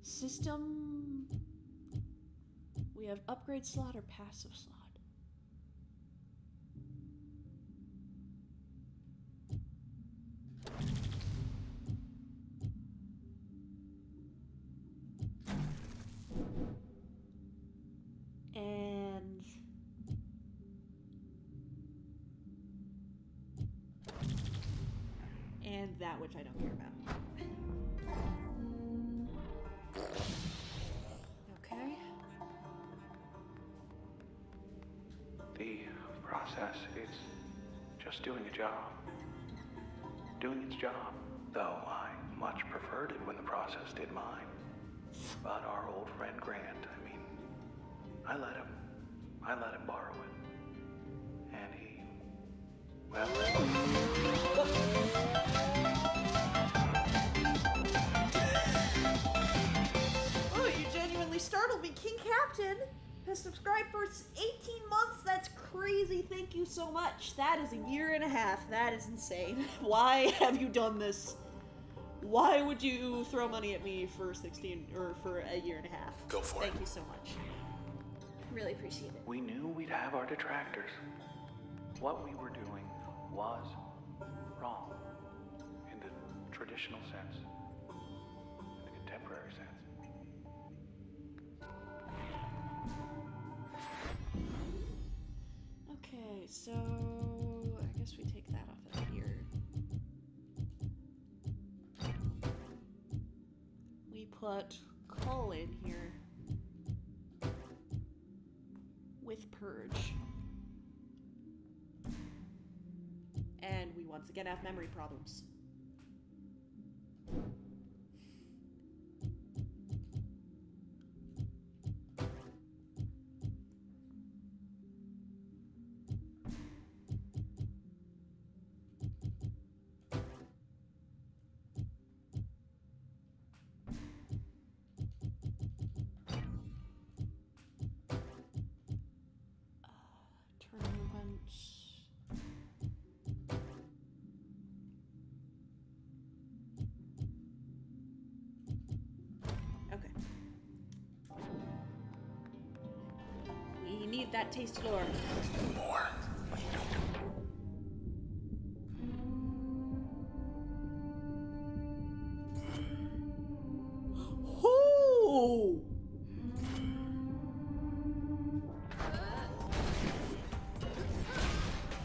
System. We have upgrade slot or passive slot. And that which I don't care about. Okay. The process is just doing a job. Doing its job. Though I much preferred it when the process did mine. But our old friend Grant, I let him borrow it. And he, well... Oh, you genuinely startled me. King Captain has subscribed for 18 months. That's crazy. Thank you so much. That is a year and a half. That is insane. Why have you done this? Why would you throw money at me for 16 or for a year and a half? Go for it. Thank you so much. Really appreciate it. We knew we'd have our detractors. What we were doing was wrong in the traditional sense, in the contemporary sense. Okay, so I guess we take that off of here. We put Cull in here with Purge. And we once again have memory problems. Tournament. Okay. We need that tasty lore. More. Ooh!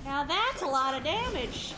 Now that's a lot of damage.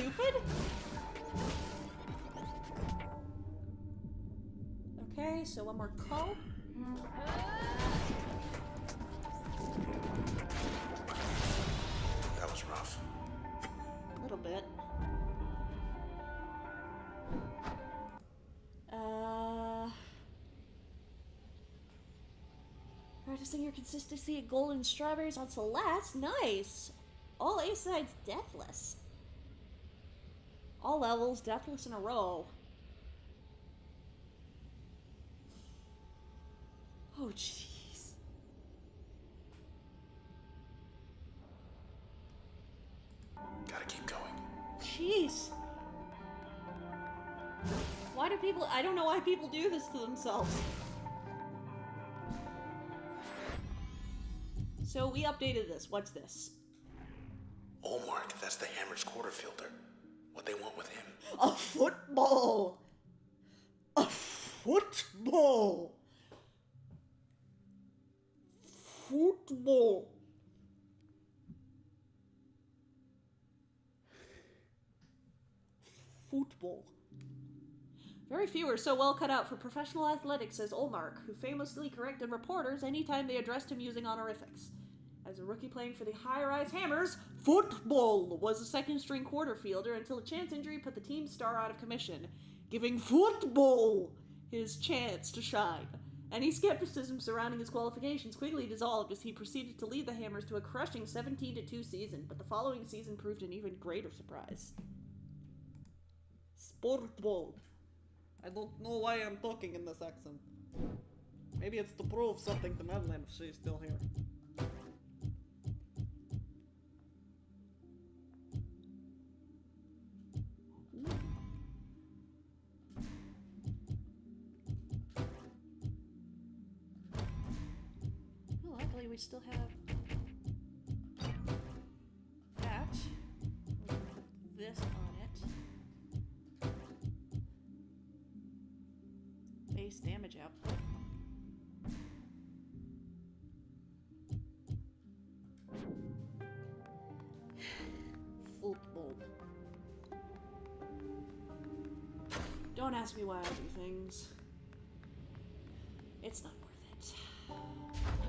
stupid? Okay, so one more call. That was rough. A little bit. Practicing your consistency at golden strawberries on Celeste. Nice. All A sides deathless. All levels deathless in a row. Oh, jeez. Gotta keep going. Jeez. Why do people... I don't know why people do this to themselves. So we updated this. What's this? Oh, Mark, that's the Hammer's quarter filter. What they want with him. A football! A football! Football! Football. Very few are so well cut out for professional athletics as Olmark, who famously corrected reporters anytime they addressed him using honorifics. As a rookie playing for the high-rise Hammers, Football was a second-string quarter fielder until a chance injury put the team's star out of commission, giving Football his chance to shine. Any skepticism surrounding his qualifications quickly dissolved as he proceeded to lead the Hammers to a crushing 17-2 season, but the following season proved an even greater surprise. Sportball. I don't know why I'm talking in this accent. Maybe it's to prove something to Madeline if she's still here. Well, luckily we still have that. We'll put this on it. Base damage output. Football. Don't ask me why I do things. It's not worth it.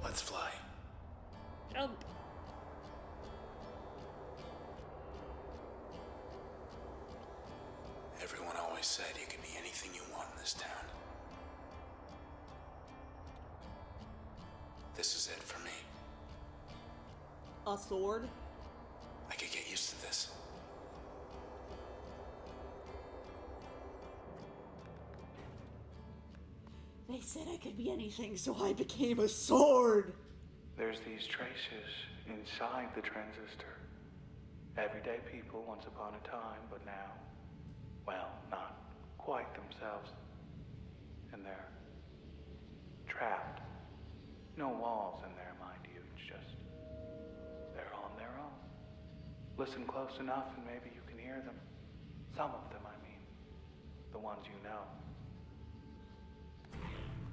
Let's fly. Jump! Everyone always said you could be anything you want in this town. This is it for me. A sword? I could get used to this. They said I could be anything, so I became a sword! There's these traces inside the transistor. Everyday people once upon a time, but now, well, not quite themselves. And they're trapped. No walls in there, mind you. It's just, they're on their own. Listen close enough and maybe you can hear them. Some of them, I mean. The ones you know.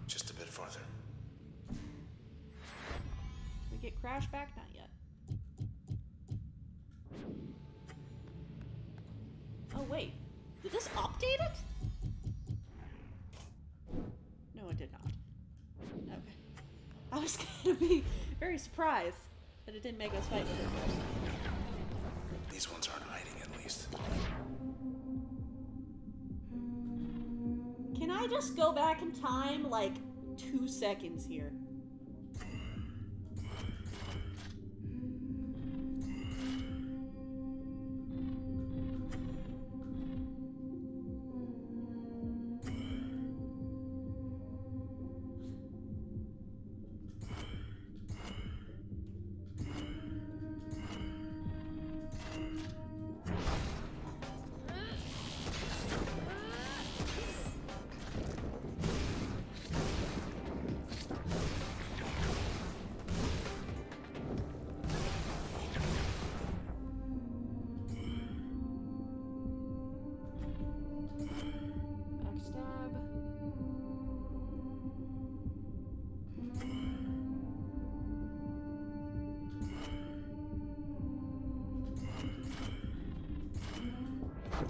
Just a bit farther. We get Crash back? Not yet. Oh, wait. Did this update it? No, it did not. Okay. I was gonna be very surprised that it didn't make us fight with it first. These ones aren't hiding, at least. Can I just go back in time, like, 2 seconds here?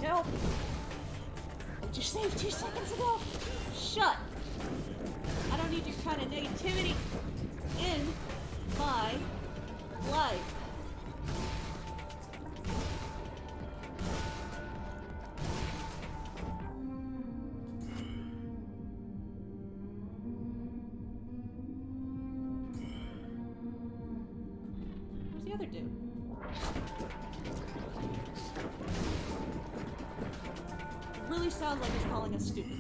help. Did you save 2 seconds ago? Shut. I don't need your kind of negativity in my life. Where's the other dude? It really sounds like he's calling us stupid.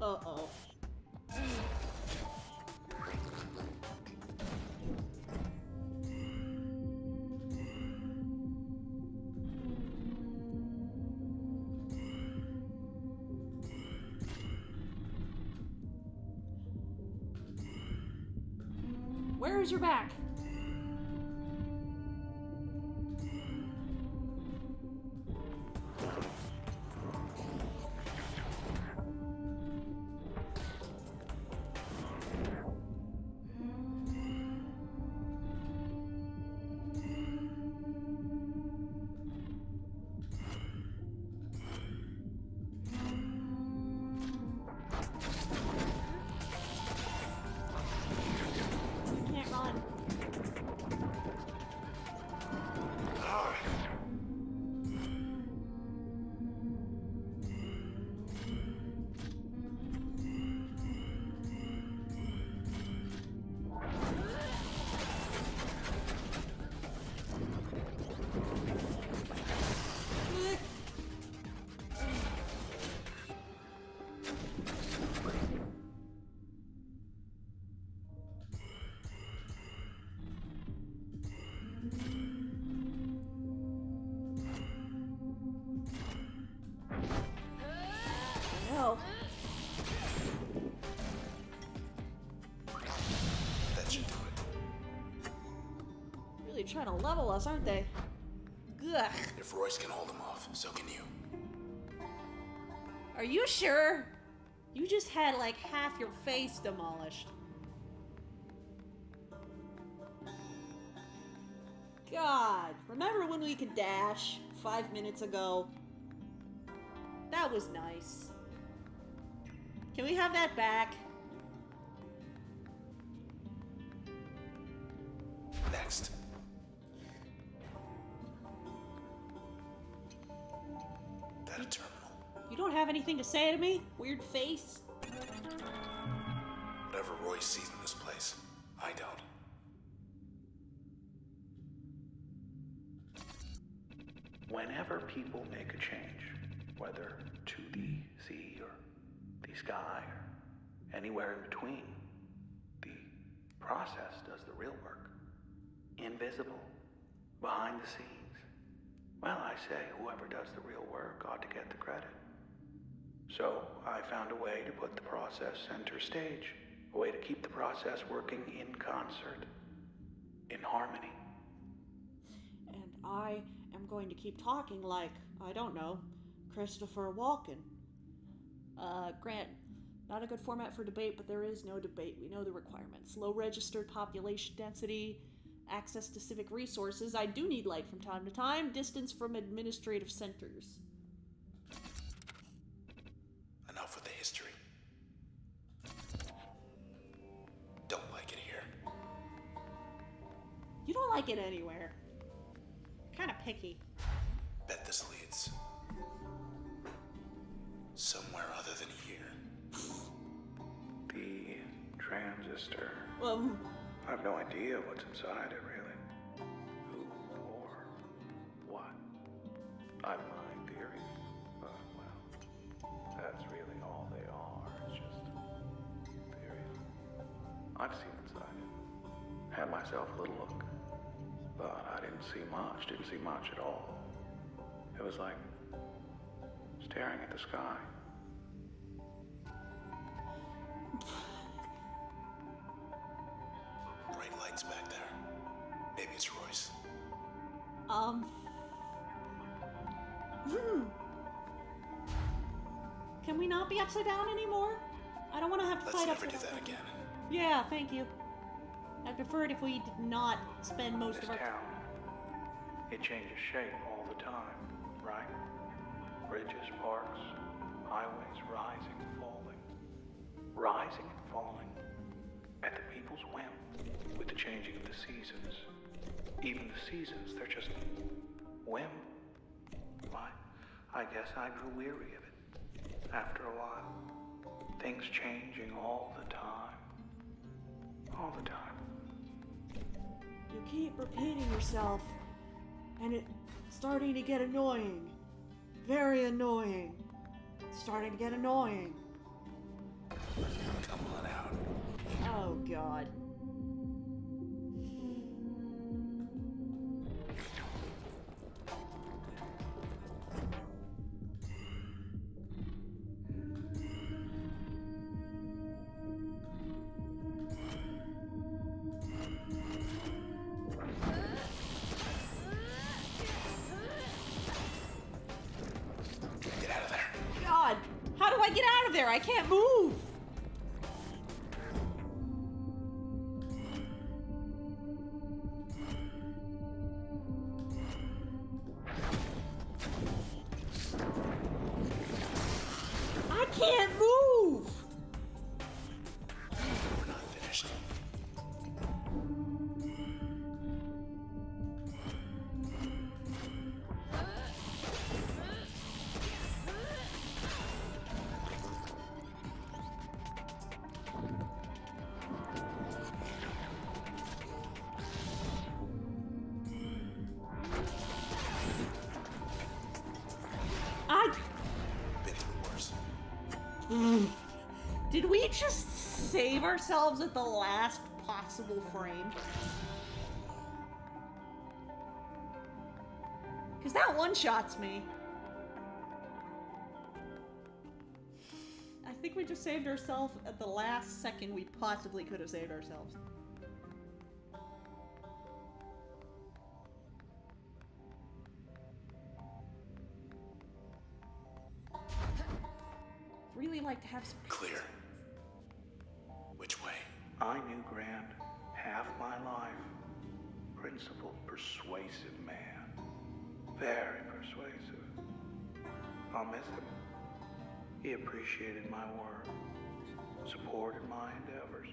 Uh-oh. Where is your back? You can't run. No. That should do it. Really trying to level us, aren't they? Ugh. If Royce can hold him off, so can you. Are you sure? You just had like half your face demolished. God, remember when we could dash 5 minutes ago? That was nice. Can we have that back? Next. That a terminal? You don't have anything to say to me? Weird face? Whatever Royce sees in this place, I don't. Whenever people make a change, whether to the sea or the sky or anywhere in between, the process does the real work. Invisible, behind the scenes. Well, I say whoever does the real work ought to get the credit. So I found a way to put the process center stage, a way to keep the process working in concert, in harmony. And I am going to keep talking like, I don't know, Christopher Walken. Grant, not a good format for debate, but there is no debate. We know the requirements. Low registered population density, access to civic resources. I do need light from time to time. Distance from administrative centers. Enough with the history. Don't like it here. You don't like it anywhere. Kind of picky. Bet this leads somewhere other than here. The transistor. Well, I have no idea what's inside it, really. Who or what? I've my theories, but, well, that's really all they are. It's just theories. I've seen inside it. Had myself a little look. But I didn't see much at all. It was like staring at the sky. bright lights back there. Maybe it's Royce. Can we not be upside down anymore? I don't want to have to Let's fight never upside do down. that again. Yeah, thank you. I prefer it if we did not spend most This of our... town, it changes shape all the time, right? Bridges, parks, highways rising and falling. Rising and falling at the people's whim with the changing of the seasons. Even the seasons, they're just whim. Why? I guess I grew weary of it after a while. Things changing all the time. All the time. You keep repeating yourself, and it's starting to get annoying. Very annoying. It's starting to get annoying. Come on out. Oh, God. Get out of there. God, how do I get out of there? I can't move. I can't move. We're not finished. Been through worse. Did we just save ourselves at the last possible frame? Because that one-shots me. I think we just saved ourselves at the last second we possibly could have saved ourselves. Really like to have some... Clear. Which way? I knew Grant half my life. Principled, persuasive man. Very persuasive. I'll miss him. He appreciated my work, supported my endeavors.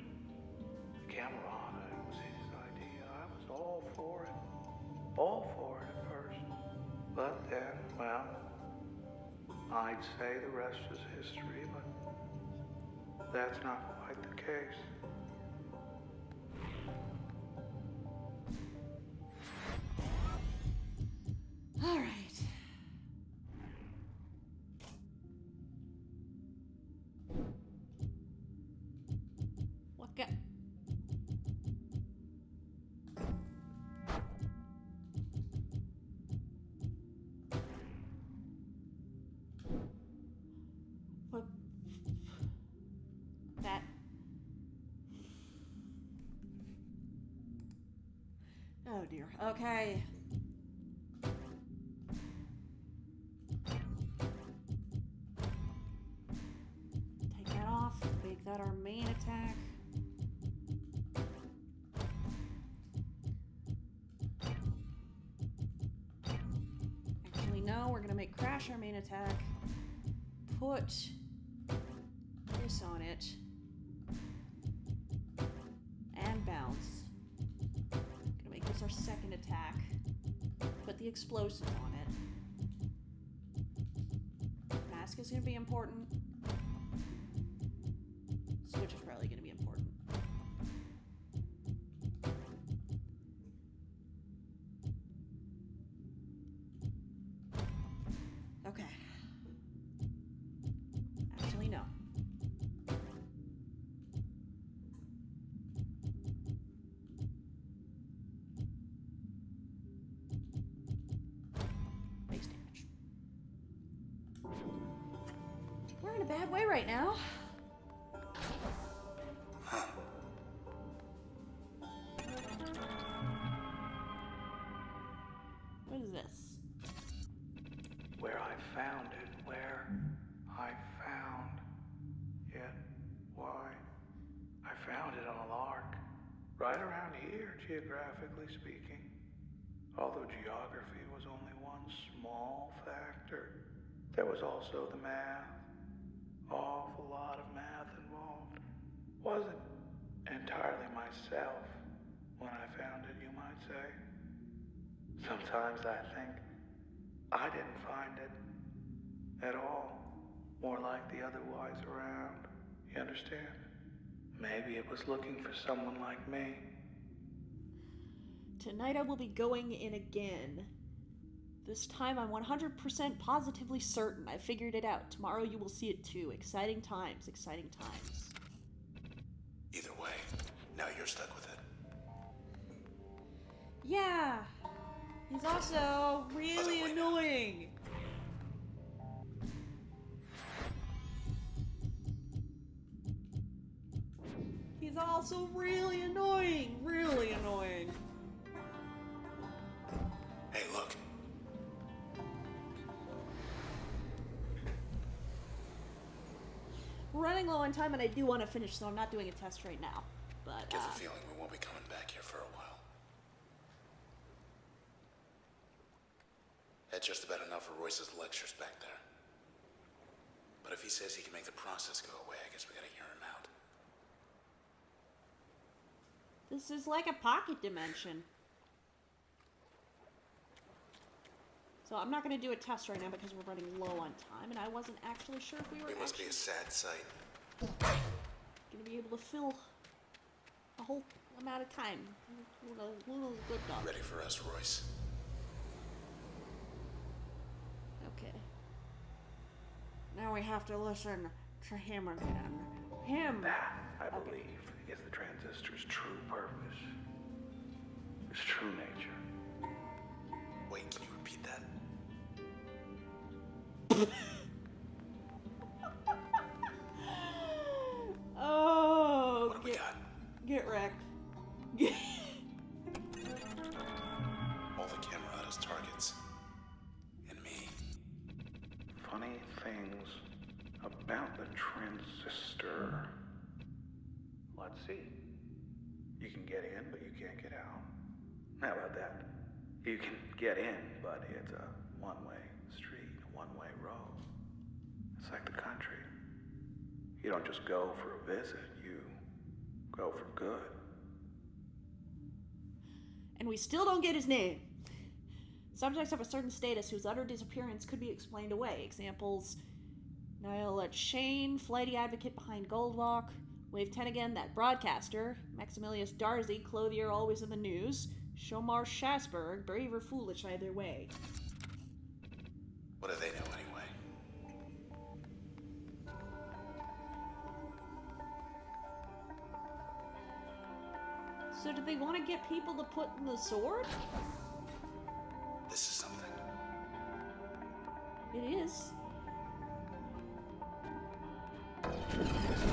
Camarada, it was his idea. I was all for it. All for it at first. But then, well, I'd say the rest is history, but that's not quite the case. All right. What got... What... That... Oh dear. Okay. Take that off. Make that our main attack. Actually, no. We're gonna make Crash our main attack. Put this on it. And bounce. Gonna make this our second attack. Put the explosives on it. Mask is gonna be important. Switch is probably gonna be important. Okay. Actually, no. Base damage. We're in a bad way right now. this? Where I found it. Where I found it. Why? I found it on a lark. Right around here, geographically speaking. Although geography was only one small factor, there was also the math. Awful lot of math involved. Wasn't entirely myself when I found it, you might say. Sometimes I think I didn't find it at all. More like the other wise around. You understand? Maybe it was looking for someone like me. Tonight I will be going in again. This time I'm 100% positively certain I figured it out. Tomorrow you will see it too. Exciting times, exciting times. Either way, now you're stuck with it. Yeah. He's also really Other way now. annoying. He's also really annoying. Really annoying. Hey, look. We're running low on time and I do want to finish, so I'm not doing a test right now. But, Get the feeling we won't be coming back here for a while. Had just about enough of Royce's lectures back there. But if he says he can make the process go away, I guess we gotta hear him out. this is like a pocket dimension. So I'm not going to do a test right now because we're running low on time, and I wasn't actually sure if we were It must actually be a sad sight. going to be able to fill a whole amount of time. Little good dog. Ready for us, Royce? Okay. Now we have to listen to him again. Him! That, I believe, is the transistor's true purpose. Its true nature. Wait, can you repeat that? Oh, What do we got? get wrecked. All the Camerata's targets. And me. Funny things about the transistor. Let's see. You can get in, but you can't get out. How about that? You can get in, but it's a one-way street, a one-way road. It's like the country. You don't just go for a visit, you go for good. And we still don't get his name. Subjects of a certain status whose utter disappearance could be explained away. Examples: Niall Shane, flighty advocate behind Goldwalk. Wave 10 again, that broadcaster. Maximilius Darzy, clothier always in the news. Shomar Shasberg, brave or foolish either way. What do they know anyway? So do they want to get people to put in the sword? This is something. It is.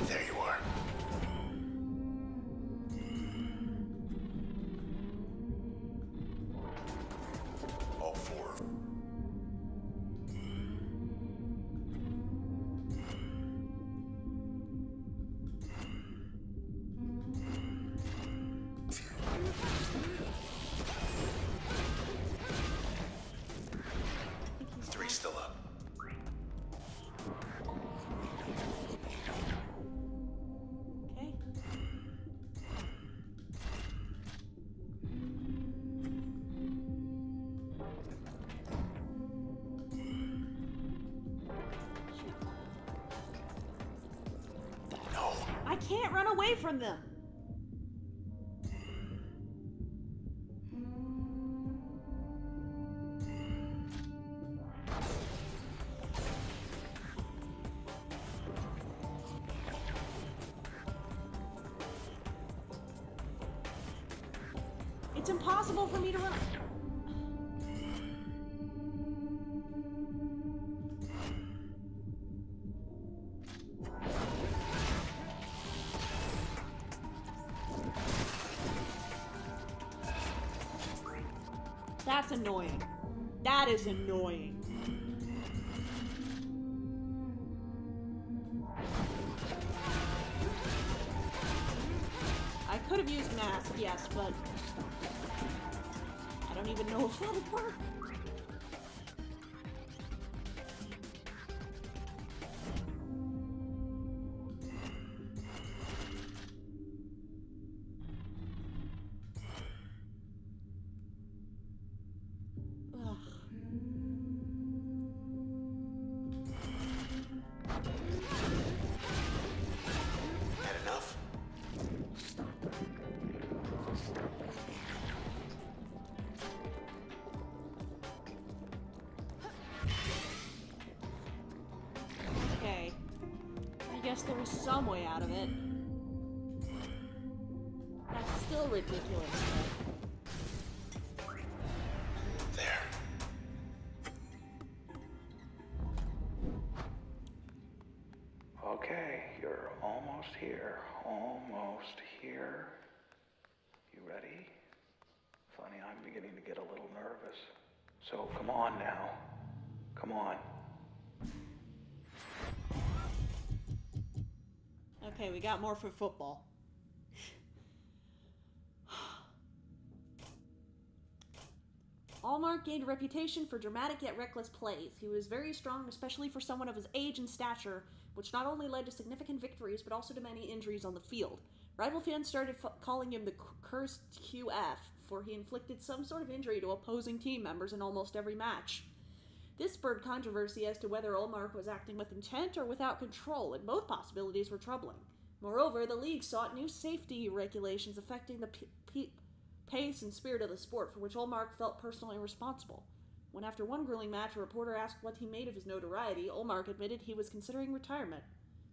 There you are. All four. Three still up. Okay. No. I can't run away from them. It's impossible for me to run. That's annoying. That is annoying. I could have used math, yes, but I don't even know if that would work. Had enough? Okay. I guess there was some way out of it. That's still ridiculous. There. Okay, you're almost here. Almost here. You ready? Funny, I'm beginning to get a little nervous. So come on now. Come on. Okay, we got more for football. Allmark gained a reputation for dramatic yet reckless plays. He was very strong, especially for someone of his age and stature, which not only led to significant victories, but also to many injuries on the field. Rival fans started calling him the Cursed QF, for he inflicted some sort of injury to opposing team members in almost every match. This spurred controversy as to whether Allmark was acting with intent or without control, and both possibilities were troubling. Moreover, the league sought new safety regulations affecting the pace and spirit of the sport, for which Allmark felt personally responsible. When after one grueling match, a reporter asked what he made of his notoriety, Allmark admitted he was considering retirement.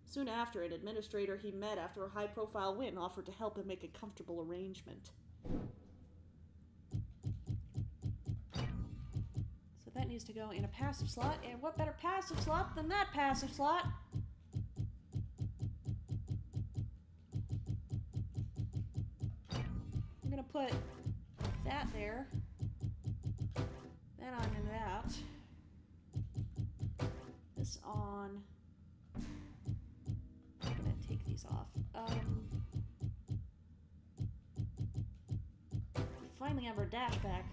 Soon after, an administrator he met after a high-profile win offered to help him make a comfortable arrangement. So that needs to go in a passive slot, and what better passive slot than that passive slot? I'm gonna put that there, that on and that, this on. I'm gonna take these off. Finally have our dash back.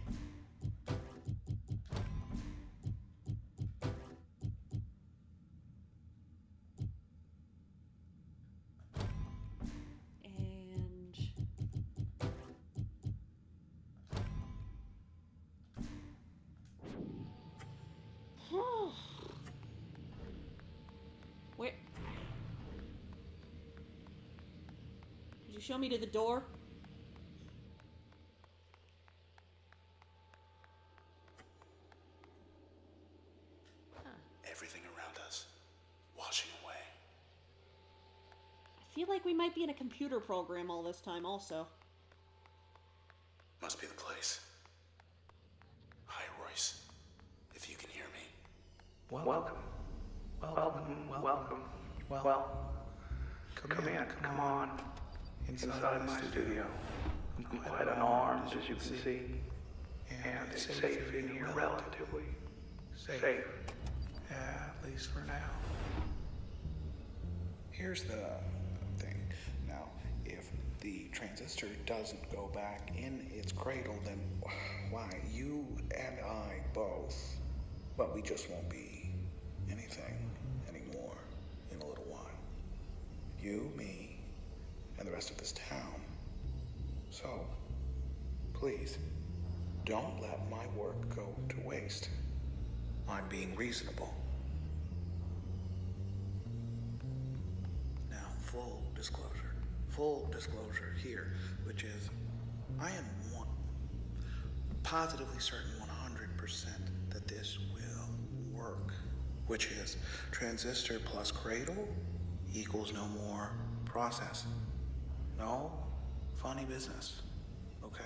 Where? Did you show me to the door? Everything around us, washing away. I feel like we might be in a computer program all this time also. Must be the place. Hi, Royce. If you can hear me. Welcome. Well, come in. Come on. Inside my studio. I'm quite unarmed, as you can see. And it's safe in here, relatively. Safe. Yeah, at least for now. Here's the thing. Now, if the transistor doesn't go back in its cradle, then why, you and I both, but we just won't be anything anymore in a little while. You, me, and the rest of this town. So, please, don't let my work go to waste. I'm being reasonable. Now, full disclosure here, which is, I am positively certain 100% that this will work, which is transistor plus cradle equals no more process. No funny business, okay?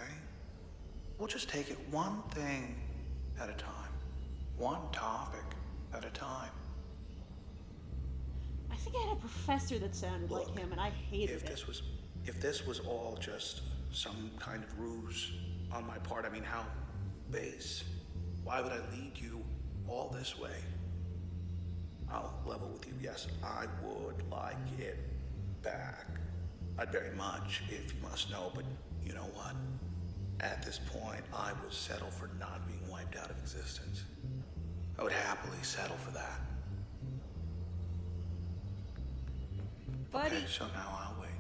We'll just take it one thing at a time. One topic at a time. I think I had a professor that sounded like him, and I hated it. If this was all just some kind of ruse on my part, I mean, how base? Why would I lead you all this way? I'll level with you. Yes, I would like it back. I'd very much, if you must know, but you know what? At this point, I would settle for not being wiped out of existence. I would happily settle for that. Buddy. Okay, so now I'll wait.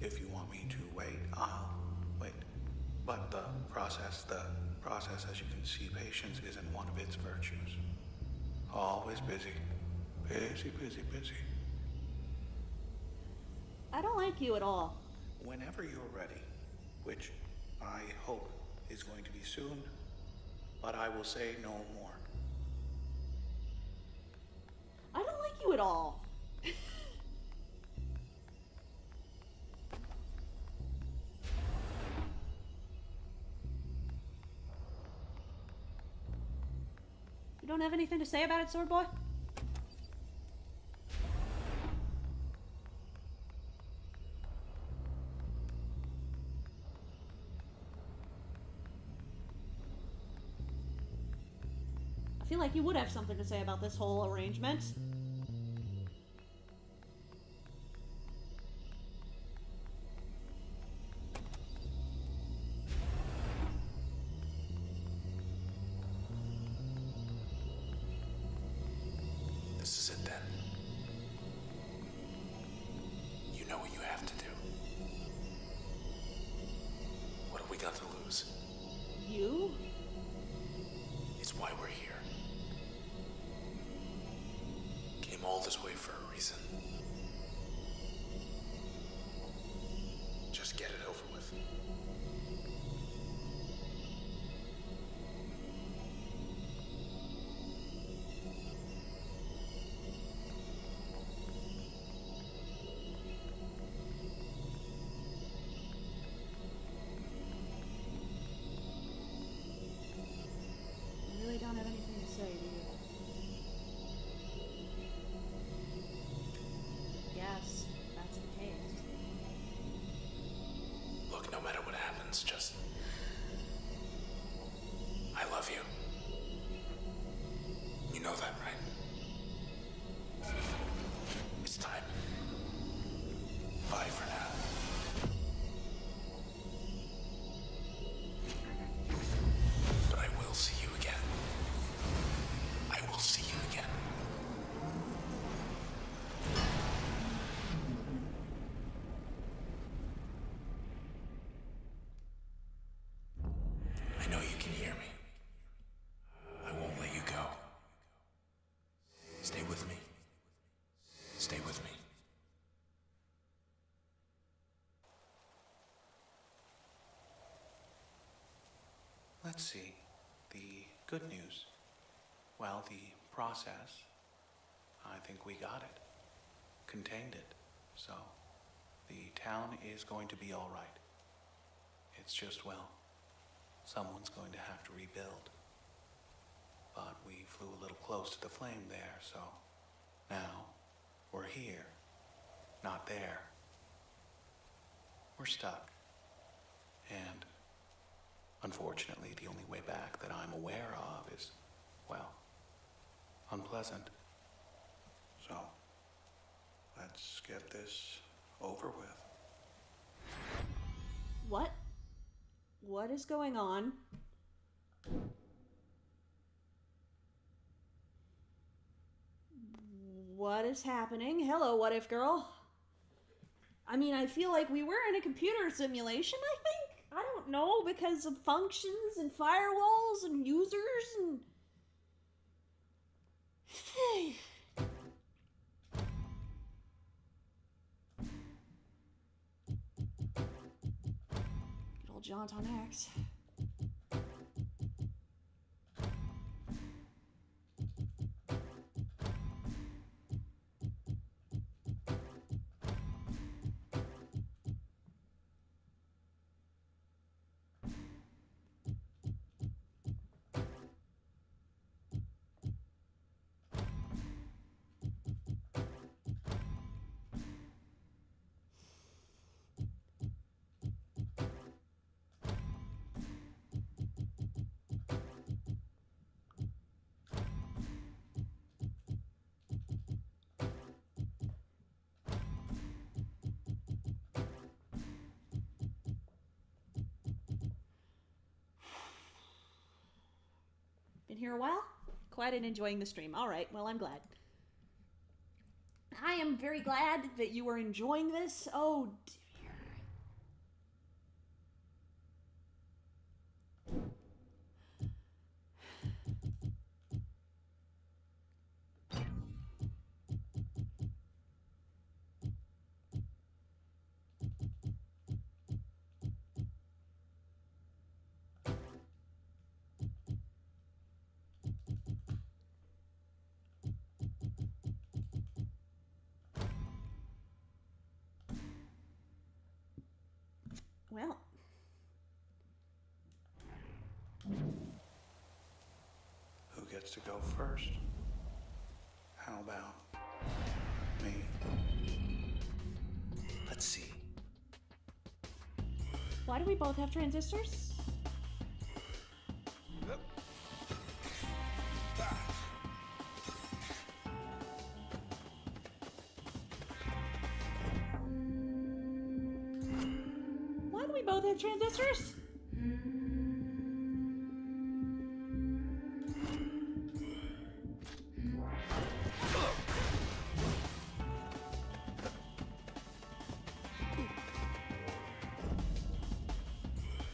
If you want me to wait, I'll wait. But the process, as you can see, patience isn't one of its virtues. Always busy. Busy, busy, busy. I don't like you at all. Whenever you're ready, which I hope is going to be soon, but I will say no more. I don't like you at all. You don't have anything to say about it, Sword Boy? I feel like you would have something to say about this whole arrangement. This is it then. You know what you have to do. What have we got to lose? You? It's why we're here. Came all this way for a reason. Just get it over with. You really don't have anything to say, do you? Yes, that's the case. Look, no matter what happens, just... I love you. You know that, right? It's time. Bye for now. But I will see you again. I will see you again. I know you can hear me. I won't let you go. Stay with me. Stay with me. Let's see. The good news. Well, the process, I think we got it. Contained it. So, the town is going to be all right. It's just, well, someone's going to have to rebuild. But we flew a little close to the flame there, so now we're here, not there. We're stuck. And unfortunately, the only way back that I'm aware of is, well, unpleasant. So, let's get this over with. What? What is going on? What is happening? Hello, what if girl? I mean, I feel like we were in a computer simulation, I think? I don't know, because of functions and firewalls and users and... Good old Jaunt on X. Been here a while? Quiet and enjoying the stream. All right, well, I'm glad. I am very glad that you are enjoying this. Oh, dear. Well, Who gets to go first? How about me? Let's see. why do we both have transistors? Why do we both have transistors?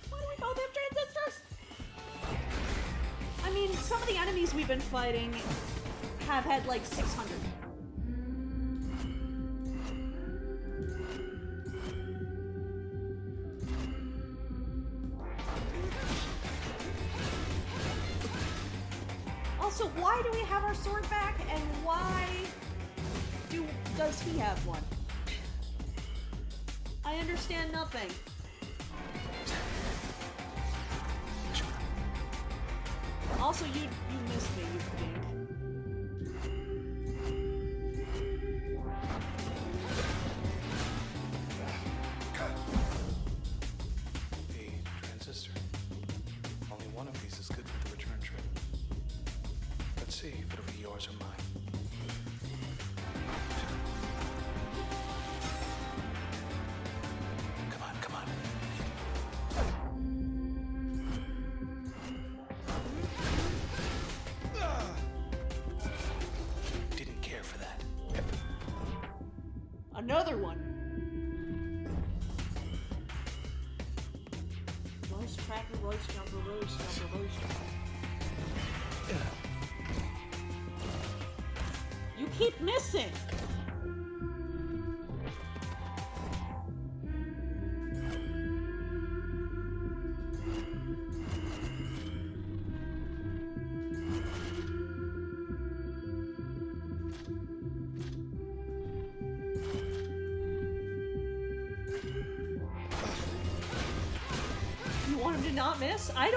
Why do we both have transistors? I mean, some of the enemies we've been fighting have had like 600. Also, why do we have our sword back, and why does he have one? I understand nothing. Also, you missed me, you dink. Hey, Transistor. Only one of these is good for the return trip. Let's see if it'll be yours or mine. Come on, come on. Didn't care for that. Another one. Roast cracker, roast jumper, roast jumper, roast jumper. You keep missing. You want him to not miss? I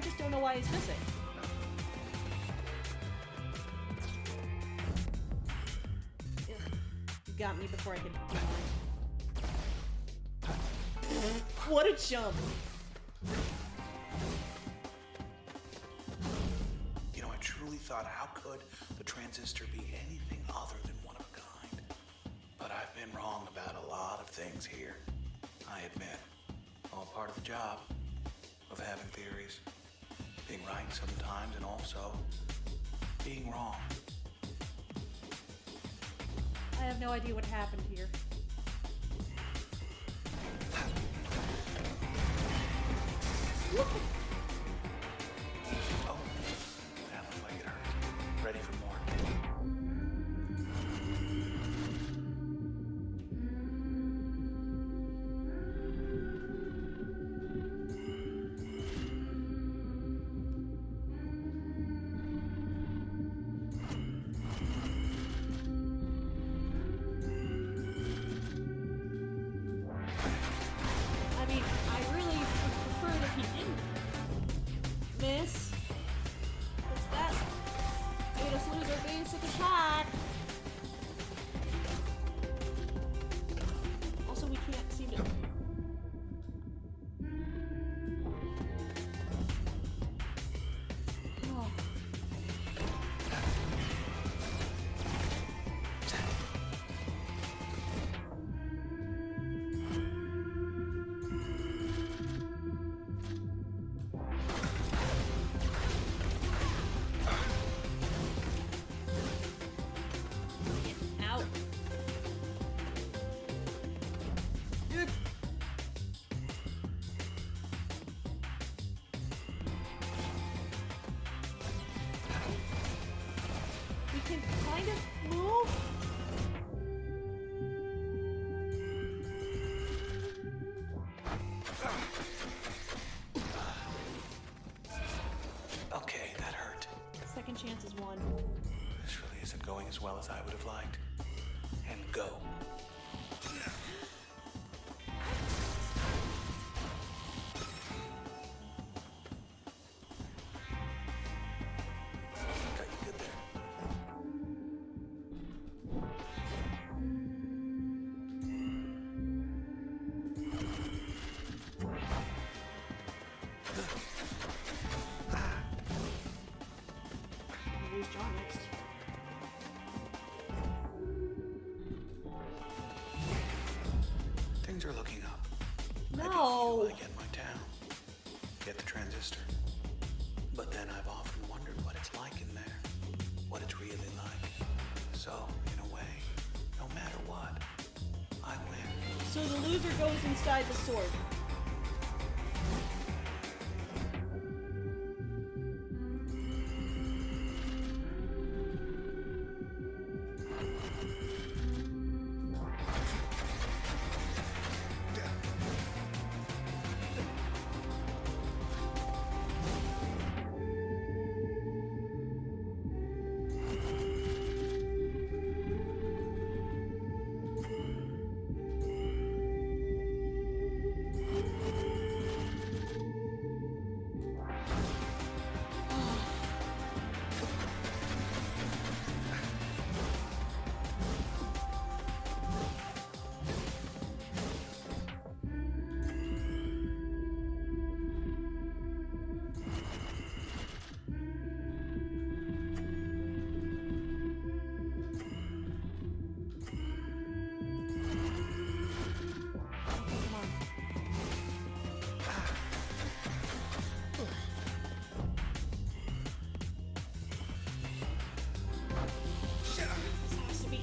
just don't know why he's missing. Ugh. You got me before I could do mine. What a jump. You know, I truly thought, how could the Transistor be anything other than one of a kind? But I've been wrong about a lot of things here. I admit. All part of the job of having theories. Being right sometimes and also being wrong. I have no idea what happened here. Oh, that looked like it hurt. Ready for more. I mean, I really would prefer if he didn't miss. Because that made us lose our basic attack. Also, we can't seem to... Oh. can kind of move. Okay, that hurt. Second chance is one. This really isn't going as well as I would have liked. And go. Got you good there. Where's John next? Things are looking up. No. I beat you, I get my town. Get the transistor. But then I've often wondered what it's like in there. What it's really like. So, in a way, no matter what, I win. So the loser goes inside the sword.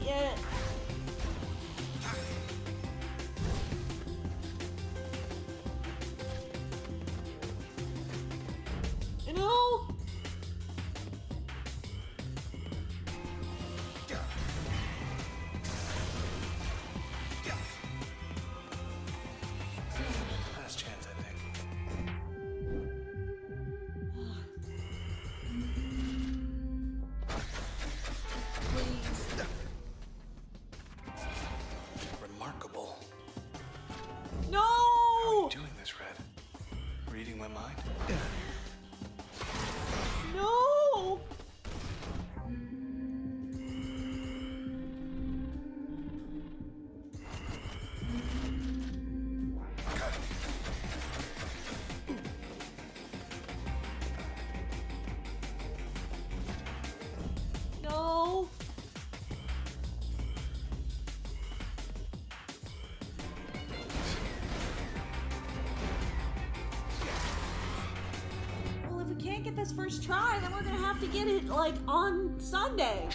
Yeah. No. Last chance, I think. Please. Remarkable. No. How are you doing this, Red? Reading my mind? No. No. Well, if we can't get this first try, then we're gonna have to get it like on Sunday.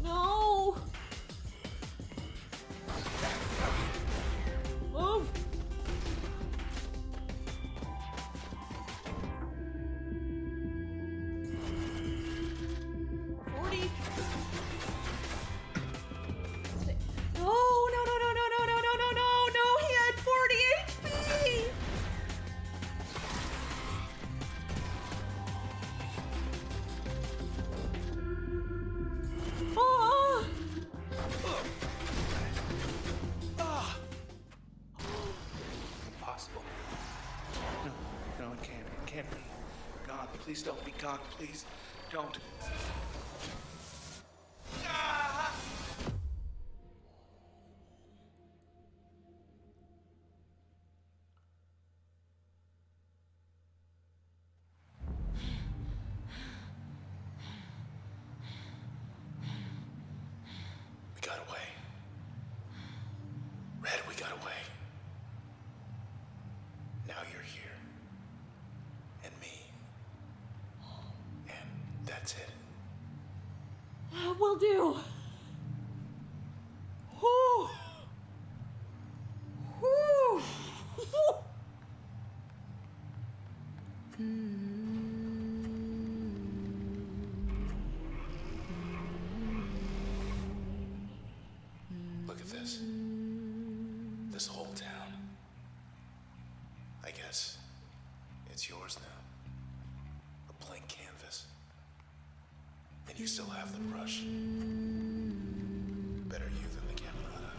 No. Move. No, no, no, no, no, no, no, no, no, no, no, he had 40 HP! Oh! Impossible. No, it can't. It can't be. God, please don't be God. Please don't. We got away. Red, we got away. Now you're here. will do. Whew. Whew. Look at this. This whole town. I guess it's yours now. A blank canvas. And you still have the brush. Better you than the Camerata.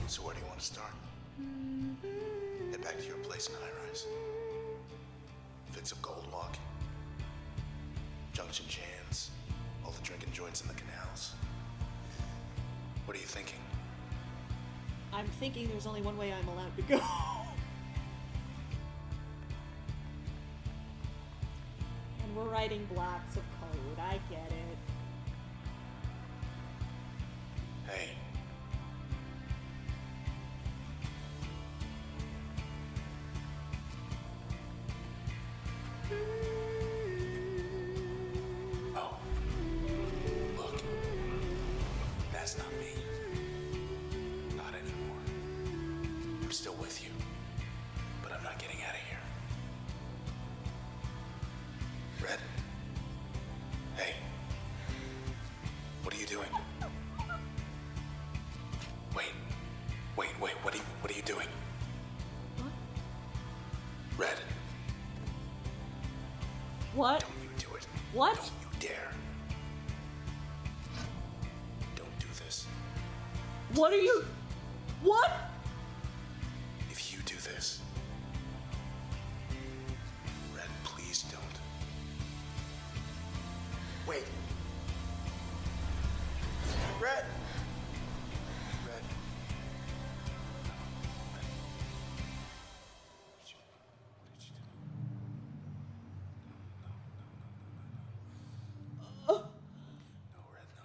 So where do you want to start? Head back to your place in High Rise. Fix up Gold Walk. Junction Jans. All the drinking joints in the canals. What are you thinking? I'm thinking there's only one way I'm allowed to go. And we're writing blocks of code. I get it. Hey. Oh. Look. That's not me. Not anymore. I'm still with you. But I'm not getting out of here. Red? Hey. What are you doing? Wait, what are you doing? What? Red, What? don't you do it. What? Don't you dare. Don't do this. What are you? What? If you do this. Red, please don't. Wait. Red! Red. What did you do? No, Red, no.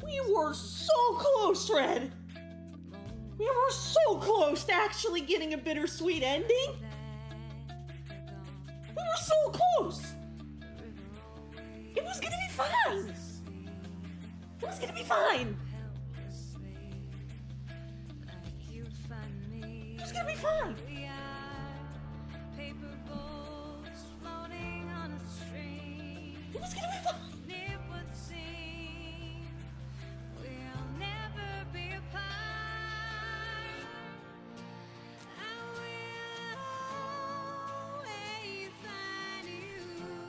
We were so close, Red. We were so close to actually getting a bittersweet ending. We were so close. It was gonna be fine. It was gonna be fine. It was gonna be fine. It was gonna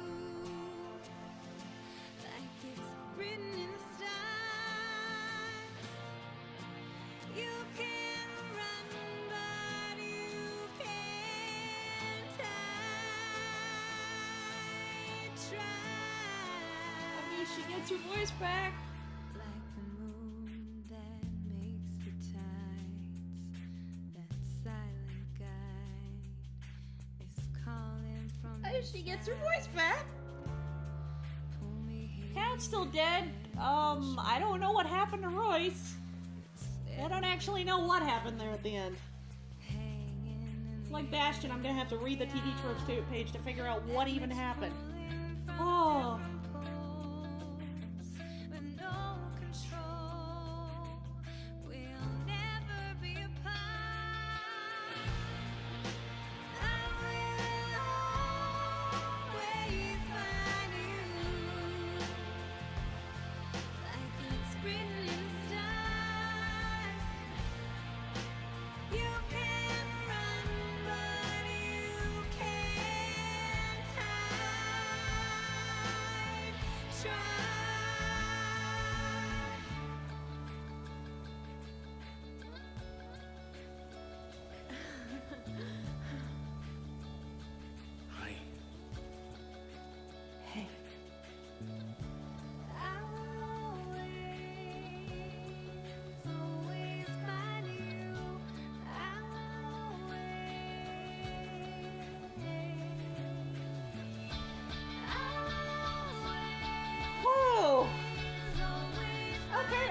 be fine. She gets her voice back. Like the moon that makes the tides, that silent guide is calling from She gets her voice back. pull me here. Cat's still dead. I don't know what happened to Royce. I don't actually know what happened there at the end. Like Bastion, I'm gonna have to read the TD Tropes page to figure out what even happened. Oh. With no control, we'll never be apart. I will always find you, like it's written in the stars. You can run, but you can't.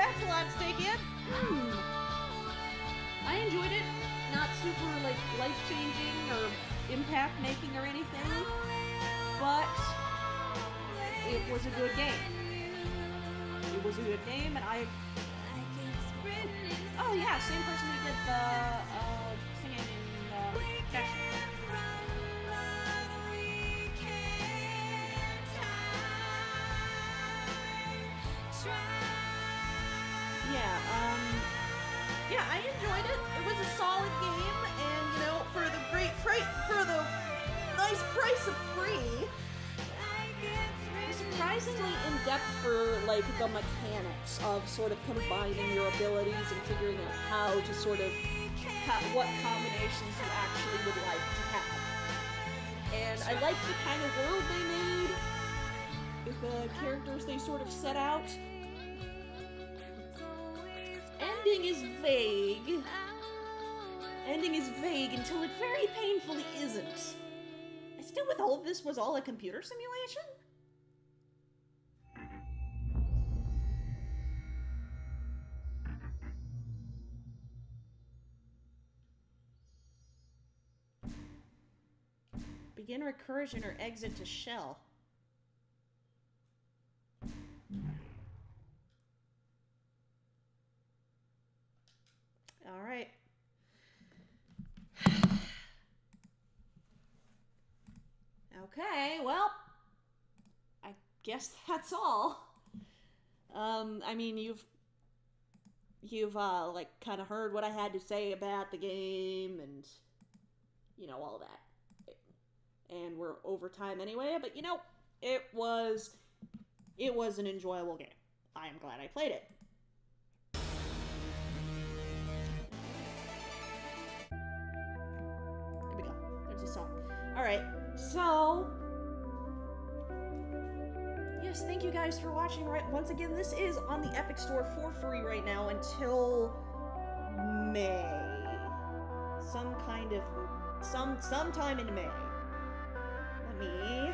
that's a lot to take in. I enjoyed it. Not super, like, life-changing or impact-making or anything, but it was a good game. It was a good game, and oh yeah, same person who did the singing in Cheshire. Yeah, I enjoyed it. It was a solid game, and you know, for the nice price of free, it was surprisingly in depth for like the mechanics of sort of combining your abilities and figuring out how to sort of what combinations you actually would like to have. And I liked the kind of world they made with the characters they sort of set out. Ending is vague. Ending is vague until it very painfully isn't. I still withhold this was all a computer simulation? Begin recursion or exit to shell. All right. Okay, well, I guess that's all. I mean, you've like kind of heard what I had to say about the game and you know all that. And we're over time anyway, but you know, it was an enjoyable game. I am glad I played it. There we go. There's a song. Alright, so yes, thank you guys for watching. Right, once again, this is on the Epic Store for free right now until May. Sometime in May. Let me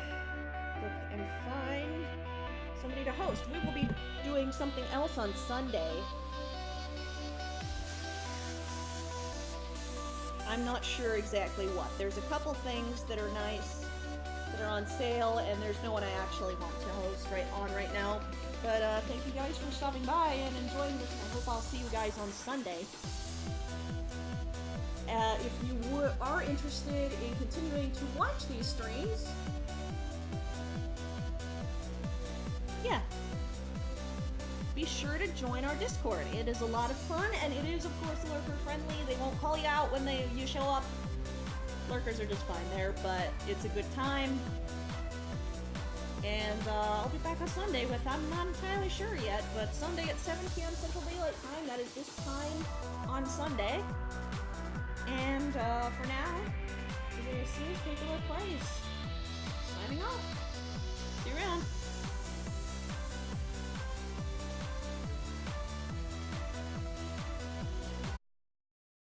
look and find somebody to host. We will be doing something else on Sunday. I'm not sure exactly what. There's a couple things that are nice, that are on sale, and there's no one I actually want to host right now. But thank you guys for stopping by and enjoying this. I hope I'll see you guys on Sunday. If you are interested in continuing to watch these streams, yeah, be sure to join our Discord. It is a lot of fun, and it is, of course, lurker friendly. They won't call you out when you show up. Lurkers are just fine there, but it's a good time. And I'll be back on Sunday with, I'm not entirely sure yet, but Sunday at 7 p.m. Central Daylight Time. That is this time on Sunday. And for now, we're going to see Particular Place. Signing off.